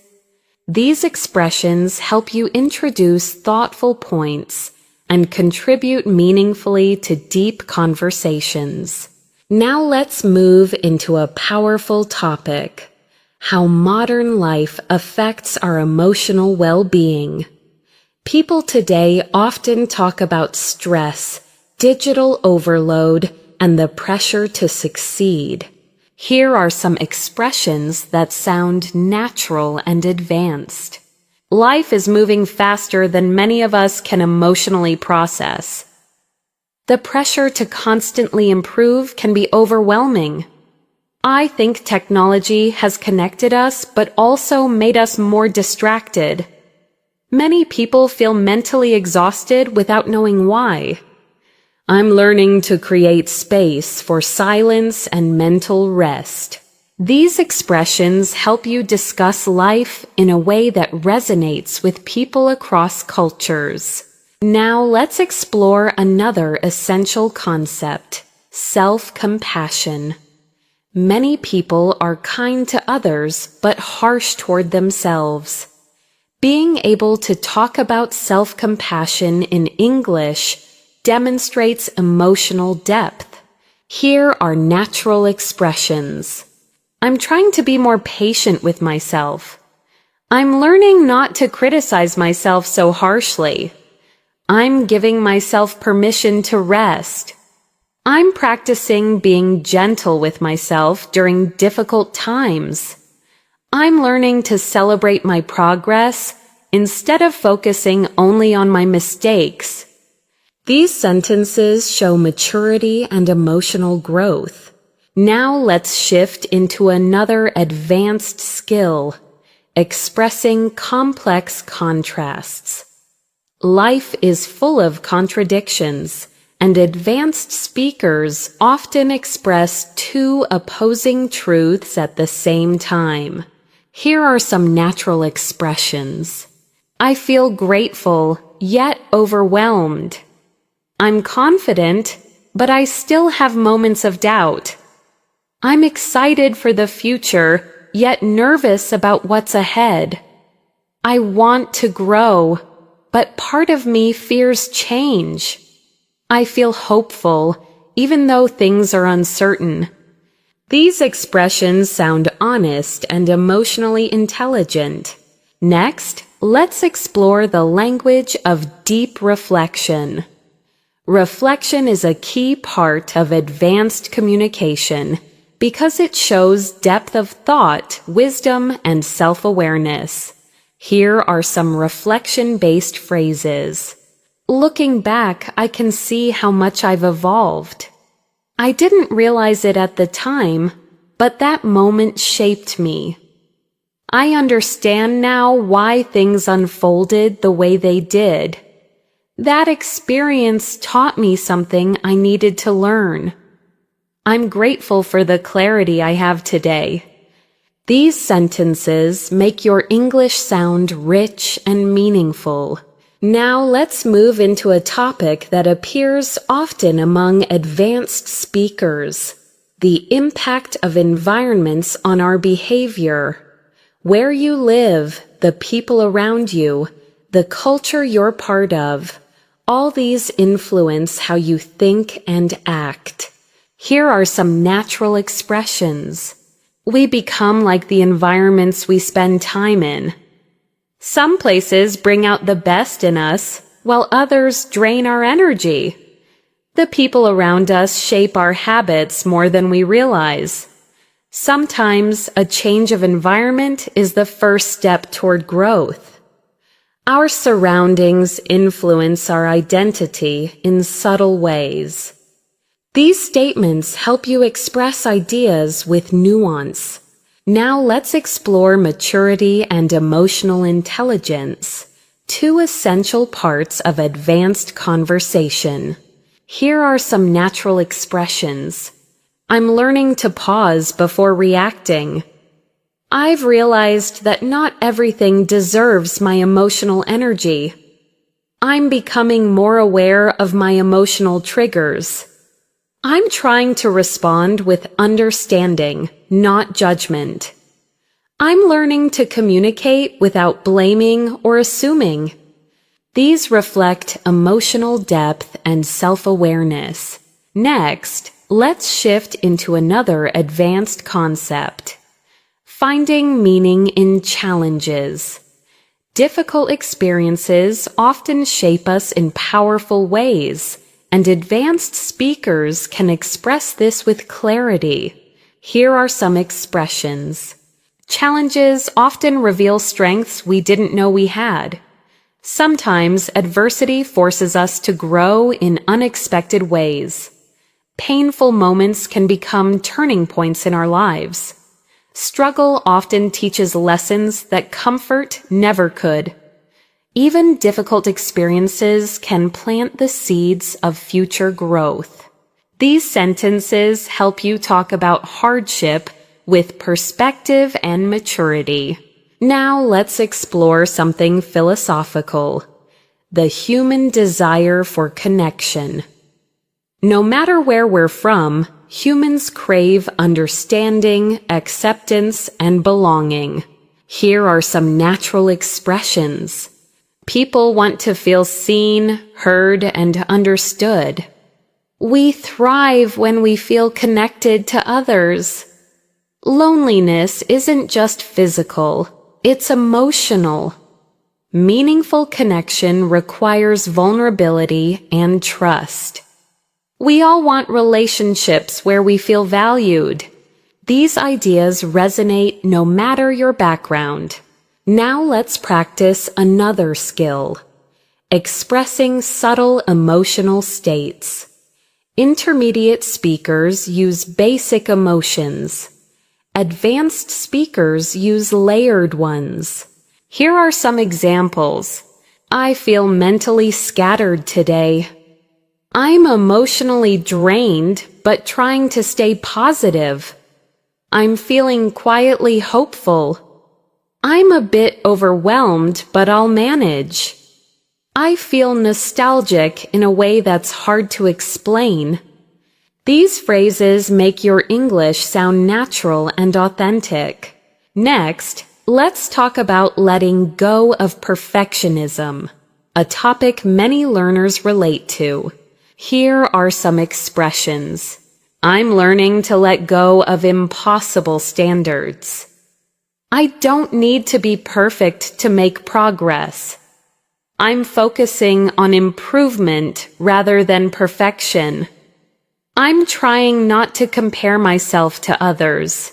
These expressions help you introduce thoughtful points and contribute meaningfully to deep conversations. Now let's move into a powerful topic: how modern life affects our emotional well-being. People today often talk about stress, digital overload, and the pressure to succeed. Here are some expressions that sound natural and advanced. Life is moving faster than many of us can emotionally process. The pressure to constantly improve can be overwhelming. I think technology has connected us but also made us more distracted. Many people feel mentally exhausted without knowing why. I'm learning to create space for silence and mental rest. These expressions help you discuss life in a way that resonates with people across cultures. Now let's explore another essential concept: self-compassion. Many people are kind to others but harsh toward themselves. Being able to talk about self-compassion in English demonstrates emotional depth. Here are natural expressions. I'm trying to be more patient with myself. I'm learning not to criticize myself so harshly. I'm giving myself permission to rest. I'm practicing being gentle with myself during difficult times. I'm learning to celebrate my progress instead of focusing only on my mistakes. These sentences show maturity and emotional growth. Now let's shift into another advanced skill, expressing complex contrasts. Life is full of contradictions, and advanced speakers often express two opposing truths at the same time. Here are some natural expressions. I feel grateful, yet overwhelmed. I'm confident, but I still have moments of doubt. I'm excited for the future, yet nervous about what's ahead. I want to grow, but part of me fears change. I feel hopeful, even though things are uncertain. These expressions sound honest and emotionally intelligent. Next, let's explore the language of deep reflection. Reflection is a key part of advanced communication because it shows depth of thought, wisdom, and self-awareness. Here are some reflection-based phrases. Looking back, I can see how much I've evolved. I didn't realize it at the time, but that moment shaped me. I understand now why things unfolded the way they did. That experience taught me something I needed to learn. I'm grateful for the clarity I have today. These sentences make your English sound rich and meaningful. Now let's move into a topic that appears often among advanced speakers: the impact of environments on our behavior. Where you live, the people around you, the culture you're part of, all these influence how you think and act. Here are some natural expressions. We become like the environments we spend time in. Some places bring out the best in us, while others drain our energy. The people around us shape our habits more than we realize. Sometimes a change of environment is the first step toward growth. Our surroundings influence our identity in subtle ways. These statements help you express ideas with nuance. Now let's explore maturity and emotional intelligence, two essential parts of advanced conversation. Here are some natural expressions. I'm learning to pause before reacting. I've realized that not everything deserves my emotional energy. I'm becoming more aware of my emotional triggers. I'm trying to respond with understanding, not judgment. I'm learning to communicate without blaming or assuming. These reflect emotional depth and self-awareness. Next, let's shift into another advanced concept: finding meaning in challenges. Difficult experiences often shape us in powerful ways, and advanced speakers can express this with clarity. Here are some expressions. Challenges often reveal strengths we didn't know we had. Sometimes adversity forces us to grow in unexpected ways. Painful moments can become turning points in our lives. Struggle often teaches lessons that comfort never could. Even difficult experiences can plant the seeds of future growth. These sentences help you talk about hardship with perspective and maturity. Now let's explore something philosophical: the human desire for connection. No matter where we're from, humans crave understanding, acceptance, and belonging. Here are some natural expressions. People want to feel seen, heard, and understood. We thrive when we feel connected to others. Loneliness isn't just physical, it's emotional. Meaningful connection requires vulnerability and trust. We all want relationships where we feel valued. These ideas resonate no matter your background. Now let's practice another skill: expressing subtle emotional states. Intermediate speakers use basic emotions. Advanced speakers use layered ones. Here are some examples. I feel mentally scattered today. I'm emotionally drained, but trying to stay positive. I'm feeling quietly hopeful. I'm a bit overwhelmed, but I'll manage. I feel nostalgic in a way that's hard to explain. These phrases make your English sound natural and authentic. Next, let's talk about letting go of perfectionism, a topic many learners relate to. Here are some expressions. I'm learning to let go of impossible standards. I don't need to be perfect to make progress. I'm focusing on improvement rather than perfection. I'm trying not to compare myself to others.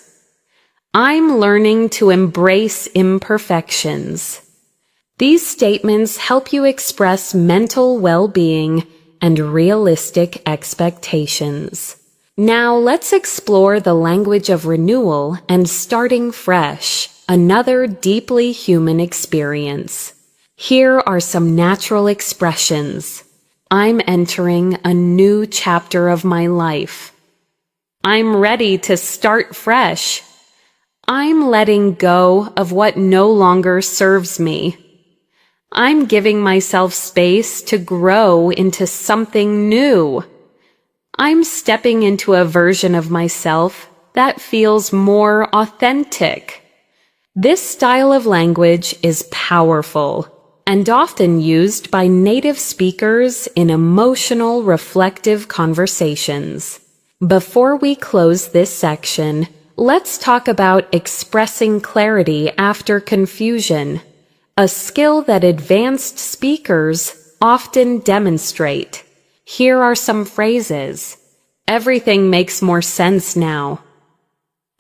I'm learning to embrace imperfections. These statements help you express mental well-being and realistic expectations. Now let's explore the language of renewal and starting fresh, another deeply human experience. Here are some natural expressions. I'm entering a new chapter of my life. I'm ready to start fresh. I'm letting go of what no longer serves me. I'm giving myself space to grow into something new. I'm stepping into a version of myself that feels more authentic. This style of language is powerful and often used by native speakers in emotional, reflective conversations. Before we close this section, let's talk about expressing clarity after confusion, a skill that advanced speakers often demonstrate. Here are some phrases. Everything makes more sense now.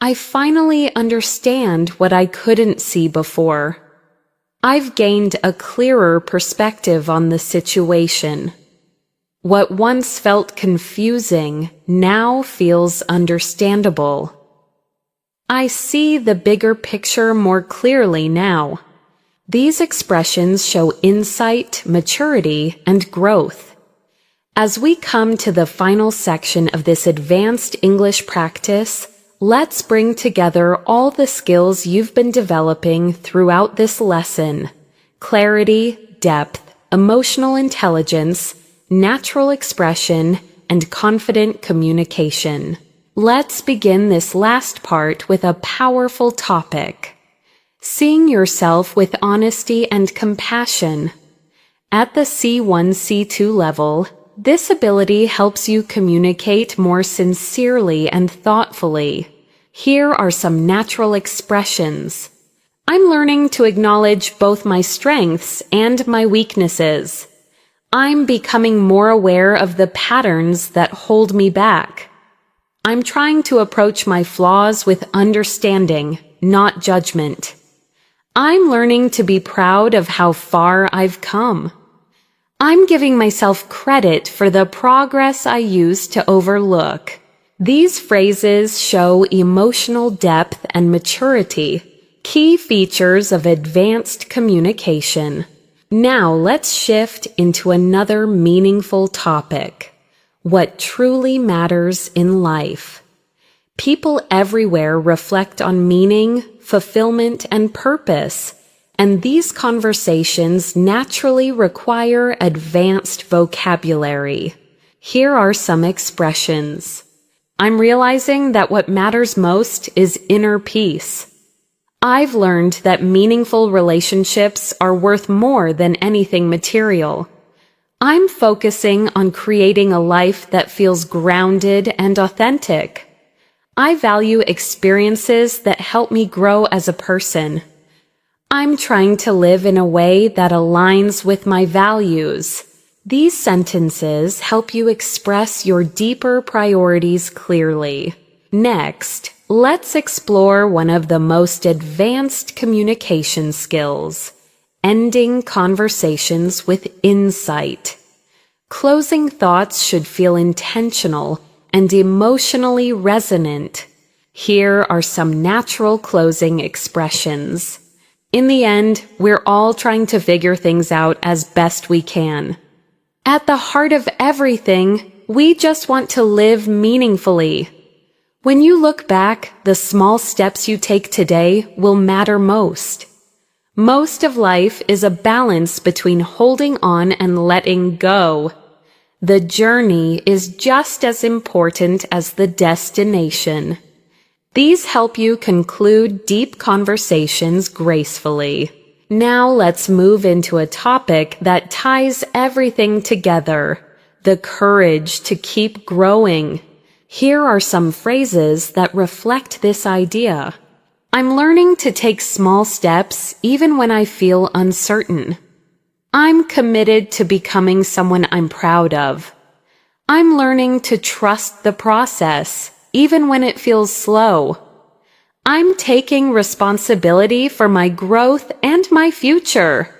I finally understand what I couldn't see before. I've gained a clearer perspective on the situation. What once felt confusing now feels understandable. I see the bigger picture more clearly now. These expressions show insight, maturity, and growth. As we come to the final section of this advanced English practice, let's bring together all the skills you've been developing throughout this lesson: clarity, depth, emotional intelligence, natural expression, and confident communication. Let's begin this last part with a powerful topic: seeing yourself with honesty and compassion. At the C1, C2 level, this ability helps you communicate more sincerely and thoughtfully. Here are some natural expressions. I'm learning to acknowledge both my strengths and my weaknesses. I'm becoming more aware of the patterns that hold me back. I'm trying to approach my flaws with understanding, not judgment. I'm learning to be proud of how far I've come. I'm giving myself credit for the progress I used to overlook. These phrases show emotional depth and maturity, key features of advanced communication. Now let's shift into another meaningful topic: what truly matters in life. People everywhere reflect on meaning, fulfillment, and purpose, and these conversations naturally require advanced vocabulary. Here are some expressions. I'm realizing that what matters most is inner peace. I've learned that meaningful relationships are worth more than anything material. I'm focusing on creating a life that feels grounded and authentic. I value experiences that help me grow as a person. I'm trying to live in a way that aligns with my values. These sentences help you express your deeper priorities clearly. Next, let's explore one of the most advanced communication skills: ending conversations with insight. Closing thoughts should feel intentional and emotionally resonant. Here are some natural closing expressions. In the end, we're all trying to figure things out as best we can. At the heart of everything, we just want to live meaningfully. When you look back, the small steps you take today will matter most. Most of life is a balance between holding on and letting go. The journey is just as important as the destination. These help you conclude deep conversations gracefully. Now let's move into a topic that ties everything together: the courage to keep growing. Here are some phrases that reflect this idea. I'm learning to take small steps even when I feel uncertain. I'm committed to becoming someone I'm proud of. I'm learning to trust the process, even when it feels slow. I'm taking responsibility for my growth and my future.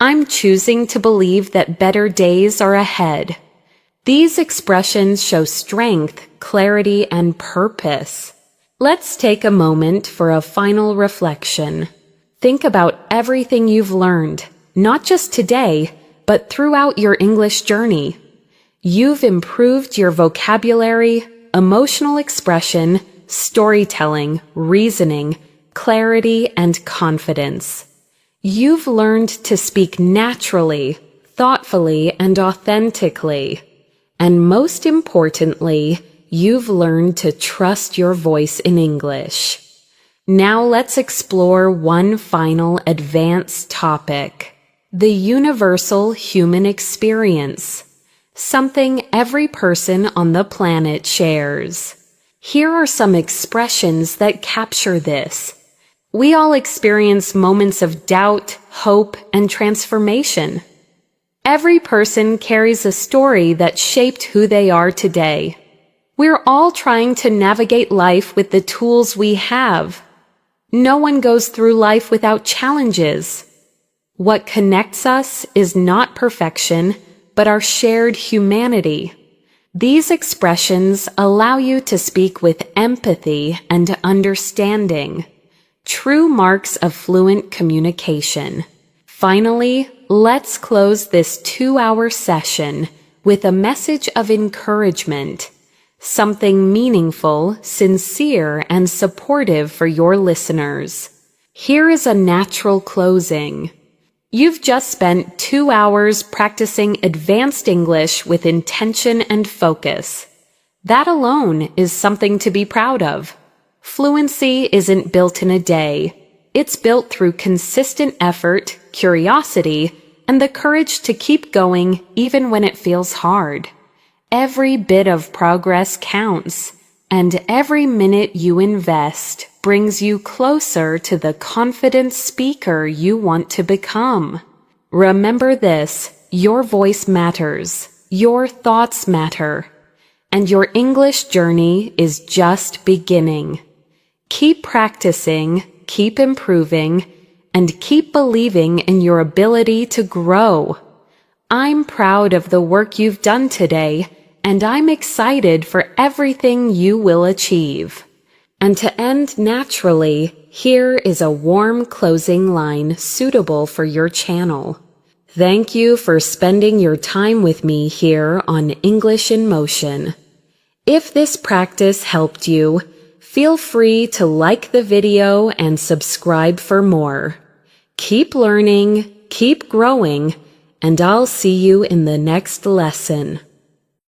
I'm choosing to believe that better days are ahead. These expressions show strength, clarity, and purpose. Let's take a moment for a final reflection. Think about everything you've learned, not just today, but throughout your English journey. You've improved your vocabulary, emotional expression, storytelling, reasoning, clarity, and confidence. You've learned to speak naturally, thoughtfully, and authentically. And most importantly, you've learned to trust your voice in English. Now let's explore one final advanced topic: the universal human experience, something every person on the planet shares. Here are some expressions that capture this. We all experience moments of doubt, hope, and transformation. Every person carries a story that shaped who they are today. We're all trying to navigate life with the tools we have. No one goes through life without challenges. What connects us is not perfection, but our shared humanity. These expressions allow you to speak with empathy and understanding, true marks of fluent communication. Finally, let's close this 2-hour session with a message of encouragement, something meaningful, sincere, and supportive for your listeners. Here is a natural closing. You've just spent 2 hours practicing advanced English with intention and focus. That alone is something to be proud of. Fluency isn't built in a day. It's built through consistent effort, curiosity, and the courage to keep going even when it feels hard. Every bit of progress counts, and every minute you invest brings you closer to the confident speaker you want to become. Remember this: your voice matters, your thoughts matter, and your English journey is just beginning. Keep practicing, keep improving, and keep believing in your ability to grow. I'm proud of the work you've done today, and I'm excited for everything you will achieve. And to end naturally, here is a warm closing line suitable for your channel. Thank you for spending your time with me here on English in Motion. If this practice helped you, feel free to like the video and subscribe for more. Keep learning, keep growing, and I'll see you in the next lesson.